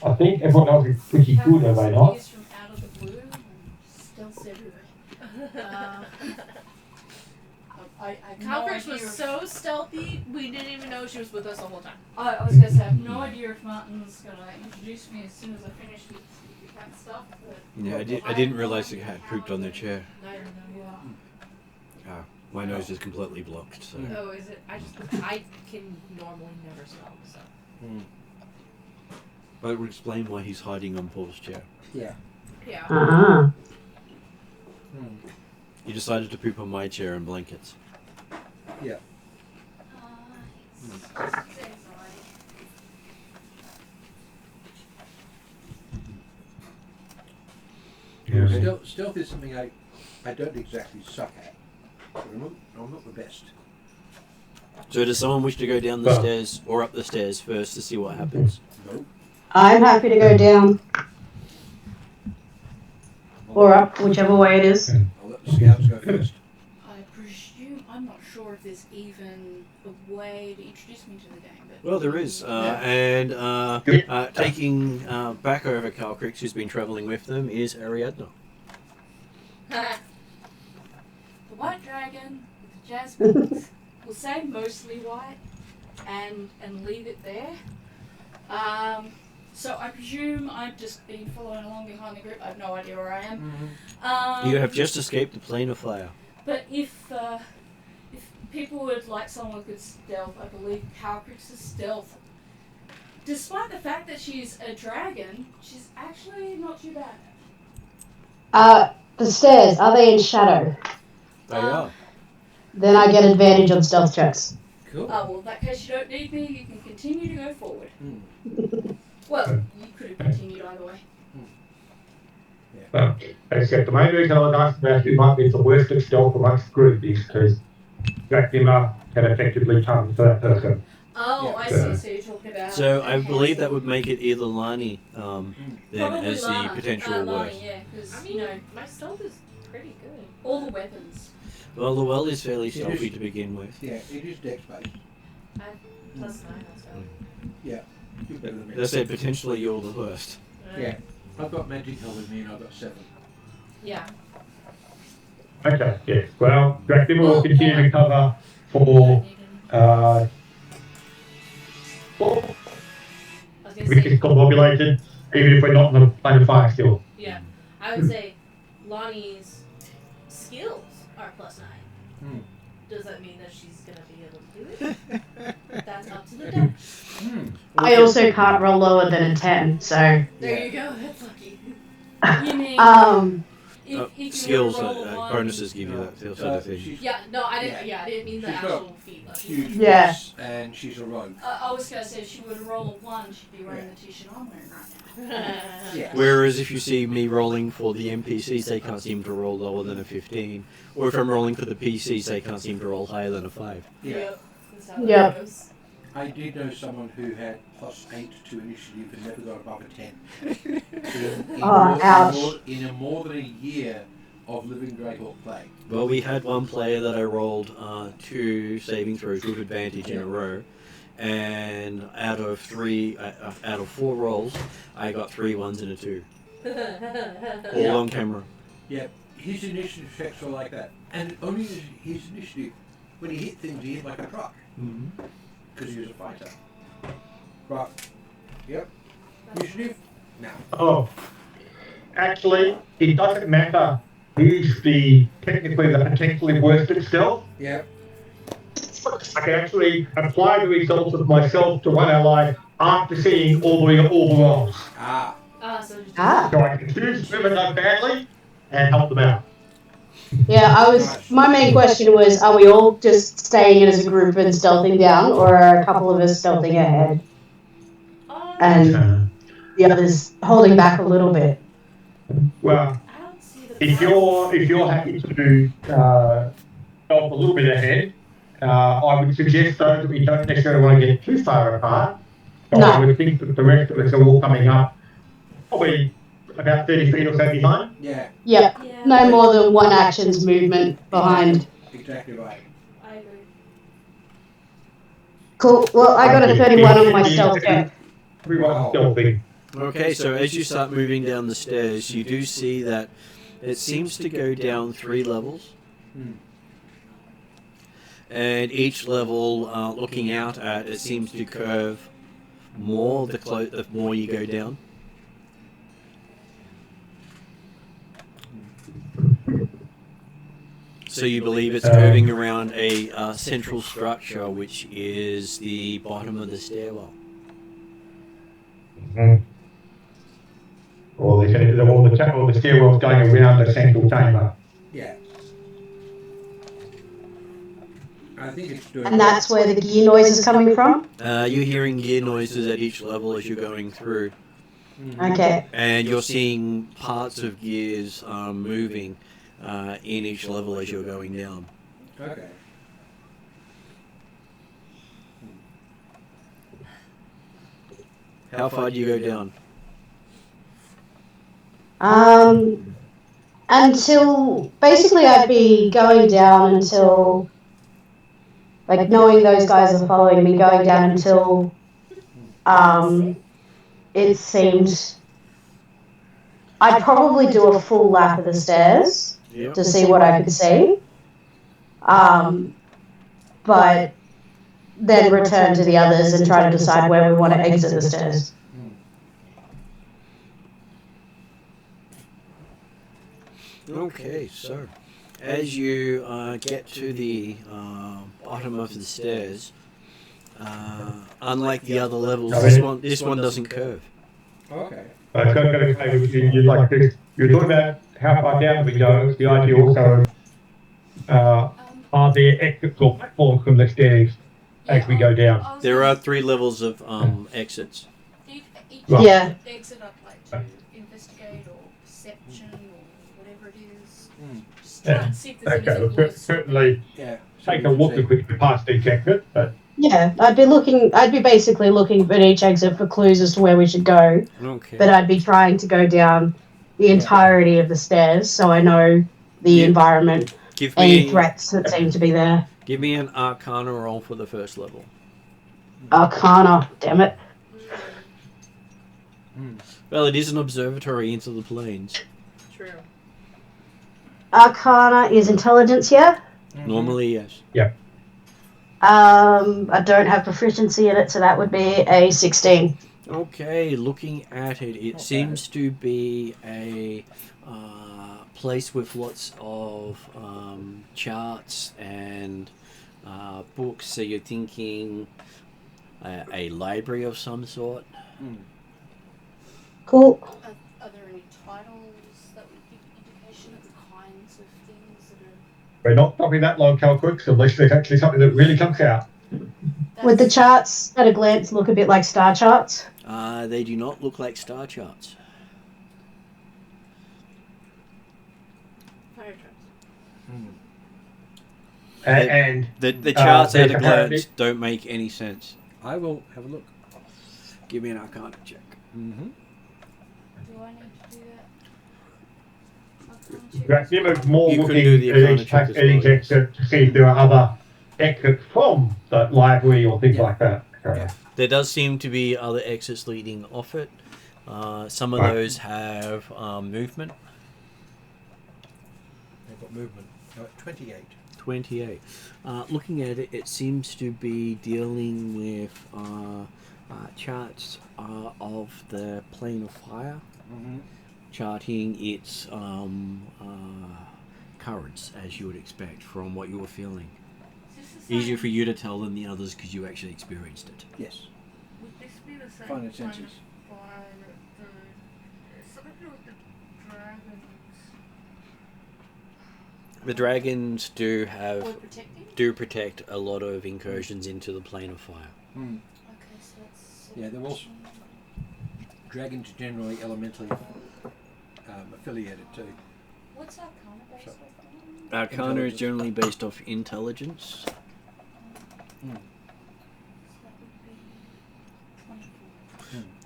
I think everyone else is pretty good, are they not? From out of the blue, stealth's everywhere. Conference was so stealthy, we didn't even know she was with us the whole time. I was gonna say, I have no idea if Martin's gonna introduce me as soon as I finish with the cat stuff. But Yeah, I didn't realise the cat pooped on their chair. yeah. My nose is completely blocked, so... Oh, is it? I can normally never smell, so. That would explain why he's hiding on Paul's chair. Yeah. Yeah. Uh-huh. He decided to poop on my chair and blankets. Yeah. Stealth is something I don't exactly suck at. But I'm not the best. So does someone wish to go down the stairs or up the stairs first to see what happens? No. I'm happy to go down or up, whichever way it is. I'll let the scouts go first. I presume, I'm not sure if there's even a way to introduce me to the game. But Well, there is. Taking back over Carl Cricks, who's been travelling with them, is Ariadna. the white dragon with the jasmines, we'll say mostly white, and leave it there. So I presume I've just been following along behind the group. I have no idea where I am. You have just escaped the plane of fire. But if people would like someone with good stealth, I believe Calcrix's stealth, despite the fact that she's a dragon, she's actually not too bad. The stairs, are they in shadow? They are. Then I get advantage on stealth checks. Cool. Well, in that case you don't need me, you can continue to go forward. Well, you could have continued either way. Well, as I said, the main reason I was asking about who might be the worst at stealth amongst the group is because Dracula can effectively come to that person. Oh, I see. So you're talking about. So I okay. believe that would make it either Lani then Probably as the Lana. potential Lana, worst. yeah, because I mean, my stealth is pretty good. all the weapons. Well, the well is fairly It is. stealthy to begin with. Yeah, it is dex based. I have +9 on stealth. Yeah. You're better than me. As I said, potentially you're the worst. Yeah. I've got magic help with me and I've got 7. Yeah. Okay, yeah. Well, Dracula will Well, continue to cover for I was gonna which say, is combobulated, even if we're not on the plane of fire still. yeah, I would say Lonnie's skills are +9. Does that mean that she's gonna be able to do it? That's up to the dice. I also can't roll lower than a 10, so. There you go. That's lucky. You mean if you Skills, were to roll a one, bonuses give you that sort of thing. She's Yeah. No, I didn't. Yeah, I didn't mean the She's actual feat. Though. huge Yeah. force, and she's a rogue. I was gonna say if she were to roll a 1, she'd be wearing the t-shirt I'm wearing right now. Yeah. Whereas if you see me rolling for the NPCs, they can't seem to roll lower than a 15. Or if I'm rolling for the PCs, they can't seem to roll higher than a 5. Yeah. Yep. That's how Yep. that goes. I did know someone who had +8 to initiative and never got above a 10. Ouch. In more than a year of living Greyhawk play. Well, we had one player that I rolled 2 saving throws with advantage in a row. And out of 4 rolls, I got 3 1s and a 2. All on camera. Yeah, his initiative checks were like that. And only his initiative, when he hit things, he hit like a truck. Because he was a fighter. Right. Yep. Initiative? No. Oh, actually, it doesn't matter who's technically the potentially worst at stealth. Yep. I can actually apply the results of myself to one ally after seeing all the rolls. Ah. So just So I can choose whoever done badly and help them out. Yeah, my main question was, are we all just staying in as a group and stealthing down, or are a couple of us stealthing ahead and the others holding back a little bit? Well, I don't see the if you're happy to help a little bit ahead, I would suggest though that we don't necessarily want to get too far apart. So No. I would think that the rest of us are all coming up probably about 30 feet or so behind. Yeah. Yep. Yeah, No more than one action's movement behind. Exactly right. I agree. Cool. Well, I got a 31 on my stealth check. Everyone's stealthing. Okay, so as you start moving down the stairs, you do see that it seems to go down 3 levels. And each level, looking out at, it seems to curve more the more you go down. So you believe it's curving around a central structure, which is the bottom of the stairwell. Or the stairwell's going around the central chamber. Yeah. I think it's doing. And that's where the gear noise is coming from? You're hearing gear noises at each level as you're going through. Okay. And you're seeing parts of gears moving in each level as you're going down. Okay. How far do you go down? Until basically I'd be going down until, like, knowing those guys are following me, going down until it seemed I'd probably do a full lap of the stairs to see what I could see, but then return to the others and try to decide where we want to exit the stairs. Okay, so as you get to the bottom of the stairs, unlike the other levels, this one doesn't curve. Okay. I've got to say with you, like this, you're talking about how far down we go. The idea also, are there exits or platforms from the stairs as we go down? There are 3 levels of exits. Each Yeah. exit up like to investigate or perception or whatever it is. Just try and see if there's Okay, anything well, worth certainly Yeah. take a look if we can pass each exit, but Yeah, I'd be basically looking at each exit for clues as to where we should go, Okay. but I'd be trying to go down the entirety of the stairs so I know the environment, Give any me threats that seem to be there. give me an Arcana roll for the first level. Arcana, damn it. Well, it is an observatory into the plains. True. Arcana is intelligence, yeah? Normally, yes. I don't have proficiency in it, so that would be a 16. Okay, looking at it, it Not seems to be a place with lots of charts and books. So you're thinking a library of some sort. Cool. Are there any titles that would give indication of the kinds of things that are... We're not stopping that long, Calquicks, unless there's actually something that really comes out. Would the charts at a glance look a bit like star charts? They do not look like star charts. Fire traps. And The charts at there's a apparently- glance don't make any sense. I will have a look. Give me an Arcana check. Mm-hmm. Do I need to do that? Right, Nimmer's more You could looking do the at Arcana each check as each well, exit to see if there are other exits from the library or things Yeah. like that. Yeah. There does seem to be other exits leading off it. Some of Right. those have movement. They've got movement. 28. 28. Looking at it, it seems to be dealing with charts of the plane of fire, Mm-hmm. charting its currents, as you would expect from what you were feeling. Is this the Easier same- for you to tell than the others because you actually experienced it. Yes. Would this be the same Finer kind senses. of fire that something to do with the dragons? The dragons do Or have protecting? protect a lot of incursions into the plane of fire. Mm. Okay, so that's... Yeah, they're also dragons are generally elementally affiliated too. What's Arcana based So- off on? Arcana is Intelligence. generally based off intelligence. So that would be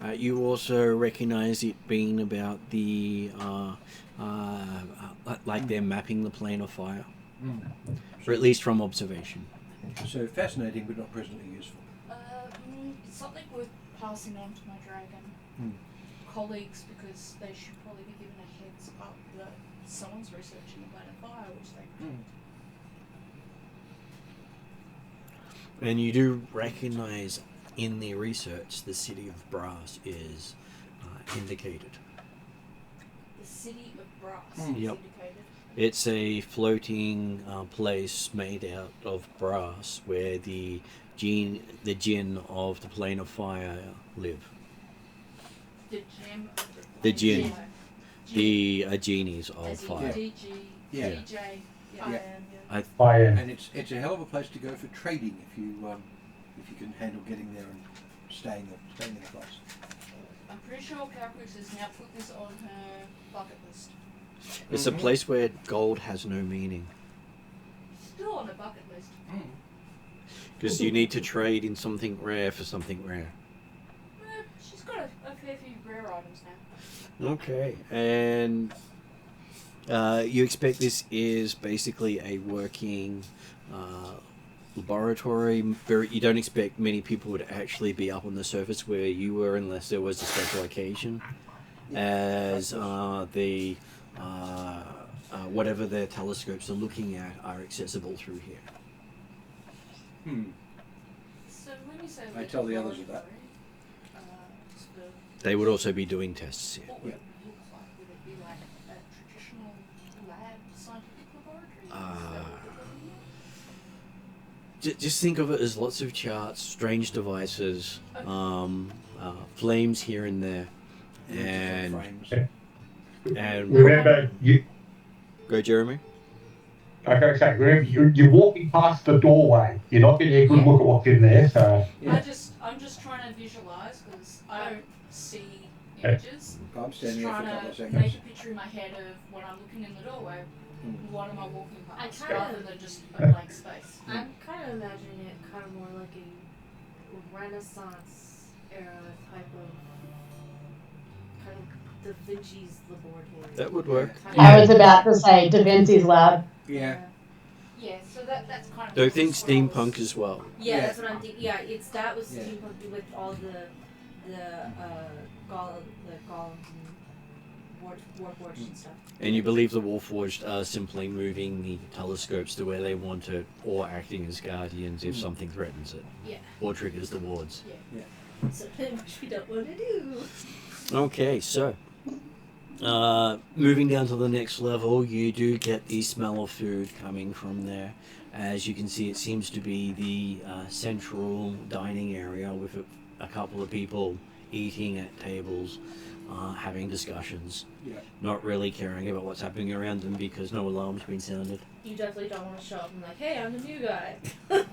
24. You also recognize it being about the like they're mapping the plane of fire, or at least from observation. So fascinating, but not presently useful. It's something worth passing on to my dragon colleagues, because they should probably be given a heads up that someone's researching the plane of fire, which they And you do recognize in their research the city of Brass is indicated. The city of brass is Yep. indicated. It's a floating place made out of brass where the jinn of the plane of fire live. The gem of The jinn. fire. The genies of As in fire. DG, Yeah. DJ, I Yeah. am, yeah. Fire. And it's a hell of a place to go for trading if you can handle getting there and staying in the place. I'm pretty sure Calcus has now put this on her bucket list. It's a place where gold has no meaning Still on the bucket list. because you need to trade in something rare for something rare. She's got a fair few rare items now. Okay, and you expect this is basically a working laboratory. You don't expect many people would actually be up on the surface where you were unless there was a special occasion, as the whatever their telescopes are looking at are accessible through here. So when you say I tell the others of that. They would also be doing tests here. What would it look like? Would it be like a traditional lab scientific laboratory? Is that what we're looking at? Just think of it as lots of charts, strange devices, flames here and there, and frames. Remember, go, Jeremy. like I say, remember, you're walking past the doorway. You're not getting a good look at what's in there. So Yeah. I'm just trying to visualize because I don't see Okay. images. I'm Just standing there for a couple trying of to seconds. make a picture in my head of when I'm looking in the doorway. What am I walking past? kinda- Rather than just a blank space. I'm kind of imagining it kind of more like a Renaissance era type of kind of Da Vinci's laboratory. That would work. Kind I was about to say Da Vinci's lab. Yeah. Yeah, so that's kind of. So think what I was- steampunk as well. Yeah, Yeah. that's what I'm thinking. Yeah, it's that was Yeah. steampunk with all the golems and warforged and stuff. And you believe the Warforged are simply moving the telescopes to where they want it, or acting as guardians if something threatens it, Yeah. or triggers the wards. Something which we don't want to do. Okay, so moving down to the next level, you do get the smell of food coming from there. As you can see, it seems to be the central dining area with a couple of people eating at tables, having discussions, Yeah. not really caring about what's happening around them because no alarm's been sounded. You definitely don't want to show up and like, hey, I'm the new guy. But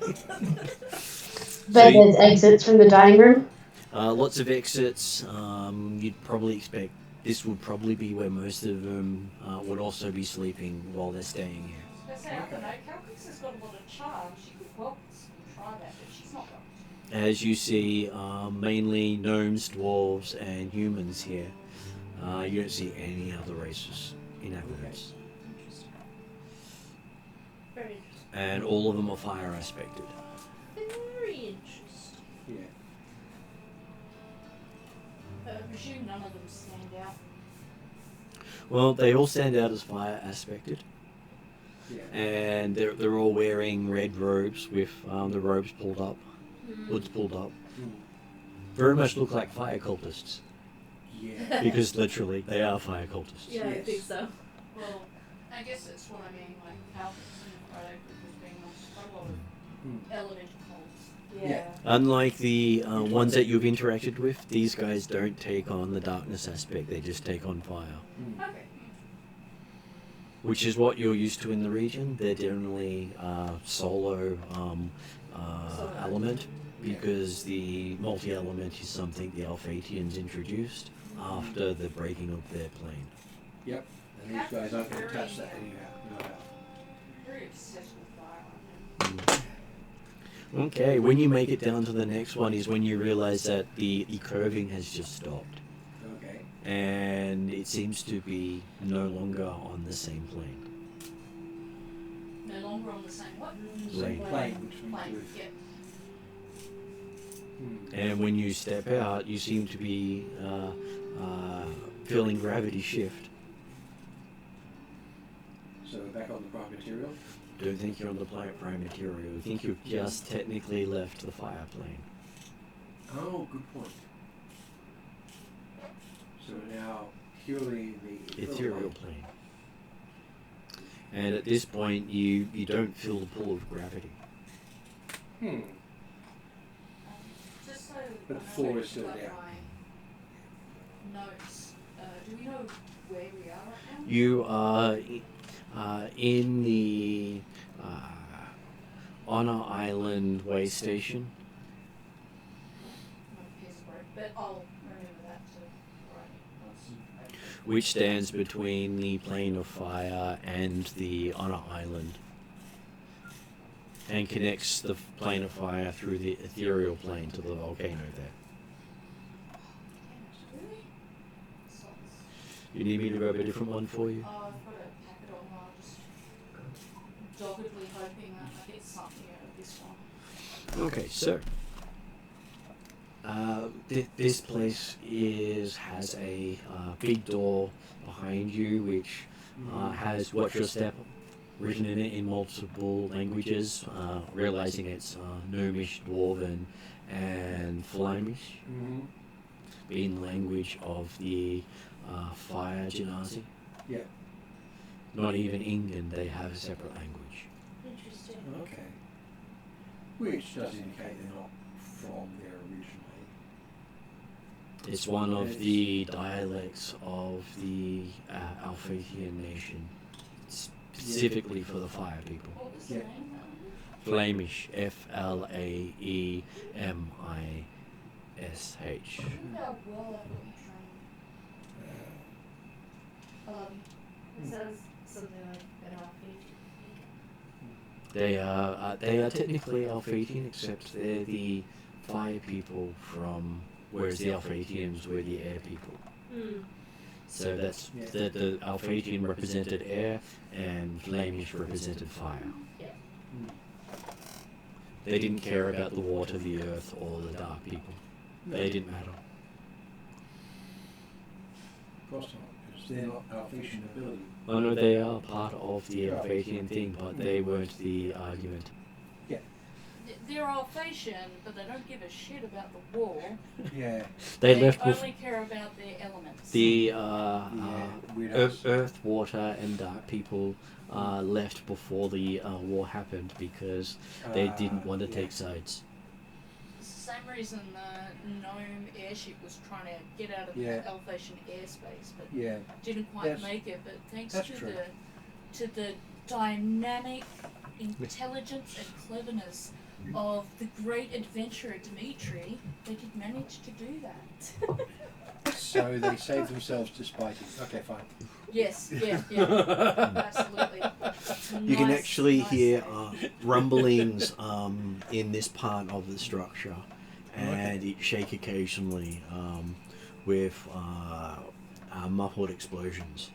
there's exits from the dining room. Lots of exits. You'd probably expect this would probably be where most of them would also be sleeping while they're staying here. I was going to say, I don't know, Calcix has got a lot of charm. She could well try that, but she's not going. As you see, mainly gnomes, dwarves, and humans here. You don't see any other races inhabitants. Very interesting. And all of them are fire aspected. Very interesting. Yeah. I presume none of them stand out. Well, they all stand out as fire aspected. Yeah. And they're all wearing red robes with the robes pulled up, hoods pulled up. Mm. Very much look like fire cultists. Yeah. Because literally, they are fire cultists. Yeah, I Yes. think so. Well, I guess that's what I mean, like Calcix and Friday Group was being quite a lot of elemental cults. Yeah. Unlike the ones that you've interacted with, these guys don't take on the darkness aspect, they just take on fire. Okay. Which is what you're used to in the region. They're generally solo element, because the multi-element is something the Alphatians introduced after the breaking of their plane. Yep. And these guys aren't going to touch that anyhow. No doubt. Very obsessed with fire. Okay, when you make it down to the next one is when you realize that the curving has just stopped. Okay. And it seems to be no longer on the same plane. No longer on the same what? Plane. Plane, which means Plane, with- yeah. And when you step out, you seem to be feeling gravity shift. So we're back on the prime material. Don't think you're on the prime material. I think you've just technically left the fire plane. Oh, good point. So we're now purely the Ethereal plane. And at this point, you don't feel the pull of gravity. Just so But I the floor know is still like there. my notes, do we know where we are right now? You are in the Honor Island way station. Not a piece of bread, but I'll remember that to write. Which stands between the plane of fire and the Honor Island, and connects the plane of fire through the ethereal plane to the volcano there. Really? So, You need me to grab a different one for you? I've got a packet on, I'll just doggedly hoping that I get something out of this one. Okay, so this place has a big door behind you, which has "Watch Your Step" written in it in multiple languages, realizing it's Gnomish, Dwarven, and Flemish, Mm-hmm. being the language of the Fire Genasi. Yeah. Not even England, they have a separate language. Interesting. Okay. Which does indicate they're not from there originally. It's one of the dialects of the Alphathian nation, specifically for the fire people. What was Yeah. the name? Flemish, Flamish. I think I will have been trained. It sounds something like an Alphatian. They are technically Alphathian, except they're the fire people from, whereas the Alphatians were the air people. So that's Yeah. the Alphatian represented air, and Flemish represented fire. Yeah. They didn't care about the water, the earth, or the dark people. They didn't matter. Of course not, because they're not Alphatian ability. Oh no, they are part of the Alphathian thing, but they weren't the argument. they're Alphasian, but they don't give a shit about the war. Yeah. They left only care about their elements. the weirdos. earth, water, and dark people left before the war happened because they didn't want to take sides. It's the same reason the gnome airship was trying to get out of the Alphasian airspace, but didn't quite make it. But thanks to the dynamic intelligence and cleverness of the great adventurer Dimitri, they did manage to do that. So they saved themselves despite it. Okay, fine. Yes, yeah, absolutely. You can actually nice hear save. rumblings in this part of the structure, and it shake occasionally with muffled explosions.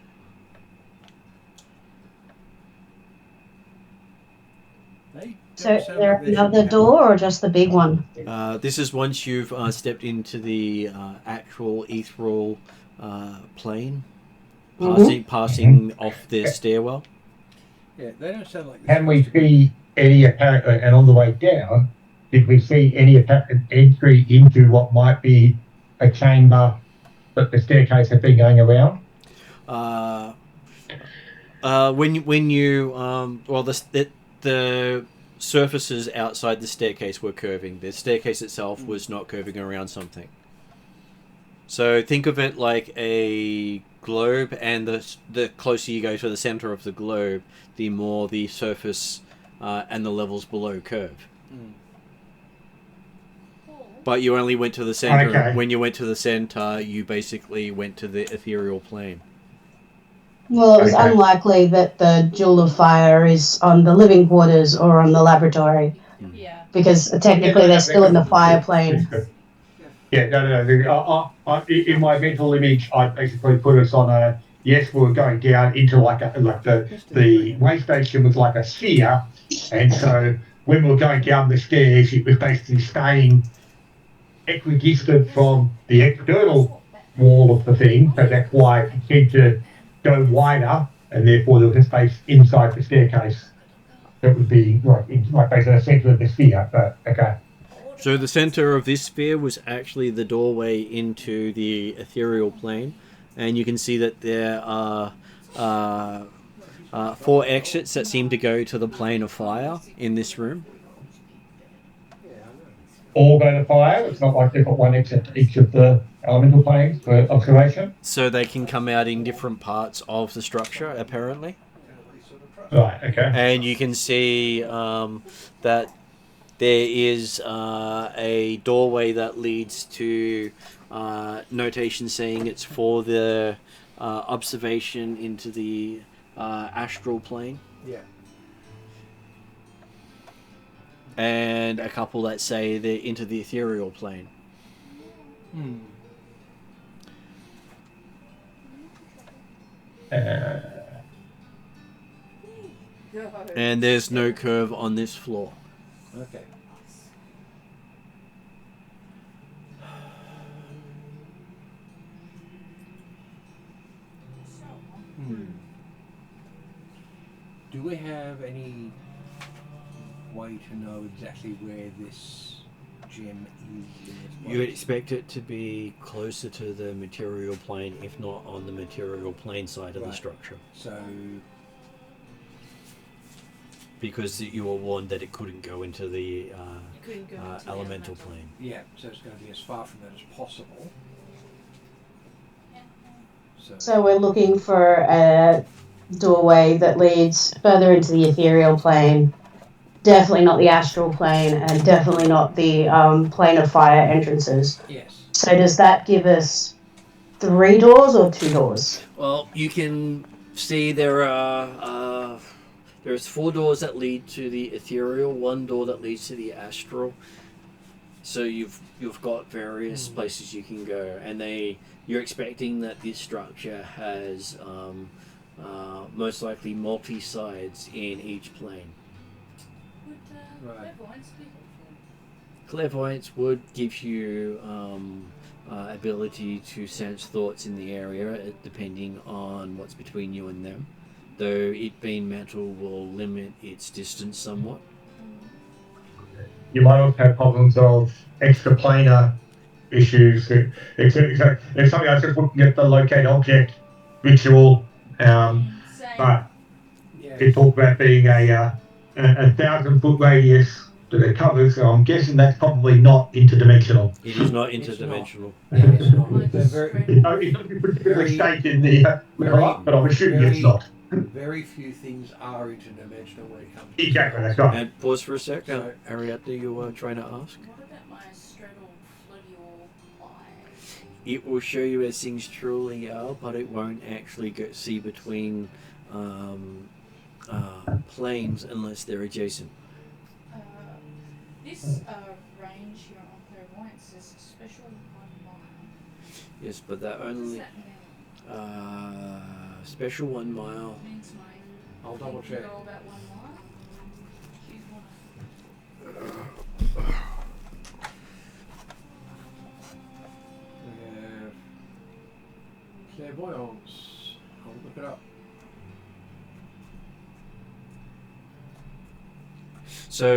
So is there another door or just the big one? This is once you've stepped into the actual ethereal plane, passing off the stairwell. Yeah, they don't sound like. Can we see any apparent, and on the way down, did we see any apparent entry into what might be a chamber that the staircase had been going around? When you the surfaces outside the staircase were curving. The staircase itself was not curving around something. So think of it like a globe, and the closer you go to the center of the globe, the more the surface and the levels below curve. But you only went to the center. Okay. When you went to the center, you basically went to the ethereal plane. Well, it was unlikely that the Jewel of Fire is on the living quarters or on the laboratory, Yeah. because technically they're still in the fire plane. Yeah, no. In my mental image, I basically put us on a. Yes, we were going down into the way station was like a sphere, and so when we were going down the stairs, it was basically staying equidistant from the external wall of the thing, so that's why it seemed to go wider, and therefore there was a space inside the staircase that would be like basically the centre of the sphere. But okay. So the center of this sphere was actually the doorway into the ethereal plane, and you can see that there are 4 exits that seem to go to the plane of fire in this room. All go to fire. It's not like they've got one exit to each of the elemental planes for observation. So they can come out in different parts of the structure, apparently. Right. Okay. And you can see that there is a doorway that leads to notation saying it's for the observation into the astral plane. Yeah. And a couple that say they're into the ethereal plane. And there's no curve on this floor. Okay. Do we have any way to know exactly where this gem is? You would expect it to be closer to the material plane, if not on the material plane side of the structure. So, because you were warned that it couldn't go into the elemental plane. yeah, so it's going to be as far from that as possible. So we're looking for a doorway that leads further into the ethereal plane. Definitely not the astral plane, and definitely not the plane of fire entrances. Yes. So does that give us 3 doors or 2 doors? Well, you can see there's 4 doors that lead to the ethereal, 1 door that leads to the astral. So you've got various places you can go, and you're expecting that this structure has most likely multi-sides in each plane. Would clairvoyance be helpful? Clairvoyance would give you ability to sense thoughts in the area, depending on what's between you and them. Though it being metal will limit its distance somewhat. you might also have problems of extraplanar issues. It's something I was just looking at the locate object ritual, Same. but Yeah. it talked about being a 1,000-foot radius that it covers. So I'm guessing that's probably not interdimensional. It is not It's not. interdimensional. Yeah, it's not. Like They're very, It doesn't particularly state in the level, but I'm assuming it's not. very few things are interdimensional when it comes to Exactly, spells. that's right. And pause for a sec. So- Ariadne, you were trying to ask? What about my straddle fluvial eye? It will show you as things truly are, but it won't actually see between planes unless they're adjacent. This range here on clairvoyance says special 1 mile. Yes, but that What does only that mean? special 1 mile. It means my I'll double thing can check. go about 1 mile. Choose one. We have clairvoyance. I'll look it up. So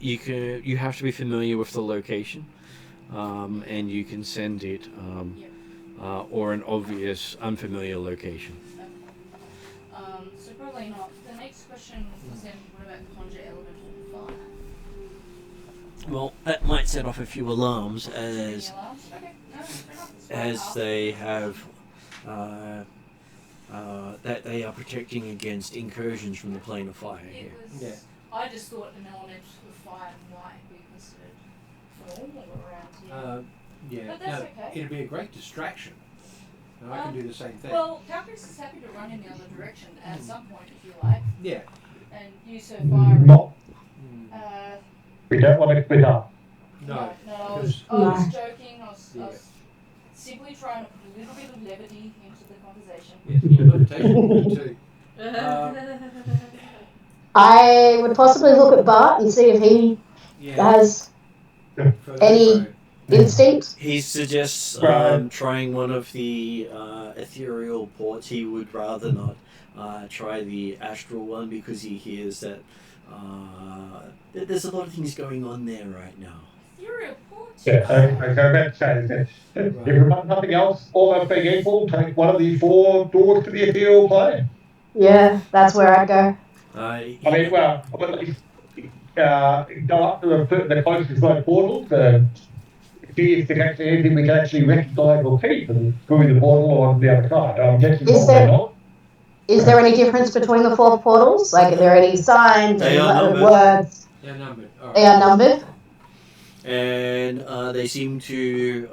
you have to be familiar with the location, and you can send it, or an obvious unfamiliar location. So probably not. The next question was then, what about conjure elemental fire? Well, that might set off a few alarms Any alarms? Okay, no, fair enough. It's fine. as they have that they are protecting against incursions from the plane of fire It here. was, Yeah. I just thought an element of fire might be considered normal around here. Yeah. But that's no, okay. It'd be a great distraction. And I can do the same thing. Well, Calcris is happy to run in the other direction at some point if you like, yeah. and use her fire. Not, Uh, we don't want to split up. No. I because- was joking. I was Yeah. simply trying to put a little bit of levity into the conversation. Yes, yeah, levitation would be too. I would possibly look at Bart and see if he Yeah. has For any- info. instinct. He suggests Right. trying one of the ethereal ports. He would rather not try the astral one because he hears that there's a lot of things going on there right now. Ethereal port. Yeah, so that's saying if we've got nothing else, all else being equal, take one of the 4 doors to the ethereal plane. Yeah, that's where I'd go. I mean, well, at least go up to the closest like portal to see if there's actually anything we can actually recognise or keep and through the portal on the other side. I'm guessing Is probably there- not. Is there any difference between the 4 portals? Like, are there any signs They and are numbered. words? They're numbered. All They right. are numbered. And they seem to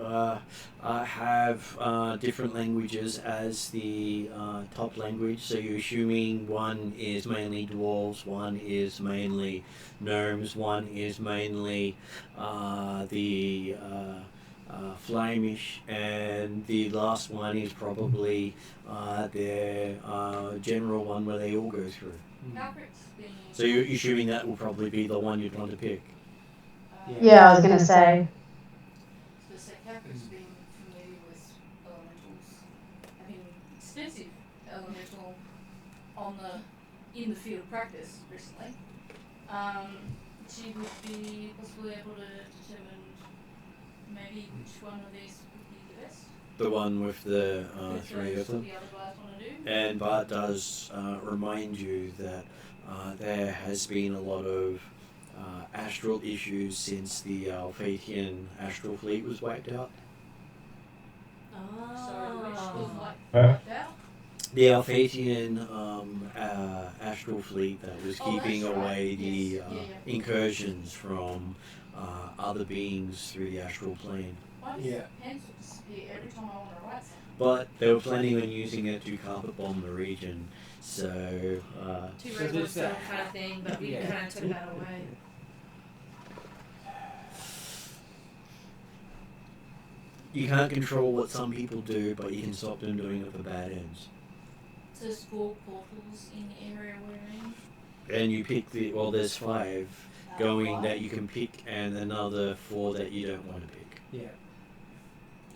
have different languages as the top language. So you're assuming one is mainly dwarves, one is mainly gnomes, one is mainly the Flamish, and the last one is probably their general one where they all go through. Calcris being. So you're assuming that will probably be the one you'd want to pick. Yeah, I was gonna say. So say Calcris being familiar with elementals, having extensive elemental in the field of practice recently, she would be possibly able to determine maybe which one of these would be the best. The one with the Which 3 ones of them. the other guys want to do. And Bart does remind you that there has been a lot of astral issues since the Alphathian astral fleet was wiped out. Sorry, which was like Huh? wiped out. The Alphathian astral fleet that was Oh, keeping that's right. away the Yes. Yeah. incursions from other beings through the astral plane. Why does Yeah. pencil disappear every time I want to write something? But they were planning on using it to carpet bomb the region, so Two So birds, one there's stone that. kind of thing, but we Yeah. kind of took that away. you can't control what some people do, but you can stop them doing it for bad ends. So there's 4 portals in the area we're in. And you pick there's 5 going that you can pick, and another 4 that you don't want to pick. Yeah.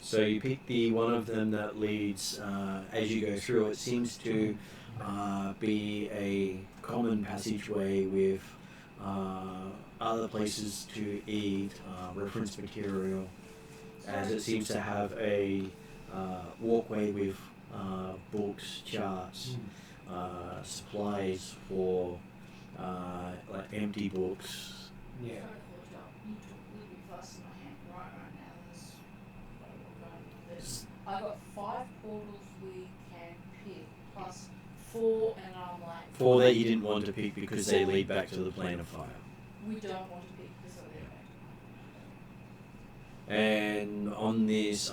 So you pick the one of them that leads as you go through. It seems to be a common passageway with other places to eat, reference material, as it seems to have a walkway with books, charts, supplies for like empty books. Yeah. Sorry to hold you up. You talk a little bit faster than I am right now. I've got 5 portals we can pick, plus 4, and I'm like... 4 that you didn't want to pick because they lead back to the plane of fire. We don't want to pick because of the And on this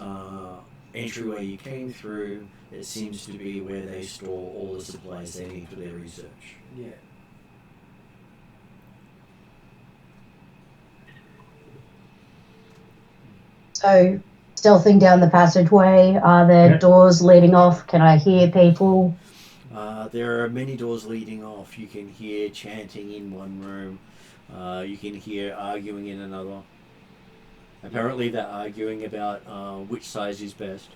entryway you came through, it seems to be where they store all the supplies they need for their research. Yeah. So, stealthing down the passageway, are there doors leading off? Can I hear people? There are many doors leading off. You can hear chanting in one room. You can hear arguing in another. Apparently they're arguing about which size is best.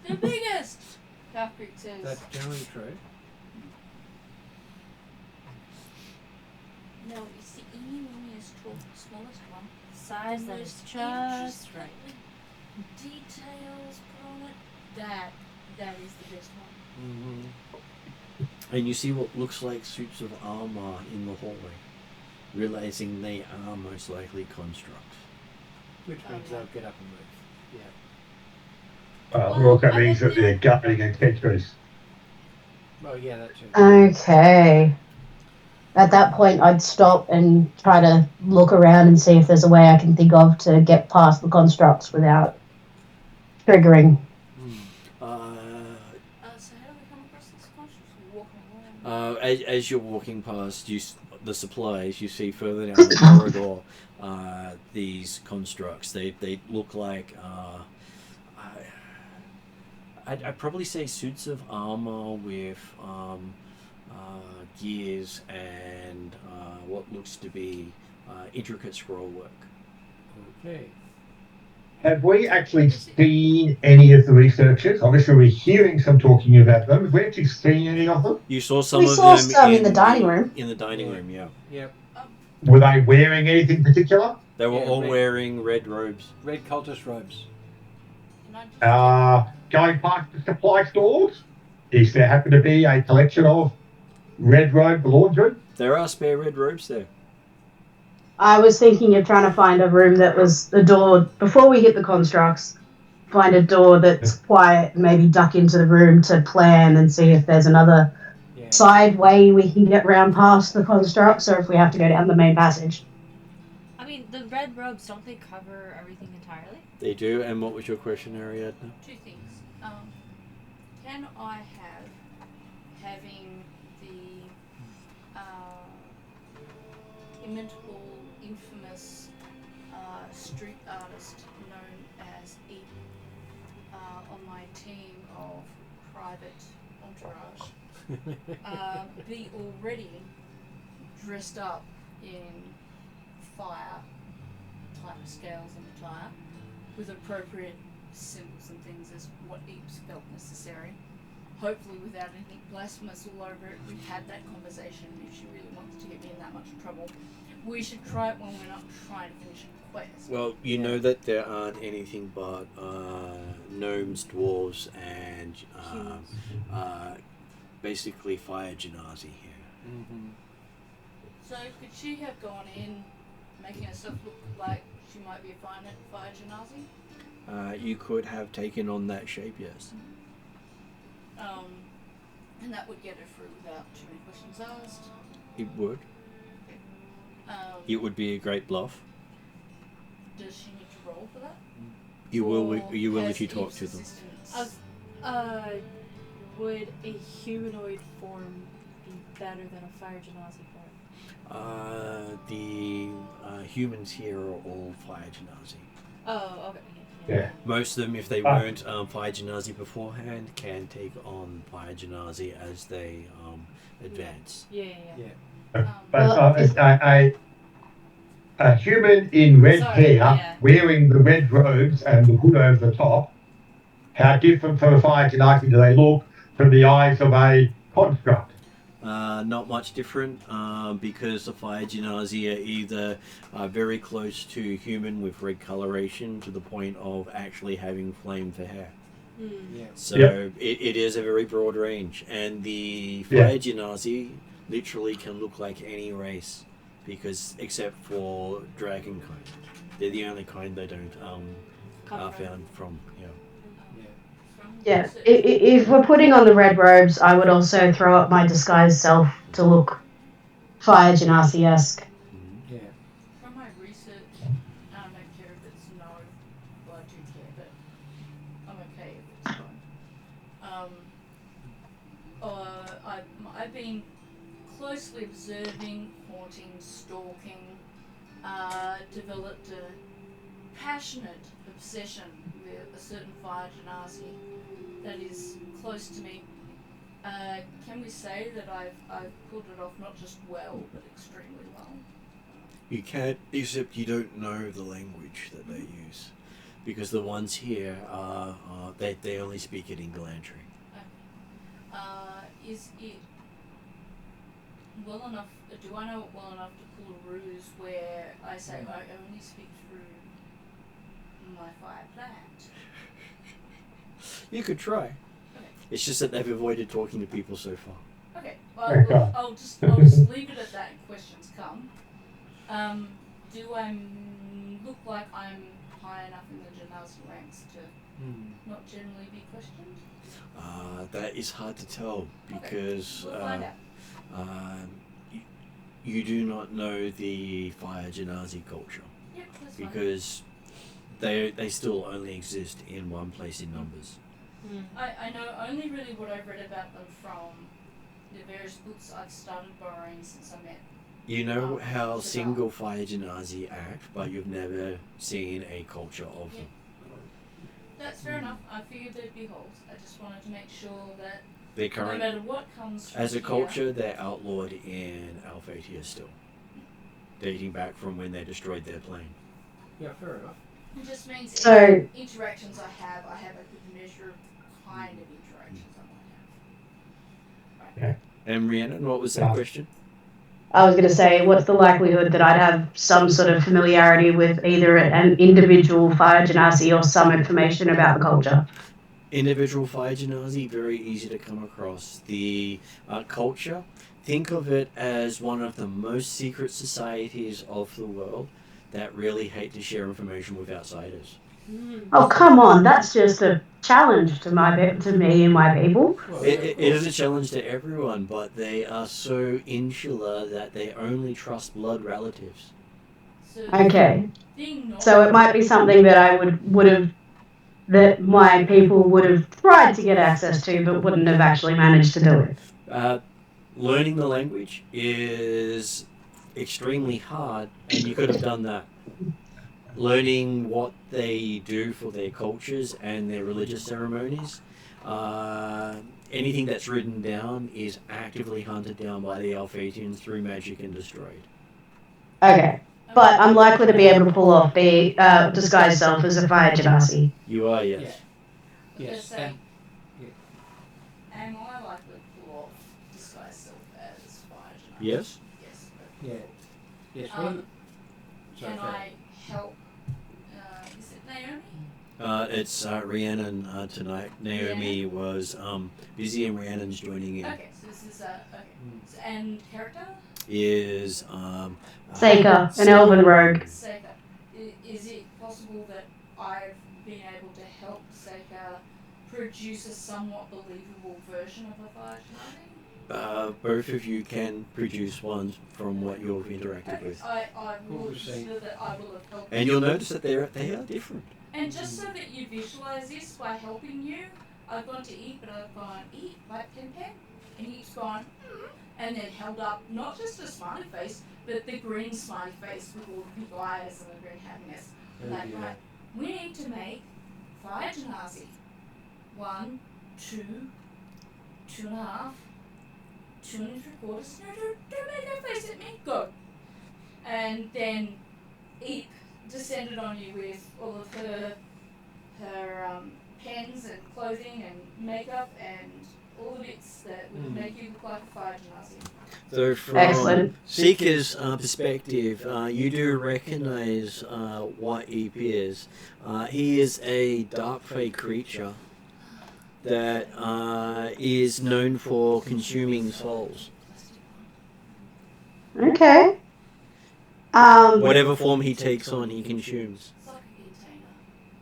The biggest! Half-Creek says. That's generally true. No, it's the enormous smallest one. Size The that most is just right. intricately details put on it. That is the best one. Mm-hmm. And you see what looks like suits of armor in the hallway, realizing they are most likely constructs. Which means they'll get up and move. Yeah. Well, that means that they're guarding and tetris. Well, yeah, that too. Okay. At that point, I'd stop and try to look around and see if there's a way I can think of to get past the constructs without triggering. So how do we come across this construct? We're walking along. As you're walking past the supplies, you see further down the corridor these constructs. They look like I'd probably say suits of armor with gears and what looks to be intricate scroll work. Okay. Have we actually seen any of the researchers? Obviously, we're hearing some talking about them. Have we actually seen any of them? You saw some We of saw them some in the dining room. In the dining room, yeah. Yep. Were they wearing anything particular? They were Yeah, all red. wearing red robes. Red cultist robes. Can I just Going past the supply stores, is there happen to be a collection of red robe laundry? There are spare red robes there. I was thinking of trying to find a room that was a door, before we hit the constructs, find a door that's quiet and maybe duck into the room to plan and see if there's another Yeah. side way we can get round past the constructs or if we have to go down the main passage. I mean, the red robes, don't they cover everything entirely? They do. And what was your question, Ariadne? 2 things. Can I have having the immortal, infamous street artist known as E on my team of private entourage be already dressed up in fire type scales and attire with appropriate symbols and things as what Eeps felt necessary. Hopefully without anything blasphemous all over it. We've had that conversation. If she really wants to get me in that much trouble, we should try it when we're not trying to finish a quest. Well, you know that there aren't anything but gnomes, dwarves, and basically fire genasi here. Mm-hmm. So could she have gone in making herself look like she might be a fire genasi? You could have taken on that shape, yes. And that would get her through without too many questions asked. It would. It would be a great bluff. Does she need to roll for that? You will. Or You will has if you talk Eve's to them. assistance- Would a humanoid form be better than a fire genasi form? The humans here are all fire genasi. Oh, okay. Yeah. Most of them, if they weren't fire genasi beforehand, can take on fire genasi as they advance. Yeah. But a human in red Sorry, hair, yeah. wearing the red robes and the hood over the top, how different from a fire genasi do they look from the eyes of a construct? Not much different because the fire genasi are either very close to human with red coloration to the point of actually having flame for hair. Yeah. So Yep. it is a very broad range, and the Yeah. fire genasi literally can look like any race, because except for dragon kind, they're the only kind they don't are found from. Yeah. Yeah. If we're putting on the red robes, I would also throw up my disguised self to look fire genasi-esque. Mhm. Yeah. From my research, I don't care if it's no. Well, I do care, but I'm okay if it's no. I've been closely observing, haunting, stalking, developed a passionate obsession with a certain fire genasi that is close to me. Can we say that I've pulled it off not just well, but extremely well? You can't, except you don't know the language that they use, because the ones here they only speak it in Galantry. Is it well enough? Do I know it well enough to pull a ruse where I say I only speak through my fire plant? You could try. Okay. It's just that they've avoided talking to people so far. Okay. Okay. I'll just leave it at that. Questions come. Do I look like I'm high enough in the genasi ranks to not generally be questioned? That is hard to tell because We'll find out. you do not know the fire genasi culture, Yep, that's fine. because they still only exist in one place in numbers. I know only really what I've read about them from the various books I've started borrowing since I met. You know how Shadar. single fire genasi act, but you've never seen a culture of them. That's fair enough. I figured there'd be holes. I just wanted to make sure that Their no current, matter what comes from as a here, culture, they're outlawed in Alphatia still, dating back from when they destroyed their plane. Yeah, fair enough. it just means So- any interactions I have a good measure of kind of interactions I might have. Right. And Rhiannon, what was that Yeah. question? I was going to say, what's the likelihood that I'd have some sort of familiarity with either an individual fire genasi or some information about the culture? Individual fire genasi, very easy to come across. The culture, think of it as one of the most secret societies of the world that really hate to share information with outsiders. Oh, come on, that's just a challenge to me and my people. Well, It is a challenge to everyone, but they are so insular that they only trust blood relatives. So Okay, being not so it might be something that I would have, that my people would have tried to get access to, but wouldn't have actually managed to do it. Learning the language is extremely hard, and you could have done that. Learning what they do for their cultures and their religious ceremonies, anything that's written down is actively hunted down by the Alphatians through magic and destroyed. Okay, but I'm likely to be able to pull off the disguised self as a fire genasi. You are, yes. I was gonna Yes, say, and am I likely to pull off disguise self as fire genasi? Yes? Yes. yeah, yes. Can I help? Is it Naomi? It's Rhiannon tonight. Naomi was busy, and Rhiannon's joining in. Okay, so this is okay. So, and character? Is Seika, an elven rogue. Seika. Is it possible that I've been able to help Seika produce a somewhat believable version of a fire genasi? both of you can produce one from what you've interacted with, I will Obviously. consider that I will have helped. and you'll notice that they are different. And just so that you visualize this, by helping you, I've gone to eat, but I've gone eat like Pen Pen, and he's gone, and then held up not just a smiley face, but the green smiley face with all the big eyes and the green happiness. Like, yeah. right, we need to make fire genasi. 1, 2, 2.5, 2 3/4. No, don't make that face at me. Go. And then Eep descended on you with all of her pens and clothing and makeup and all the bits that would make you look like a fire genasi. So from Excellent. Seeker's perspective, you do recognise what Eep is. He is a dark fey creature that is known for consuming souls. Okay. Whatever form he takes on, he consumes. It's like a container.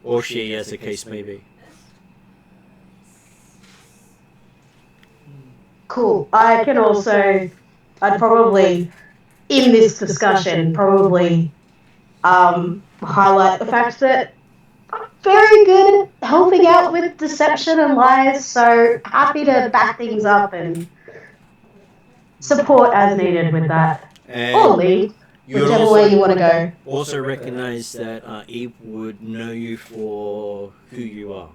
Or she, as the case may be. Cool. I can also, I'd probably, in this discussion, probably highlight the fact that I'm very good at helping out with deception and lies, so happy to back things up and support as needed with that. Or And lead, you would whichever also, way you want to go. also recognise that Eep would know you for who you are.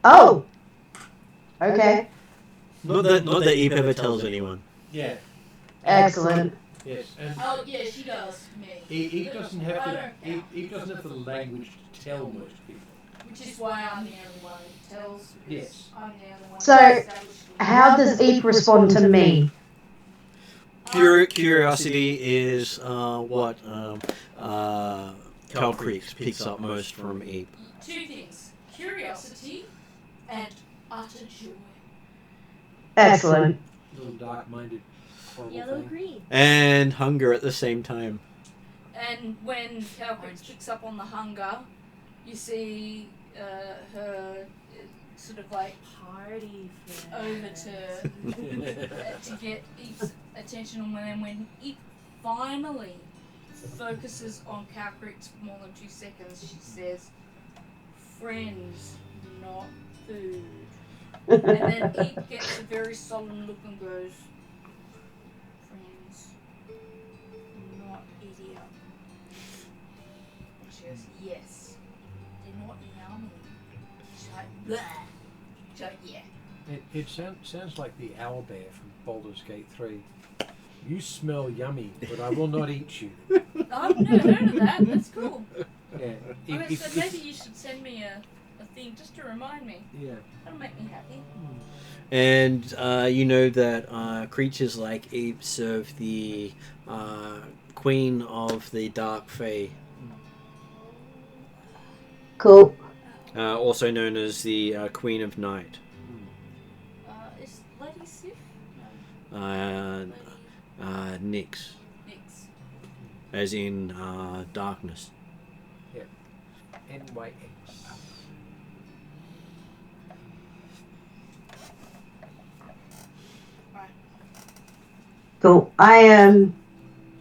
Oh. Okay. Not that Eep ever tells anyone. Yeah. Excellent. Yes. And Oh yeah, she does. Me. Eve doesn't I have don't Eve doesn't have the language to tell most people. Which is why I'm the only one who tells. Because Yes. I'm the only one. So, who established it. How does Eep respond to me? Curiosity is what Cal Creeks picks up most from Eep. Two things: curiosity and utter joy. Excellent. Little dark-minded, horrible Yellow thing. green. And hunger at the same time. And when Calcrix picks up on the hunger, you see her sort of like Party over to get Eep's attention, and then when Eep finally focuses on Calcrix for more than 2 seconds, she says, "Friends, not food." And then Eep gets a very solemn look and goes, "Friends, not idiot." And she goes, "Yes, they're not yummy." She's like, "Bleh." She's like, "Yeah." It sounds like the owlbear from Baldur's Gate 3. You smell yummy, but I will not eat you. I've never heard of that. That's cool. Yeah. Okay, so maybe you should send me a thing just to remind me. Yeah. That'll make me happy. And you know that creatures like Eep serve the Queen of the Dark Fae, Cool. also known as the Queen of Night. Is Lady Sif? No. Uh, Lady Nyx, Nix. as in darkness. NYX. Cool. I am,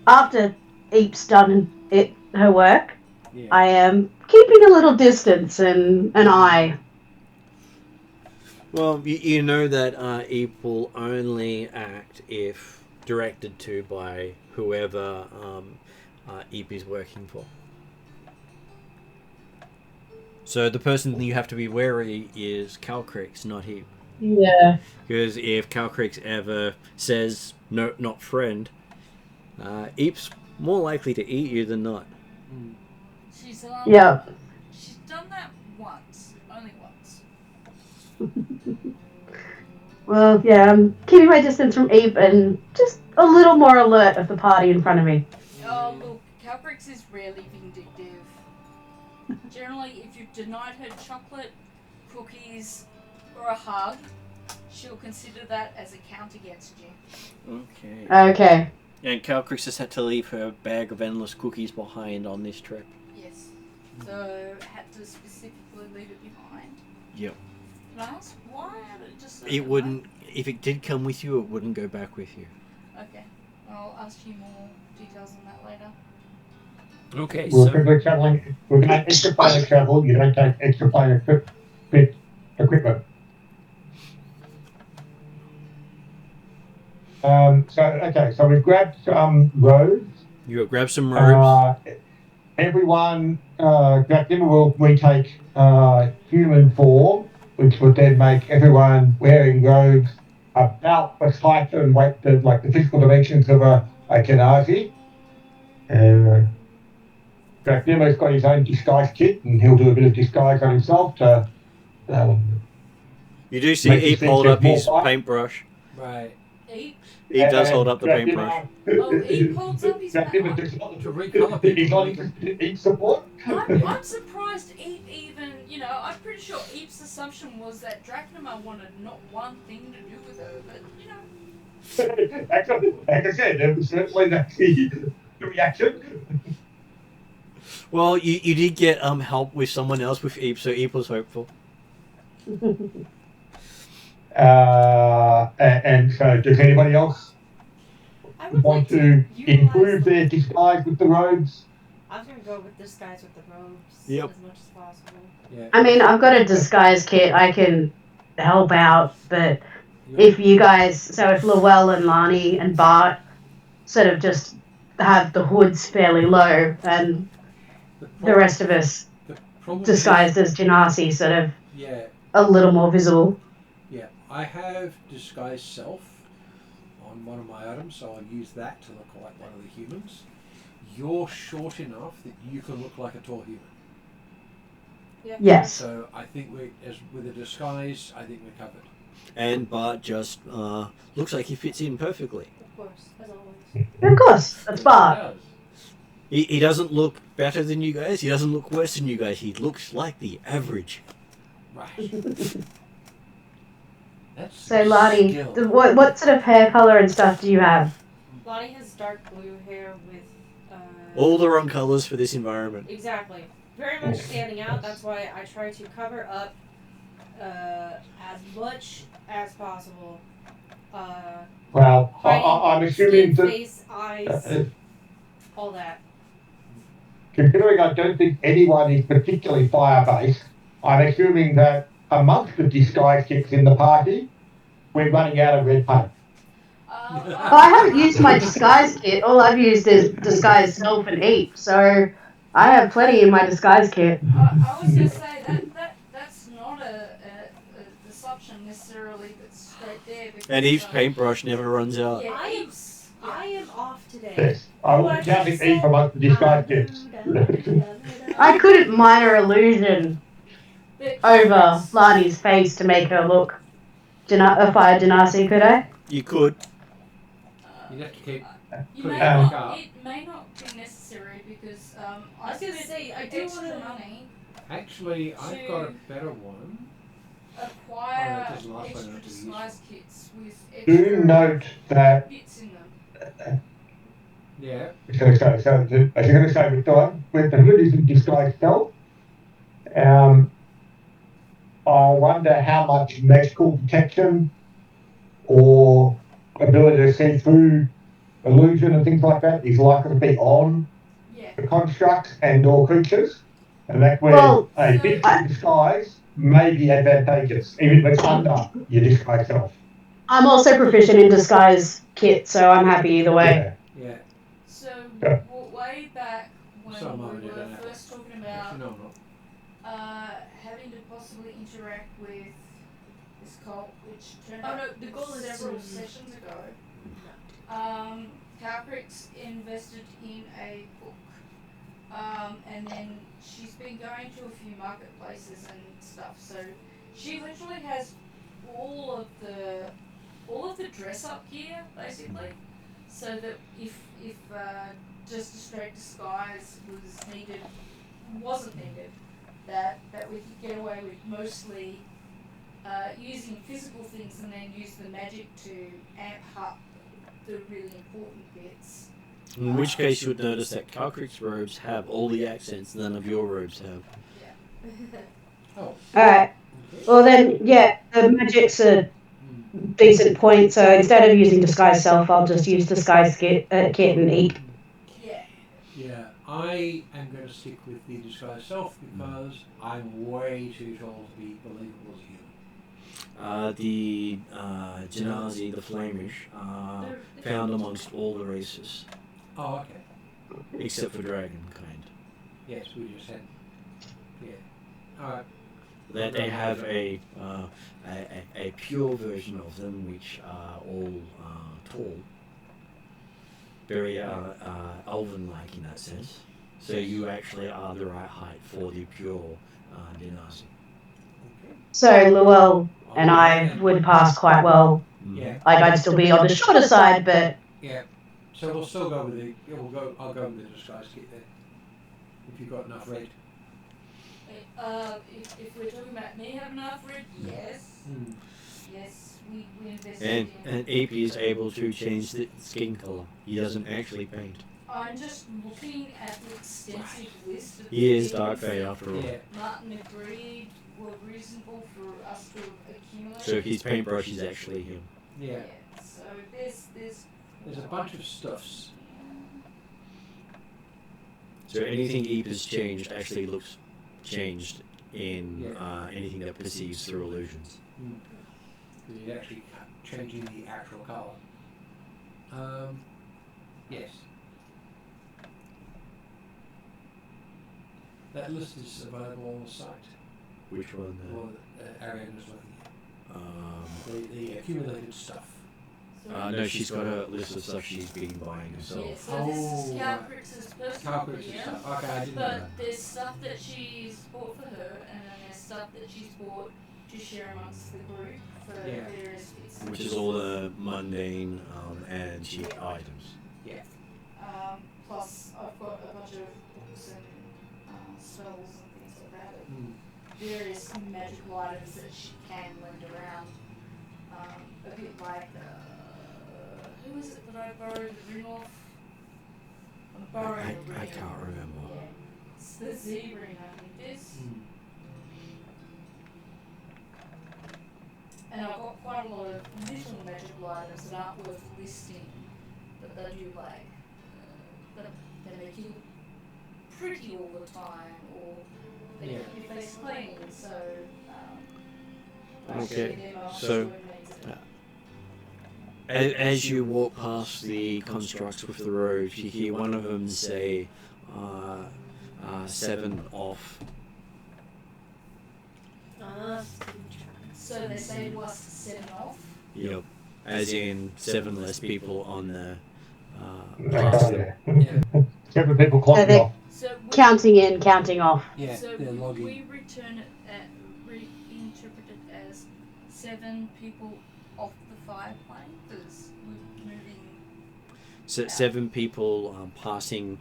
after Eep's done her work, Yeah. I am keeping a little distance and an eye. Well, you know that Eep will only act if directed to by whoever Eep is working for. So the person you have to be wary is Calcrix, not Eep. Yeah. Because if Calcrix ever says, "No, not friend," Eep's more likely to eat you than not. She's Yeah. She's done that once, only once. Well, yeah, I'm keeping my distance from Eep and just a little more alert of the party in front of me. Oh look, Calcrix is rarely vindictive. Generally, if you've denied her chocolate, cookies, or a hug, she'll consider that as a count against you. Okay. Okay. And Calcrix has had to leave her bag of endless cookies behind on this trip. Yes. So had to specifically leave it behind. Yep. Can I ask why? Just so It wouldn't. If it did come with you, it wouldn't go back with you. Okay. I'll ask you more details on that later. Okay. We're So going traveling. We're going to extra player travel. You don't take extra player equipment. So we've grabbed some robes. you grab some robes. Everyone grabbed them. We take human form, which would then make everyone wearing robes about the height and weight, the physical dimensions of a Kenazi. Demo's got his own disguise kit, and he'll do a bit of disguise on himself to. You do see Makes you Eep think hold there's up more his fight. paintbrush. Right. Eep. Eep does hold up the paintbrush. Oh, Eep holds up his To recolour people, He's not interested in Eep support. I'm surprised Eep even, I'm pretty sure Eep's assumption was that Drachnima wanted not one thing to do with her, but, Like I said, it was certainly the reaction. Well, you did get help with someone else with Eep, so Eep was hopeful. And so, does anybody else I would want like to utilize improve the- their disguise with the robes? I was gonna go with disguise with the robes Yep. as much as possible. Yeah. I mean, I've got a disguise kit. I can help out, but You- if you guys, so if Llewell and Lani and Bart sort of just have the hoods fairly low, and the rest of us the problem disguised as Genasi, sort of Yeah. a little more visible. Yeah, I have disguise self on one of my items, so I'll use that to look like one of the humans. You're short enough that you can look like a tall human. Yeah. Yes. So I think as with a disguise, I think we're covered. And Bart just looks like he fits in perfectly. Of course, as always. Of course, that's Bart. Does. He doesn't look better than you guys. He doesn't look worse than you guys. He looks like the average. Right. That's So, Lani, skill. what sort of hair color and stuff do you have? Lonnie has dark blue hair with. All the wrong colors for this environment. Exactly. Very much standing out. That's why I try to cover up as much as possible. Well, Hiding I'm skin, assuming that, face, eyes, all that. considering I don't think anyone is particularly fire-based, I'm assuming that amongst the disguise kits in the party, we're running out of red paint. I haven't used my disguise kit. All I've used is disguise self and Eep, so I have plenty in my disguise kit. I was going to say that's not a assumption necessarily that's straight there. Because, And Eve's paintbrush never runs out. I am off today. Yes, I will be counting Eve amongst the disguise kits. I couldn't minor illusion But over Lani's face to make her look a fire Genasi, could I? You could. You'd have to keep. You Put may it not, back up. it may not be necessary because I was gonna spent say, I do extra wanna- money Actually, I've got a better one. acquire Oh, that doesn't last extra long enough to use. disguise kits with Do extra note that, bits in them. Yeah. I was going to say, with the hood isn't disguised self, I wonder how much magical protection or ability to see through illusion and things like that is likely to be on Yeah. the constructs and or creatures. And that's where Well, a bit of disguise may be advantageous, even if it's under your disguise self. I'm also proficient in disguise kit, so I'm happy either way. Yeah. Yeah. So Yeah. way back when Some we of it, were don't have. first talking about Actually, no, not. having to possibly interact with this cult, which turned Oh, out no, the goal is several to- sessions ago. Calprix invested in a book, and then she's been going to a few marketplaces and stuff. So she literally has all of the dress up gear basically, so that if just a straight disguise wasn't needed, that we could get away with mostly using physical things and then use the magic to amp up the really important bits. In which case you would notice that Kalkrik's robes have all the accents none of your robes have. Oh. Alright. Well then, yeah, the magic's a decent point, so instead of using disguise self, I'll just use disguise kit and Eep. Yeah. Yeah, I am going to stick with the disguise self because I'm way too tall to be believable as a human. The Genasi, the Flamish, found amongst all the races, Oh, okay. except for dragonkind. Yes, we just had. Yeah. Alright. That they have a pure version of them, which are all tall, very elven-like in that sense. So you actually are the right height for the pure Genasi. Okay. So, Llewell, and I would pass quite well. Yeah. Like I'd still be on the shorter side, but Yeah. So we'll still go with the. Yeah, I'll go with the disguise kit there. If you've got enough red. If we're talking about me having enough red, yes. Mm. Yes, we invested And AP is able to change the skin color. He doesn't actually paint. I'm just looking at the extensive list of He is things Dark Fae after all. Yeah. Martin agreed were reasonable for us to accumulate. So his paintbrush is actually him. Yeah. So there's There's a bunch of stuffs. So anything Eep has changed actually looks changed in anything that perceives through illusions. Because he's actually changing the actual colour. Yes. That list is available on the site. Which one? Well, Ariane is looking Um, at the accumulated stuff. no, she's got a list of stuff she's been buying herself. yeah, so this is Calcrix's personal Calculus and gear, stuff. Okay, I didn't know that. but there's stuff that she's bought for her, and then there's stuff that she's bought to share amongst the group for Yeah. various bits. Which is all the mundane and cheap items. Yeah. Plus, I've got a bunch of books and spells and things like that. Various magical items that she can lend around. A bit like who is it that I borrowed the ring off? I'm borrowing a ring. I can't remember. Yeah. It's the Z ring, I think it is. And I've got quite a lot of little magical items that aren't worth listing, but they do like, they make you pretty all the time, or they keep your face clean, so, Okay, so as you walk past the constructs with the road, you hear one of them say, 7 off. So they say to us 7 off. Yep. As in 7 less people on the past them. Yeah. 7 people clocking they- off. So counting in, counting off. Yeah, so they're logging. we return it reinterpret it as 7 people off the fire plane because we're moving. So 7 people passing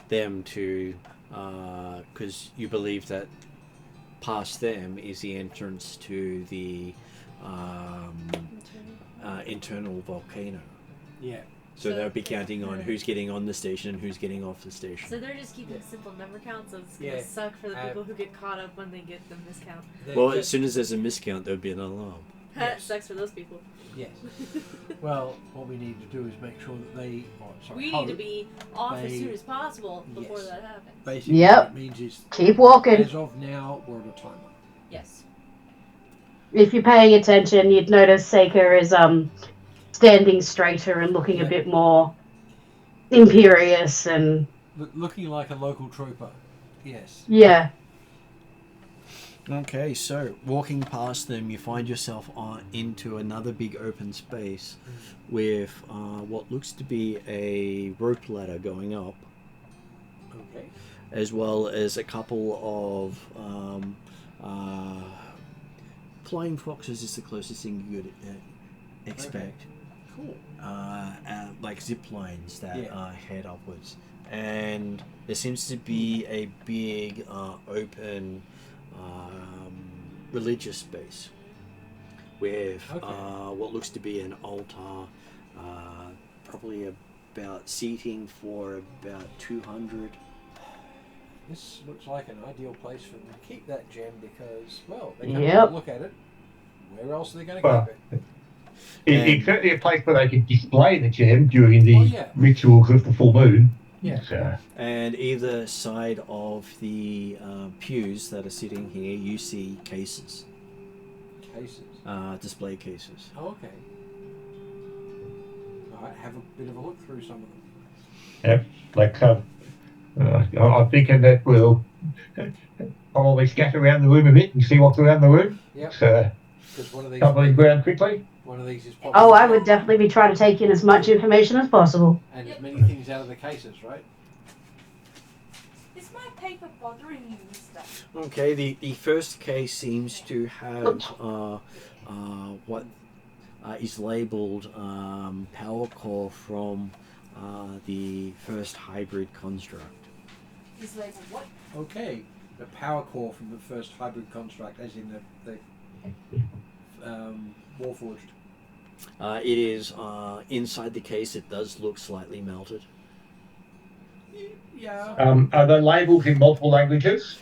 them to, because you believe that past them is the entrance to the internal volcano. Yeah. So they'll be counting on who's getting on the station and who's getting off the station. So they're just keeping simple number counts, so it's Yeah. gonna suck for the people who get caught up when they get the miscount. Well, as soon as there's a miscount, there'll be an alarm. That sucks for those people. Yes. Well, what we need to do is make sure that they. We need to be off as they- soon as possible before Yes. that happens. Basically, Yep. what it means is. Keep walking. As of now, we're at a timer. Yes. If you're paying attention, you'd notice Seika is standing straighter and looking a bit more imperious and Looking like a local trooper. Yes. yeah. Okay, so walking past them, you find yourself into another big open space with what looks to be a rope ladder going up, Okay. as well as a couple of flying foxes is the closest thing you could expect. Cool. Like zip lines that Yeah. head upwards. And there seems to be a big open religious space with what looks to be an altar, probably about seating for about 200. This looks like an ideal place for them to keep that gem because, well, they can't Yep. look at it. Where else are they going to Well, keep it? It's certainly a place where they could display the gem during the Oh, yeah. rituals of the full moon. Yeah. So, And either side of the pews that are sitting here, you see cases, Cases. display cases. Oh, okay. All right, have a bit of a look through some of them. yep, like I'm thinking that we'll probably scatter around the room a bit and see what's around the room. Yep. So, Because one of these. covering ground quickly. One of these is probably. Oh, I would definitely be trying to take in as much information as possible. And as many things out of the cases, right? Is my paper bothering you, mister? Okay, the first case seems to have what is labelled power core from the first hybrid construct. He's like, what? Okay, the power core from the first hybrid construct, as in the Warforged. It is inside the case. It does look slightly melted. Yeah, Are the labels in multiple languages?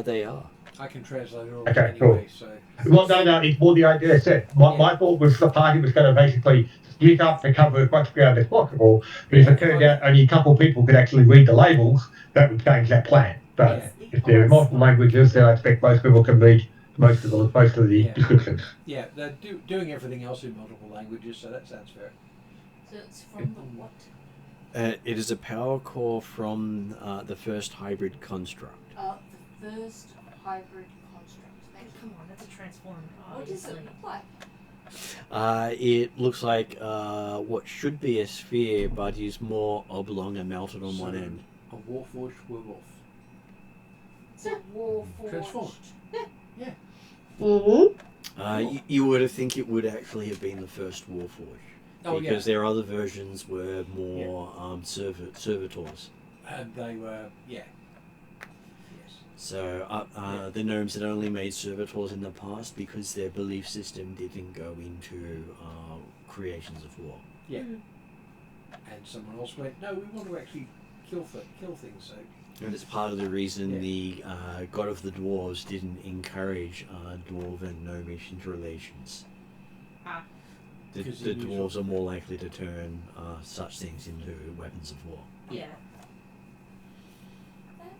They are. I can translate it all Okay, anyway, so. Well, no, it's more the idea set. My thought was the party was going to basically split up to cover as much ground as possible, but if it turned out only a couple of people could actually read the labels, that would change that plan. But if there are multiple languages, then I expect most people can read most of the descriptions. Yeah, they're doing everything else in multiple languages, so that sounds fair. So it's from the what? It is a power core from the first hybrid construct. The first hybrid construct. Come on, that's a transformer. What does it look like? It looks like what should be a sphere, but is more oblong and melted on one end. A Warforged werewolf. It's a Warforged. Transformed. Mm-hmm. You would think it would actually have been the first Warforged. Oh, because their other versions were more servitors. And they were, yes. So the gnomes had only made servitors in the past because their belief system didn't go into creations of war. Yeah. And someone else went, no, we want to actually kill things, so. And it's part of the reason the god of the dwarves didn't encourage dwarven and gnomish interrelations. The dwarves are more likely to turn such things into weapons of war. Yeah. That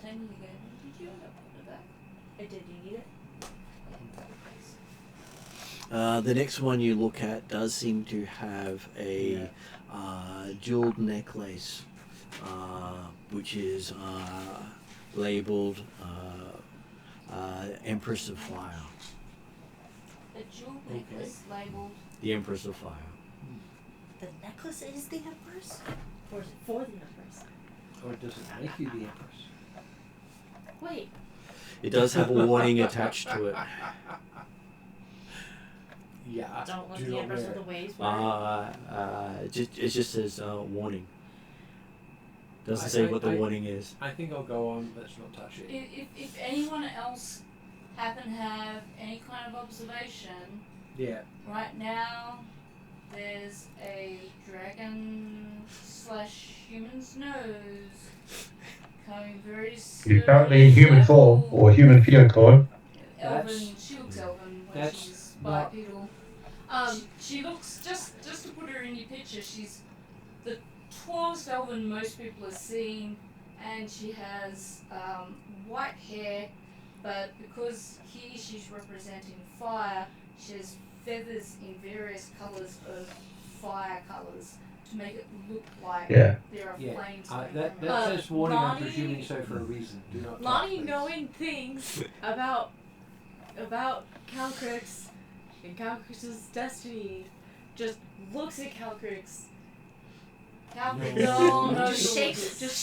container you gave me, did you end up putting it back? I did. You need it? The next one you look at does seem to have a jeweled necklace, which is labeled Empress of Fire. A jewel necklace labelled. The Empress of Fire. The necklace is the Empress? Or is it for the Empress? Or does it make you the Empress? Wait. It does have a warning attached to it. Yeah. Don't let the Empress of the Waves wear It just says warning. Doesn't say what the warning is. I think I'll go on, let's not touch it. If anyone else happen to have any kind of observation, right now there's a dragon/human's nose coming very slowly. You're currently in human form or human phenotype. Elven, she looks elven when she's bipedal. She looks, just to put her in your picture, she's the tallest elven most people have seen, and she has white hair, but because she's representing fire, she has feathers in various colours of fire colours to make it look like there are flames coming from that it. says warning, I'm Lonnie- presuming so for a reason. Do not touch Lonnie things. knowing things about Calcrix and Calcrix's destiny just looks at Calcrix. No, Just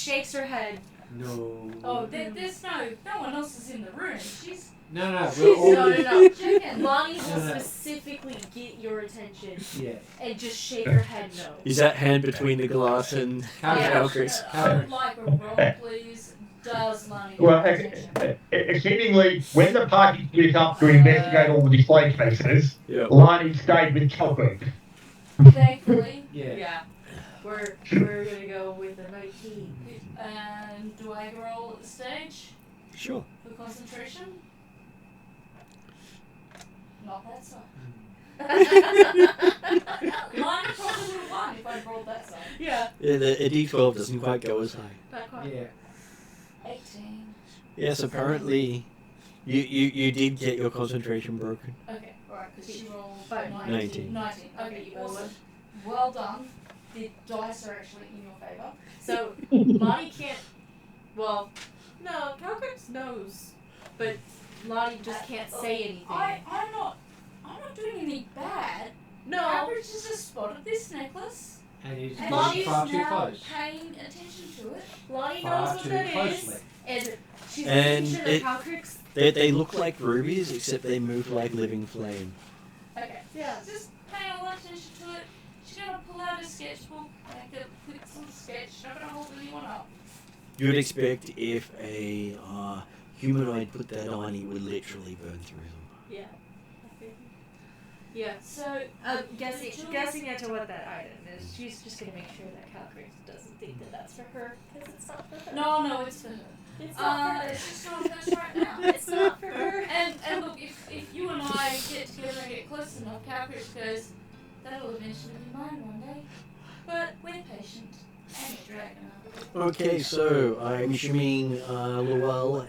shakes her head. No. Oh, there's no one else is in the room. She's No, we're all... No. checking. Lonnie will No. specifically get your attention Yeah. and just shake her head no. Is that hand between the glass and Calcrix? I would like a roll, please. Does Lonnie get Well, attention? seemingly, when the party split up to investigate all the display cases, Lonnie stayed with Calcrix. Thankfully. Yeah. We're gonna go with a 19. And do I roll at the stage Sure. for concentration? Not that side. Mine probably would have won if I'd rolled that side. Yeah. Yeah, a D12 doesn't quite go as high. Not quite. Yeah. 18. Yes, apparently you did get your concentration broken. Okay, alright, because she rolled 19. 19. Okay, Okay, awesome. Well done. The dice are actually in your favour. So Lonnie can't. Well, no, Calcrix knows, but Lonnie just can't say anything. I'm not doing any bad. No. Average has just spotted this necklace. And he's And far she's too now close. paying attention to it. Lonnie Far knows what too that closely. is, and she's And making sure that Calcrix. They look like rubies, except they move like living flame. Yeah. Just paying a lot of attention to it. She's gonna pull out a sketchbook, make a quick little sketch, not gonna hold anyone up. You would expect if a humanoid put that on, it would literally burn through them. Yeah. Yeah. So, Guessing into what that item is, she's just gonna make sure that Calcraft doesn't think that that's for her, because it's not for her. no, it's for her. It's not for her. It's just not for us right now. It's not for her. And look, if you and I get together and get close enough, Calcraft goes, that'll eventually be mine one day. But we're patient. And a dragon. Okay, so I'm assuming Luell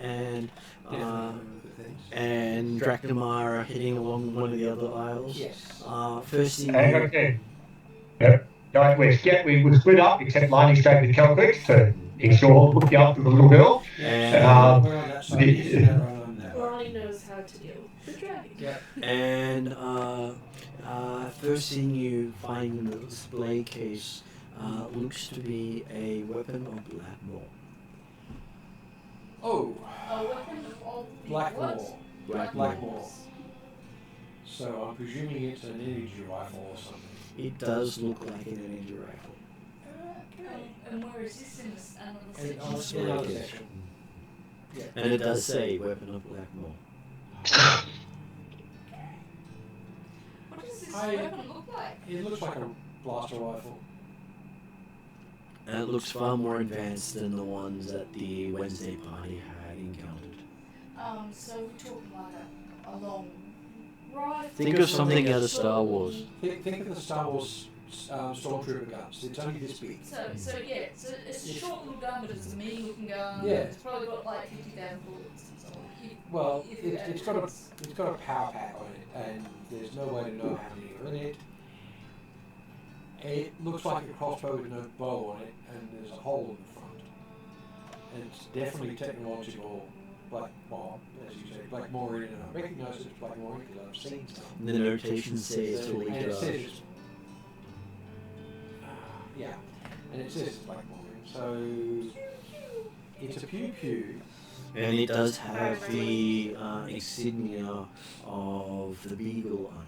and Draknamar are heading along one of the other aisles. Yes. First thing. Okay. Yep. No, we split up, except Liney stayed with Kelcrick to ensure looking after the little girl. And, We're on that side. We're on that way. Ronnie knows how to deal with the dragon. Yep. and first thing you find in the display case looks to be a weapon of Blackmore. Oh, A weapon of Blackmore. what? Blackmore. So I'm presuming it's an energy rifle or something. It does look like an energy rifle. And where is this in this another And section? on Display another case. section. Yeah. And it does say weapon of Blackmore. What does this I- weapon look like? It looks like a blaster rifle. And it looks far more advanced than the ones that the Wednesday party had encountered. So we're talking like a long rifle. Think of something out of Star Wars. Think of the Star Wars stormtrooper guns. It's only this big. So yeah, it's a short little gun, but it's a mean looking gun. Yeah. It's probably got like 50,000 bullets. So Well, if it's got a power pack on it, and there's no way to know how many are in it. It looks like a crossbow with no bow on it, and there's a hole in the front. And it's definitely technological, as you say, Blackmore, and I recognise it's Blackmore because I've seen some. The notation says to And lead it us. says, yeah, and it says it's Blackmore. So it's a pew pew. And it does have the insignia of the beagle on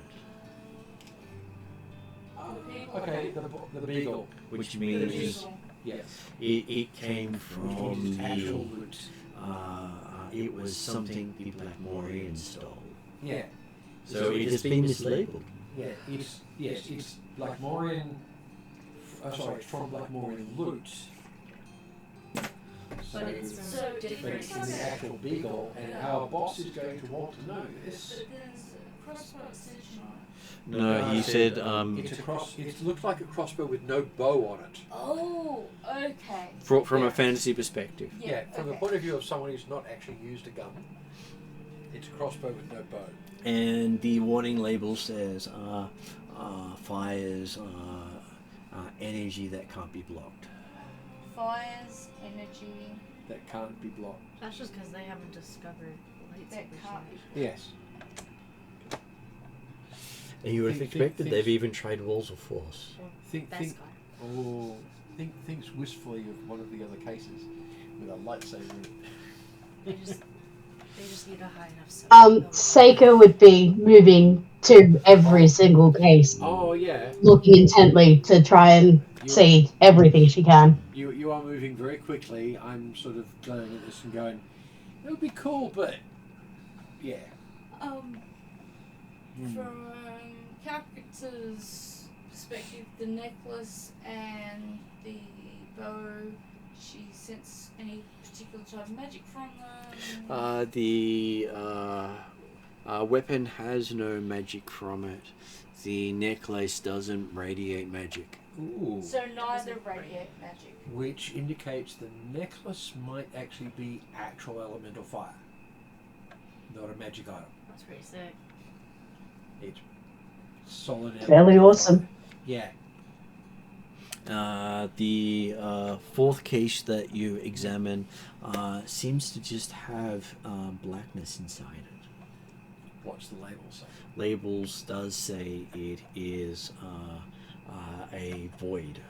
Okay, the beagle. it, which The means beagle. Yes. it came from Its actual the. root. It was something the Blackmorians stole. Yeah. So it has been mislabeled. Yeah. It's Blackmorian. Sorry, it's from Blackmorian loot. But it's from So But different. it's from the actual beagle, and our boss is going to want to know this. But there's a crossbow extension on it. No, he said. It's a cross. It looks like a crossbow with no bow on it. Oh, okay. From Yeah. a fantasy perspective. Yeah, from the okay. point of view of someone who's not actually used a gun, it's a crossbow with no bow. And the warning label says fires energy that can't be blocked. Fires, energy, That can't be blocked. That's just because they haven't discovered that lightsabers can't yet. be. Yes. And you would have Think- expected think- they've even tried walls of force. Think Beskar. thinks wistfully of one of the other cases with a lightsaber. They just need a high enough Seika would be moving to every single case, Oh yeah. looking intently to try and see everything she can. You are moving very quickly. I'm sort of going at this and going, it would be cool, but yeah. From Calcutta,'s perspective, the necklace and the bow, she sense any particular type of magic from them? The weapon has no magic from it. The necklace doesn't radiate magic. Ooh. So neither radiate magic. Which indicates the necklace might actually be actual elemental fire, not a magic item. That's pretty sick. It's solid. Fairly elemental awesome. fire. Yeah. The fourth case that you examine seems to just have blackness inside it. What's the label say? Labels does say it is a void.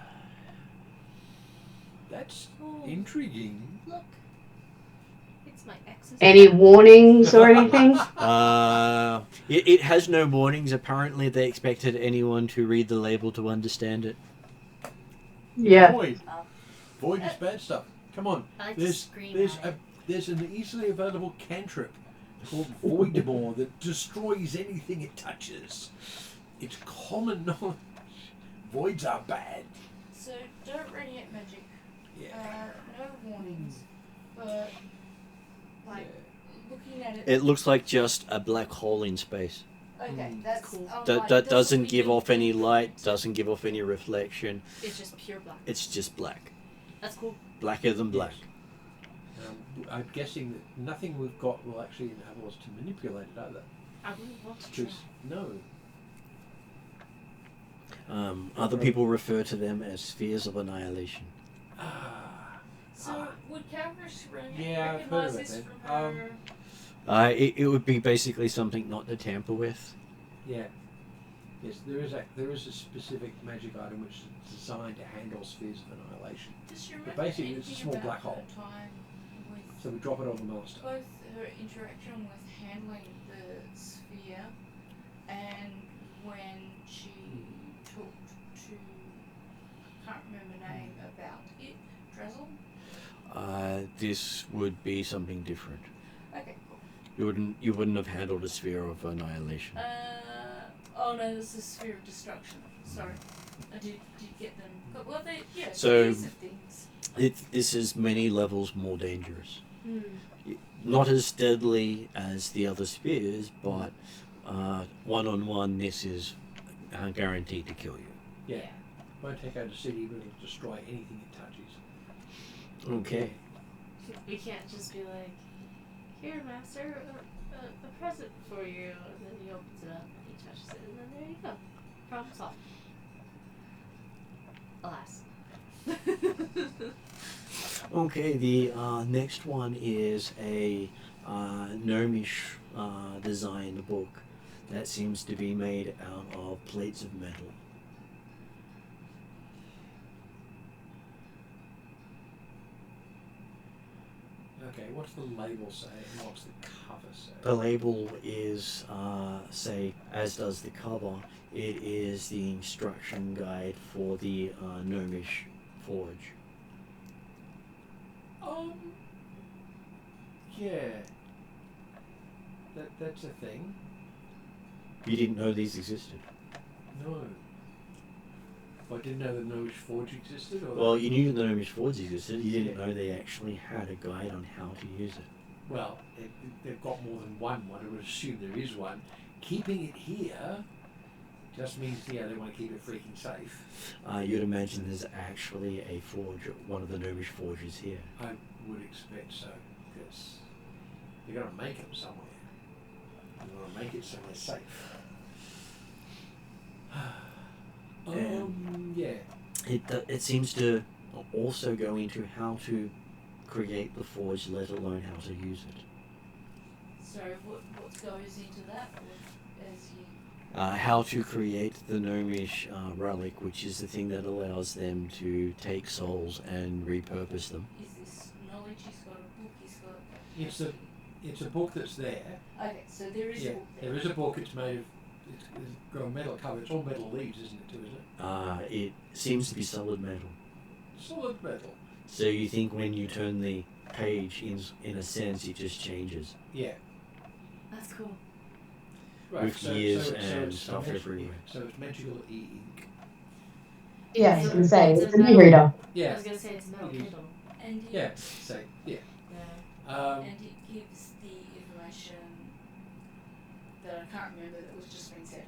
That's Oh, intriguing. look. It's my ex's. Any warnings or anything? It has no warnings. Apparently, they expected anyone to read the label to understand it. Yeah. Void. Oh. Void is bad stuff. Come on. I like to There's scream there's at it. there's an easily available cantrip called Voidmore that destroys anything it touches. It's common knowledge. Voids are bad. So don't radiate magic. Yeah. No warnings. But like looking at it. It looks like just a black hole in space. Okay, that's Cool. That doesn't give really off any anything light, to- doesn't give off any reflection. It's just pure black. It's just black. That's cool. Blacker than black. I'm guessing that nothing we've got will actually enable us to manipulate it either. I really want to try. Because no. Other people refer to them as spheres of annihilation. So would Calvary Yeah, I've heard recognize of this it, from then. her? It would be basically something not to tamper with. Yeah. Yes, there is a specific magic item which is designed to handle spheres of annihilation. Does she But remember basically it's a anything small about black hole. her time with So we drop it on the master. both her interaction with handling the sphere and when she talked to, I can't remember her name, about it, Drizzle? This would be something different. Okay, cool. You wouldn't have handled a sphere of annihilation. Oh no, this is Sphere of Destruction. Sorry. I did get them. Well, So- these are things. This is many levels more dangerous. Hmm. Not as deadly as the other spheres, but one-on-one, this is guaranteed to kill you. Yeah. Won't take out a city, but it'll destroy anything it touches. Okay. We can't just be like, here, master, a present for you. And then he opens it up, he touches it, and then there you go. Problem solved. Alas. Okay, the next one is a gnomish designed book that seems to be made out of plates of metal. Okay, what's the label say and what's the cover say? The label is, say, as does the cover, it is the instruction guide for the gnomish forge. Yeah. That's a thing. You didn't know these existed? No. I didn't know the Gnomish Forge existed? Or Well, you knew the gnomish forge existed, you didn't know they actually had a guide on how to use it. Well, they've got more than one. I would assume there is one. Keeping it here just means, they want to keep it freaking safe. You'd imagine there's actually a forge, one of the gnomish forges here. I would expect so, because they're going to make them somewhere. They're going to make it somewhere safe. Yeah. It seems to also go into how to create the forge, let alone how to use it. So what goes into that as you... How to create the gnomish relic, which is the thing that allows them to take souls and repurpose them. Is this knowledge? He's got a book, he's got... It's a book that's there. Okay, so there is a book there. There is a book. It's made of... It's got a metal cover. It's all metal leaves, isn't it, too, isn't it? It seems to be solid metal. Solid metal. So you think when you turn the page, in a sense, it just changes. Yeah. That's cool. Right. With gears and it's stuff everywhere. So it's magical e-ink. Yeah, I was going to say, it's an e-reader. I Yeah. was gonna say it's metal It is. Kindle. And it, Yeah. So yeah. Yeah. and it gives the information that I can't remember that was just being said.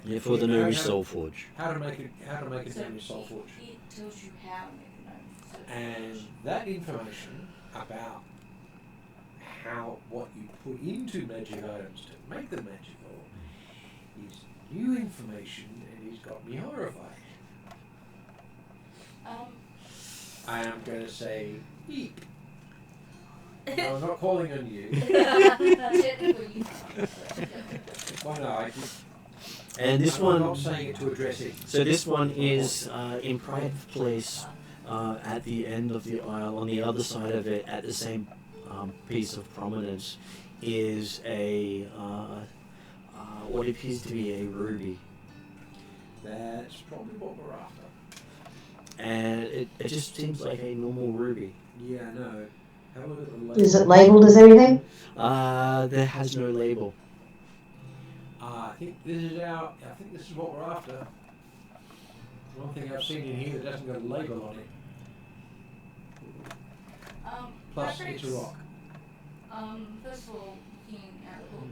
Yeah, for the gnomish soul forge. How to make a So gnomish soul forge. It tells you how to make a gnome. So And that information about what you put into magic items to make them magical is new information, and it's got me horrified. I am going to say beep. No, I'm not calling on you. technically you can't. Well, no, I did. And this I'm one, not saying it to address it. so this one is in pride place at the end of the aisle, on the other side of it, at the same piece of prominence is a what appears to be a ruby. That's probably what we're after. And it just seems like a normal ruby. Yeah, no. Have a look at the label. Is it labelled as anything? There has no label. I think this is what we're after. One thing I've seen in here that doesn't got a label on it. Plus, it's a rock. First of all, looking at the book,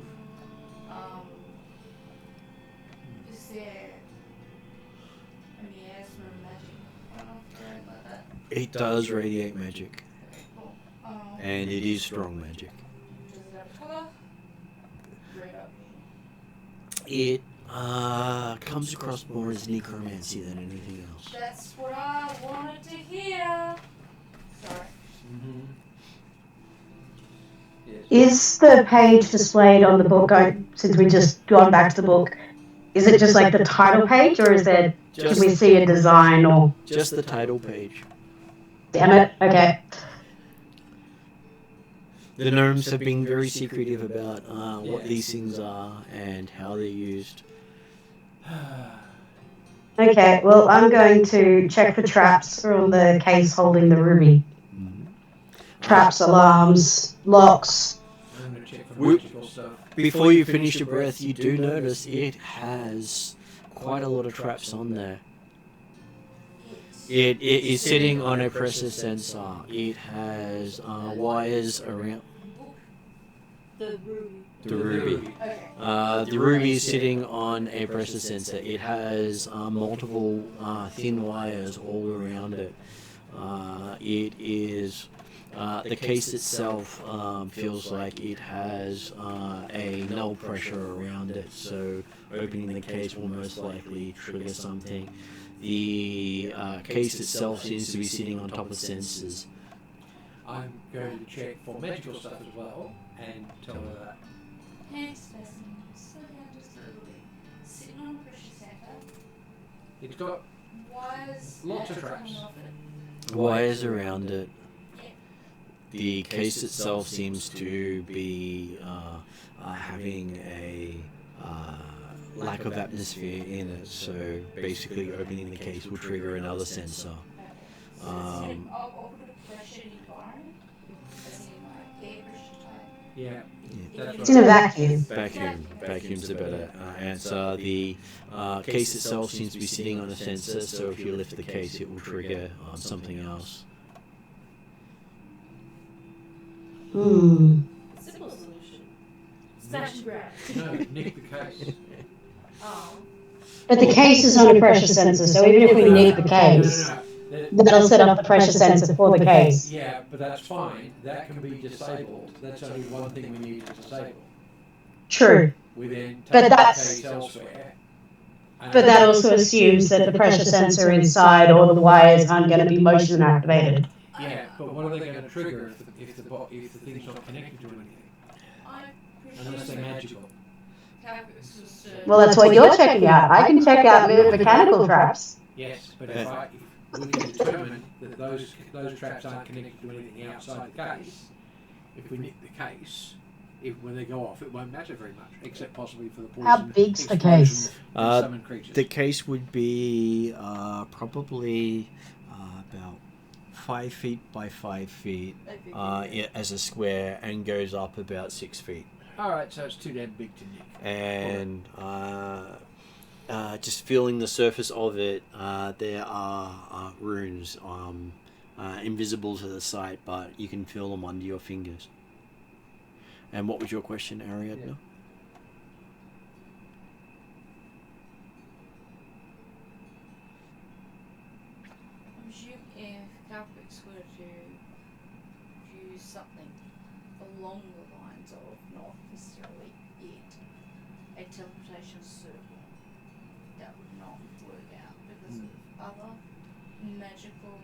is there any asthma magic on off or anything like that? It does radiate magic, Okay, cool. and it is strong magic. Does it have a colour? Red up. It comes across more as necromancy than anything else. That's what I wanted to hear. Sorry. Mm-hmm. Yes. Is the page displayed on the book, since we just gone back to the book, is it just like the title page, or is there, can we see a design or? Just the title page. Damn it, okay. The gnomes have been very secretive about what these things are and how they're used. Okay, well, I'm going to check for traps on the case holding the ruby. Traps, alarms, locks. I'm going to check for We- magical stuff. Before you finish your breath, you do notice it has quite a lot of traps on there. It is sitting on a pressure sensor. It has wires around The ruby. the ruby. Okay. The ruby is sitting on a pressure sensor. It has multiple thin wires all around it. It is the case itself feels like it has a null pressure around it, so opening the case will most likely trigger something. The case itself seems to be sitting on top of sensors. I'm going to check for magical stuff as well and tell her that. Hand specimen. Slow down just a little bit. Sitting on a pressure center. It's got Wires. Lots of magic traps. coming off it. Wires around it. The case itself seems to be having a lack of atmosphere in it, so basically opening the case will trigger another sensor. So it's in I'll put a pressured environment. As in like air pressure type. Yeah. That's It's in a vacuum. Vacuum's a better answer. The case itself seems to be sitting on a sensor, so if you lift the case, it will trigger something else. Simple solution. Smash and grab. No, nick the case. Oh. But the case is on a pressure sensor, so even if we nick the case, that'll set up the pressure sensor for the case. Yeah, but that's fine. That can be disabled. That's only one thing we need to disable. True. We then But take the that's- case elsewhere. and- But that also assumes that the pressure sensor inside or the wires aren't going to be motion activated. Yeah, but what are they going to trigger if the thing's not connected to anything? I Unless they're magical. Well, that's what you're checking out. I can check out mechanical traps. Yes, but if we can determine that those traps aren't connected to anything outside the case, if we nick the case, when they go off, it won't matter very much, except possibly for the poison. How big's the explosion case? and summon creatures. The case would be probably about 5 feet by 5 feet as a square, and goes up about 6 feet. All right, so it's too damn big to nick. And just feeling the surface of it, there are runes invisible to the sight, but you can feel them under your fingers. And what was your question, Ariadna? I presume if Calprix were to use something along the lines of not necessarily it, a teleportation circle, that would not work out because of other magical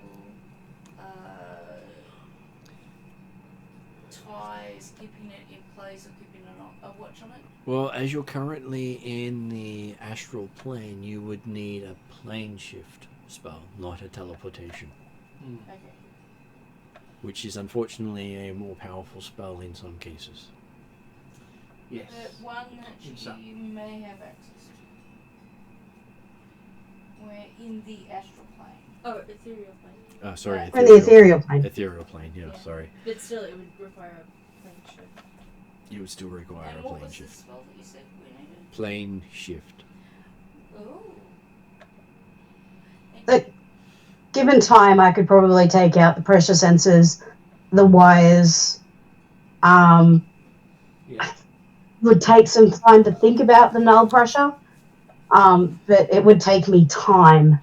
ties keeping it in place or keeping a watch on it. Well, as you're currently in the astral plane, you would need a plane shift spell, not a teleportation. Okay. which is unfortunately a more powerful spell in some cases. Yes. One that Some. you may have access to. We're in the astral plane. Oh, ethereal plane. Sorry, Or the ethereal plane. Ethereal plane, yeah, Yeah. sorry. But still, it would require a plane shift. You would still require And a what plane was the shift. spell that you said we needed? Plane shift. Oh. But given time, I could probably take out the pressure sensors, the wires. Yeah. Would take some time to think about the null pressure, but it would take me time.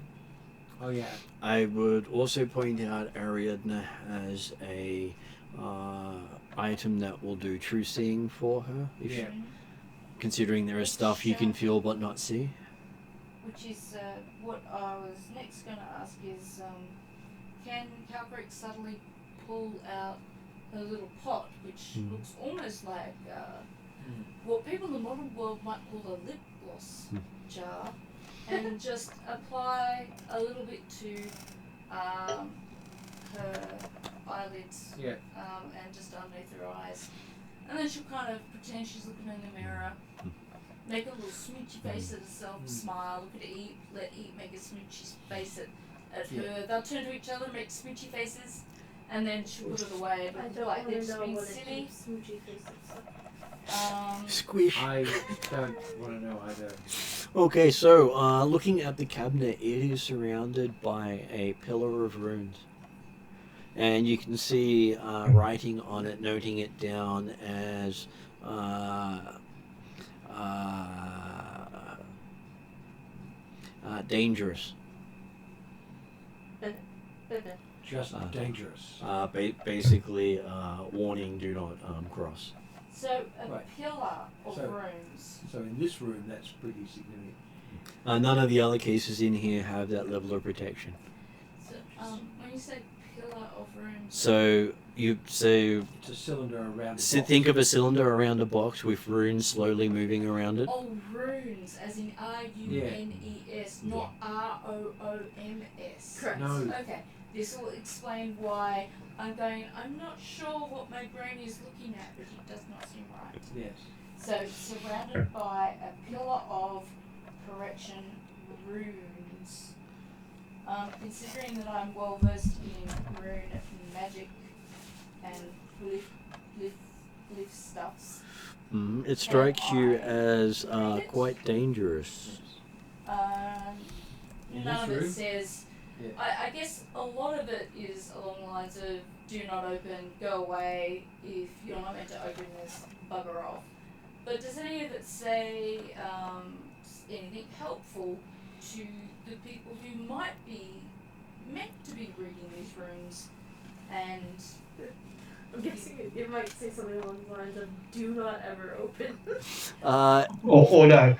Oh yeah. I would also point out Ariadne has a item that will do true seeing for her, if Yeah. considering there is stuff you can feel but not see. Which is what I was next going to ask is, can Calbrick suddenly pull out a little pot which looks almost like what people in the modern world might call a lip gloss jar, and just apply a little bit to her eyelids, Yeah. and just underneath her eyes, and then she'll kind of pretend she's looking in the mirror, make a little smoochy face at herself, smile, look at Eve, let Eve make a smoochy face at her. They'll turn to each other, make smoochy faces, and then she'll put it away. I Look don't like want they're to just know being what a silly. smoochy face looks like. Squish. I don't want to know either. Okay, so looking at the cabinet, it is surrounded by a pillar of runes. And you can see writing on it, noting it down as dangerous. Just dangerous. Basically, warning, do not cross. So a Right. pillar of So- rooms. So in this room, that's pretty significant. None of the other cases in here have that level of protection. So when you say pillar of rooms, So It's a cylinder around. The box. think of a cylinder around a box with runes slowly moving around it. oh, runes, as in RUNES, not ROOMS. Correct. No. Okay, this will explain why I'm not sure what my brain is looking at, but it does not seem right. Yes. So, surrounded by a pillar of correction runes. Considering that I'm well versed in rune magic and glyph stuffs, It strikes you as quite dangerous. In none of this it room? says. Yeah. I guess a lot of it is along the lines of do not open, go away, if you're not meant to open this, bugger off. But does any of it say anything helpful to the people who might be meant to be reading these runes? And I'm guessing it might say something along the lines of "Do not ever open." Or no,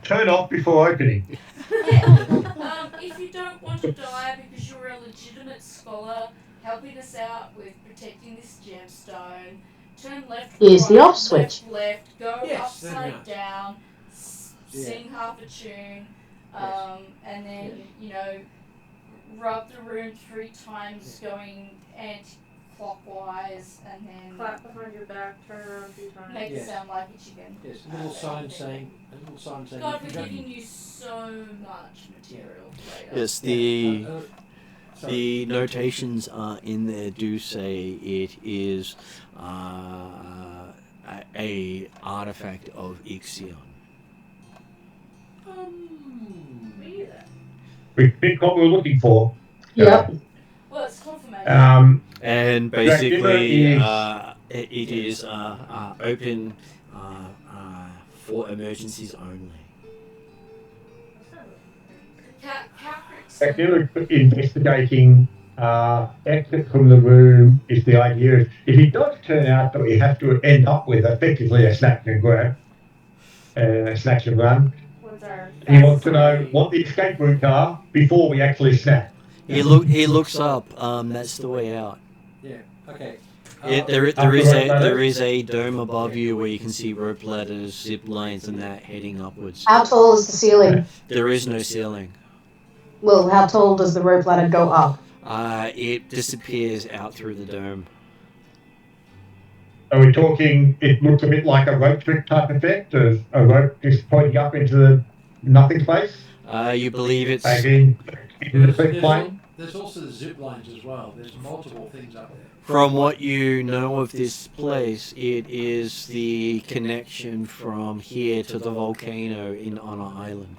turn off before opening. yeah, if you don't want to die because you're a legitimate scholar helping us out with protecting this gemstone, turn left, Use the right, off switch. left, go Yes, very upside nice. down, Yeah. sing half a tune, Yes. and then rub the room 3 times, going anti-clockwise, and then Clap behind your back, turn around 3 times. make Yes. it sound like a chicken. Yes. A little sign saying. God, if we're you don't- giving you so much material later. Yes, Yeah, sorry. the notations in there do say it is a artifact of Ixion. We knew that. We picked what we were looking for. Yep. Well, it's confirmation. And Dracula basically, is- it is open for emergencies only. Dracula investigating exit from the room is the idea. If it does turn out that we have to end up with effectively a snatch and grab, snatch and run, What's our he wants to know what the escape routes are before we actually snap. He looks up. That's the way out. Yeah. Okay. There is a dome above you where you can see rope ladders, zip lines, and that heading upwards. How tall is the ceiling? There is no ceiling. Well, how tall does the rope ladder go up? It disappears out through the dome. Are we talking, it looks a bit like a rope trick type effect of a rope just pointing up into the nothing place? You believe it's... Again, into the cliff plane? There's also the zip lines as well. There's multiple things up there. From what you know of this place, it is the connection from here to the volcano in Honor Island.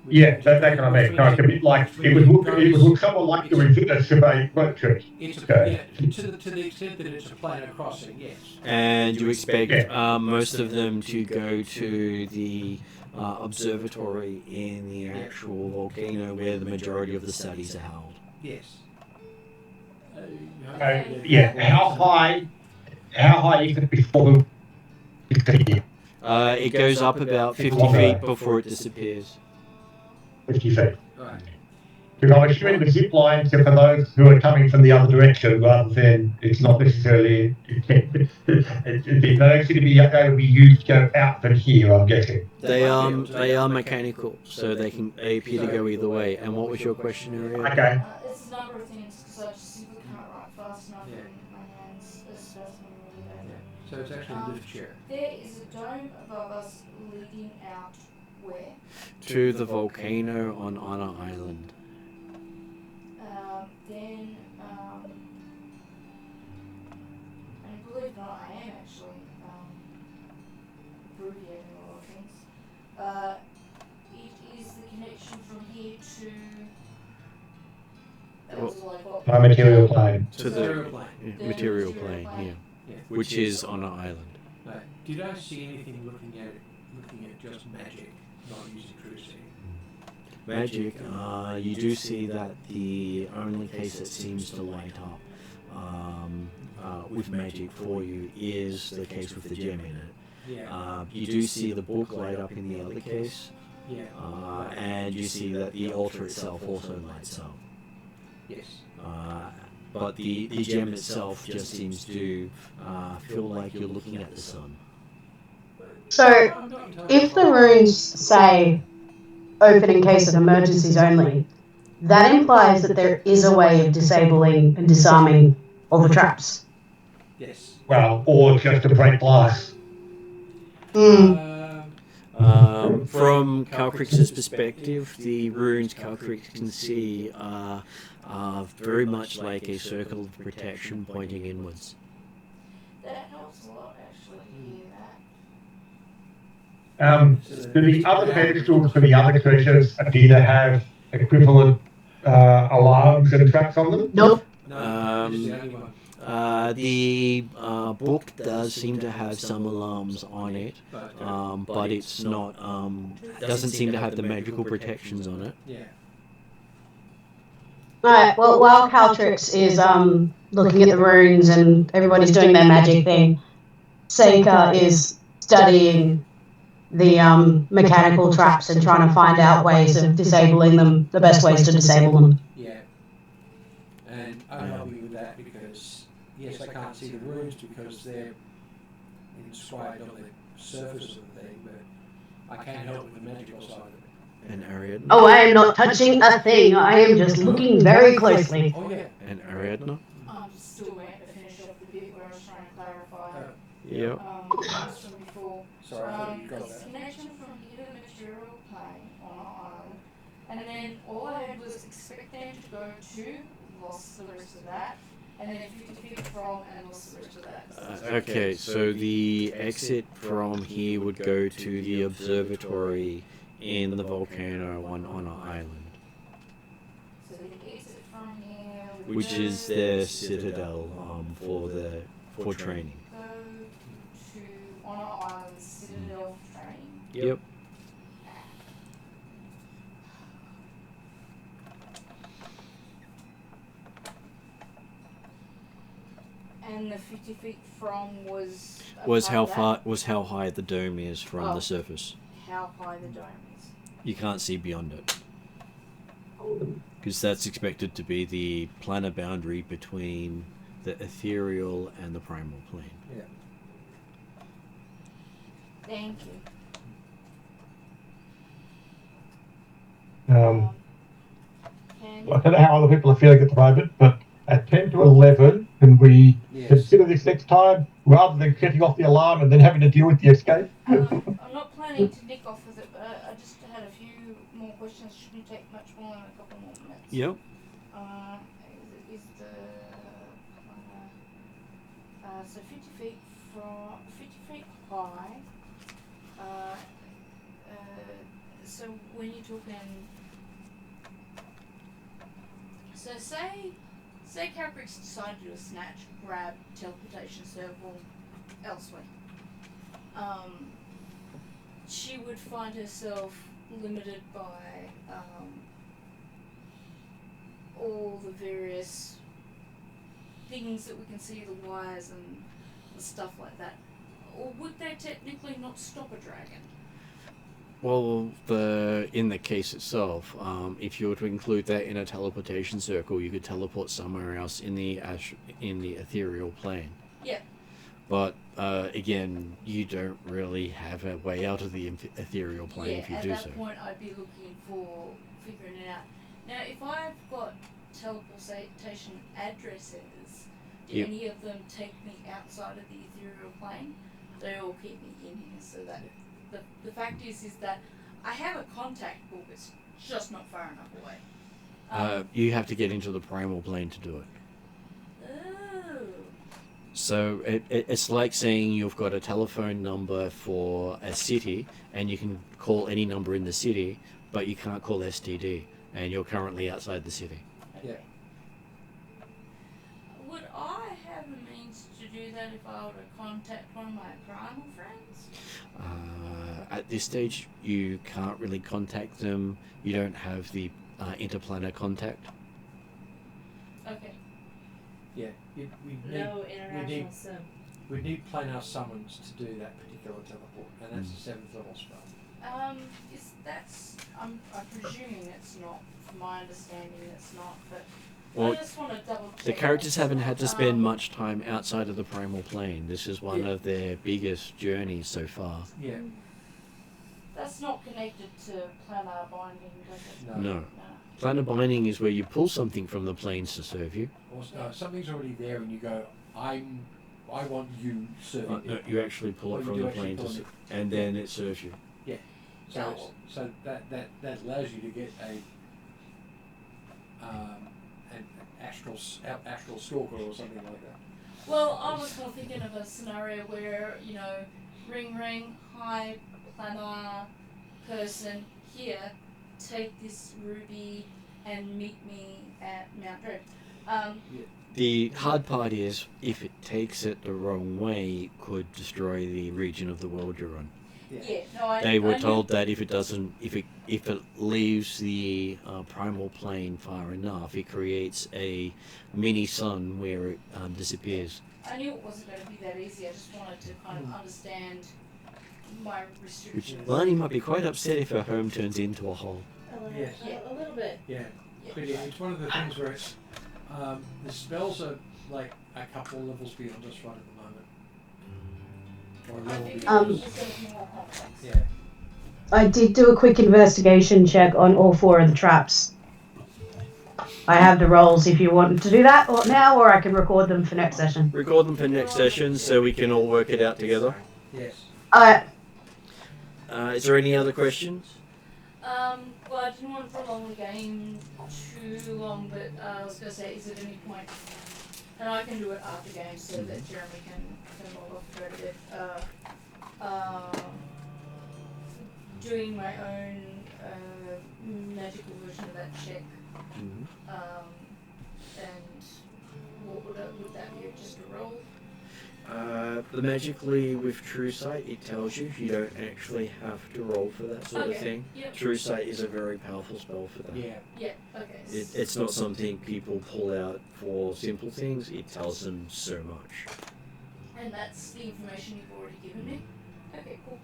Yeah, that kind of makes like a bit like it would look somewhat like the reverse of a rope trick. It's Okay. to the extent that it's a planar crossing, yes. And you expect most of them to go to the observatory in the actual volcano where the majority of the studies are held. Yes. Yeah. How high is it before the It goes up about 50 feet before it disappears. 50 feet? Right. Because I'm assuming the zip lines are for those who are coming from the other direction rather than it's not necessarily those going to be used to go out from here, I'm guessing. They are mechanical, so they appear to go either way. And what was your question, Area? Okay. It's a number of things because I just simply can't write fast enough in my hands as fast as I really Yeah. So it's actually a lift chair. There is a dome above us leading out where? To the volcano on Honor Island. Then, and believe it or not, I am actually abbreviating a lot of things. It is the connection from here to. That was like what? My material plane. To the material plane, Yeah. which is Honor Island. Right. Did I see anything looking at just magic, not using true seeing? Magic, you do see that the only case that seems to light up with magic for you is the case with the gem in it. Yeah. You do see the book light up in the other case, Yeah. and you see that the altar itself also lights up. Yes. But the gem itself just seems to feel like you're looking at the sun. So, if the runes say open in case of emergencies only, that implies that there is a way of disabling and disarming all the traps. Yes. Well, or just to break glass. Mm. From Calcrix's perspective, the runes Calcrix can see are very much like a circle of protection pointing inwards. That helps a lot, actually, to hear that. Do the other pedestals for the other creatures appear to have equivalent alarms and traps on them? Nope. No, this is the only one. The book does seem to have some alarms on it, but it's not. Doesn't seem to have the magical protections on it. Yeah. Alright, well, while Caltrix is looking at the runes and everybody's doing their magic thing, Seika is studying the mechanical traps and trying to find out ways of disabling them, the best ways to disable them. Yeah. And I help you with that because, yes, I can't see the runes because they're inscribed on the surface of the thing, but I can help with the magical side of it. And Ariadna? Oh, I am not touching a thing. I am just looking very closely. Oh, yeah. And Ariadna? I'm still waiting to finish off the bit where I was trying to clarify. Yep. Just from before. Sorry, I thought you got This that. connection from here to the material plane on our island, and then all I had was expect them to go to, lost the rest of that, and then 50 feet from and lost the rest of that. Okay, so the exit from here would go to the observatory in the volcano on Honor Island, So the exit from here, which is their citadel for training. go to Honor Island Citadel training. Yep. And the 50 feet from was How high the dome is from the surface. How high the dome is. You can't see beyond it. Because that's expected to be the planar boundary between the ethereal and the primal plane. Yeah. Thank you. Um, Can I don't know how other people are feeling at the moment, but at 10 to 11, can we Yes. consider this next time rather than setting off the alarm and then having to deal with the escape? I'm not planning to nick off with it, but I just had a few more questions. Shouldn't take much more than a couple more minutes. Yep. Is the so 50 feet high. So when you're talking, so say Caprix decided to do a snatch, grab, teleportation circle elsewhere. She would find herself limited by all the various things that we can see, the wires and stuff like that. Or would they technically not stop a dragon? Well, in the case itself, if you were to include that in a teleportation circle, you could teleport somewhere else in the ethereal plane. Yeah. But again, you don't really have a way out of the ethereal plane if you do so. At that point, I'd be looking for figuring it out. Now, if I've got teleportation addresses, do any of them take me outside of the ethereal plane? They all keep me in here, so that the fact is that I have a contact book. It's just not far enough away. You have to get into the primal plane to do it. Oh. So it's like saying you've got a telephone number for a city and you can call any number in the city, but you can't call STD and you're currently outside the city. Yeah. Would I have a means to do that if I were to contact one of my primal friends? At this stage, you can't really contact them. You don't have the interplanar contact. Okay. Yeah, we No international sim. we need planar summons to do that particular teleport, and that's the 7th level spell. I'm presuming it's not. From my understanding, it's not. But Well, I just want to double check. the characters haven't had to spend much time outside of the primal plane. This is one Yeah. of their biggest journeys so far. Yeah. That's not connected to planar binding, does it? No. Planar binding is where you pull something from the planes to serve you. Or something's already there, and you go, I want you serving No, me. you actually pull Or it you from do the actually plane pull it. and then it serves you. So that allows you to get an astral stalker or something like that. Well, I was more thinking of a scenario where, ring, hi, planar person here, take this ruby and meet me at Mount Dread. The hard part is, if it takes it the wrong way, it could destroy the region of the world you're on. They were told that if it leaves the primal plane far enough, it creates a mini sun where it disappears. I knew it wasn't going to be that easy. I just wanted to kind of understand my Which restrictions. Lani might be quite upset if her home turns into a hole. Yes. A little bit. Yeah. But yeah, it's one of the things where it's the spells are like a couple of levels beyond us right at the moment. Or a I level think beyond it's us. going to be more complex. Yeah. I did do a quick investigation check on all 4 of the traps. I have the rolls if you want to do that now, or I can record them for next session. Record them for next session so we can all work it out together. Yes. Is there any other questions? Well, I didn't want to prolong the game too long, but I was going to say, is there any point, and I can do it after game so that Jeremy can roll off the bit, doing my own magical version of that check, and what would that be, just a roll? The magically with True Sight, it tells you don't actually have to roll for that sort of thing. Yep. True Sight is a very powerful spell for that. Yeah. Yeah, okay. It's not something people pull out for simple things. It tells them so much. And that's the information you've already given me? Okay, cool.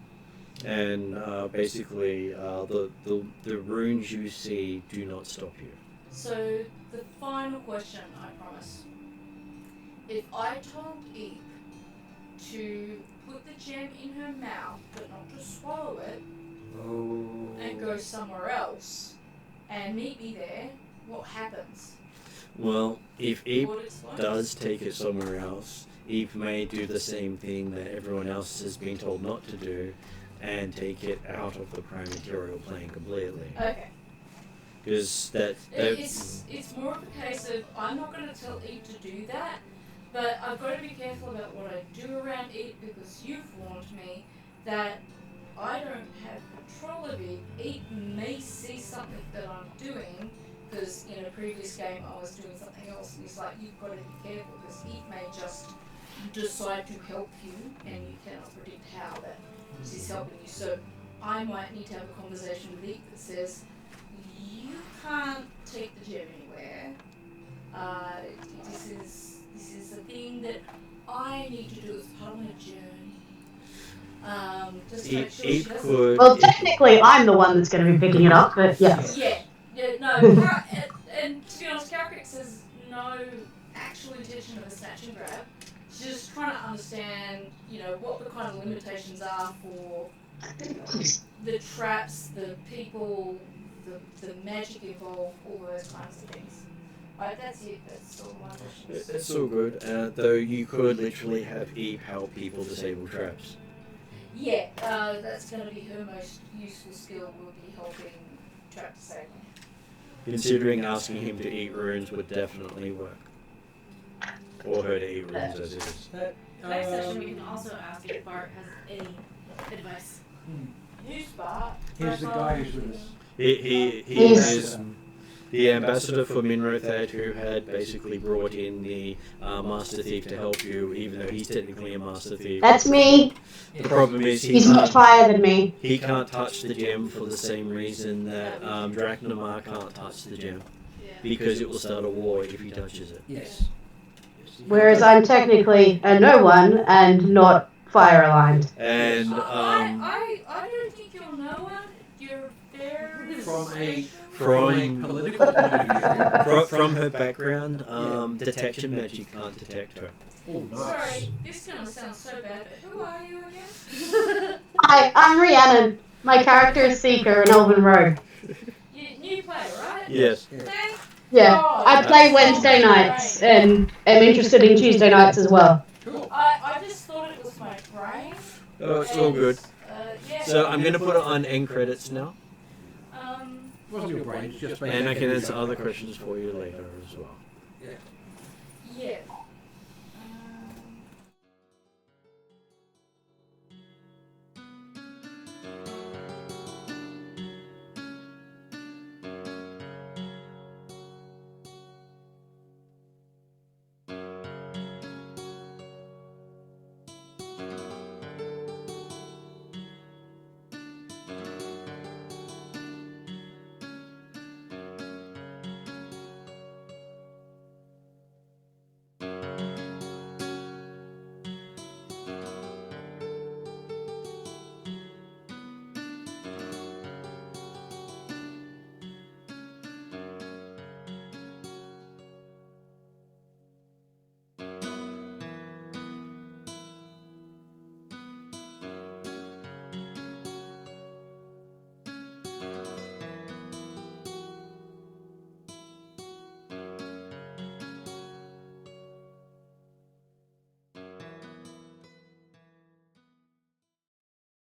And basically, the runes you see do not stop you. So, the final question, I promise. If I told Eve to put the gem in her mouth, but not to swallow it, and go somewhere else, and meet me there, what happens? Well, if Eve What explains? does take it somewhere else, Eve may do the same thing that everyone else has been told not to do, and take it out of the prime material plane completely. Okay. Because It's more of a case of I'm not going to tell Eve to do that, but I've got to be careful about what I do around Eve because you've warned me that I don't have control of Eve. Eve may see something that I'm doing because in a previous game I was doing something else, and he's like, you've got to be careful because Eve may just decide to help you, and you cannot predict how that she's helping you. So I might need to have a conversation with Eve that says, you can't take the gem anywhere. This is a thing that I need to do as part of my journey. Just to make sure she doesn't. Well, technically, I'm the one that's going to be picking it up, but yes. Yeah, no. And to be honest, Carcrix has no actual intention of a snatch and grab. She's just trying to understand, what the kind of limitations are for the traps, the people, the magic involved, all those kinds of things. Right, that's it. That's all my questions. It's all good, though you could literally have Eve help people disable traps. Yeah, that's going to be her most useful skill, will be helping trap disabling. Considering asking him to eat runes would definitely work. Or her to eat runes as it is. Next session, we can also ask if Bart has any advice. Who's Bart? Here's the guy who's with us. He is the ambassador for Minrothat, who had basically brought in the Master Thief to help you, even though he's technically a Master Thief. That's me. The problem is He's much higher than me. he can't touch the gem for the same reason that Drachnamar can't touch the gem. Because it will start a war if he touches it. Yes. Whereas I'm technically a no one and not fire aligned. And I don't think you're no one. You're very From political point of view. from her background, detection magic can't detect her. Oh, nice. Sorry, this is gonna sound so bad, but who are you again? Hi, I'm Rhiannon. My character is Seeker, an elven rogue. You new player, right? Yes. Thank Yeah, God. I play Wednesday nights and am interested in Tuesday nights as well. Cool. I just thought it was my brain. Oh, it's all good. Yeah. So I'm going to put it on end credits now. It wasn't your brain, it's just And I can answer other questions for you later as well. Yeah.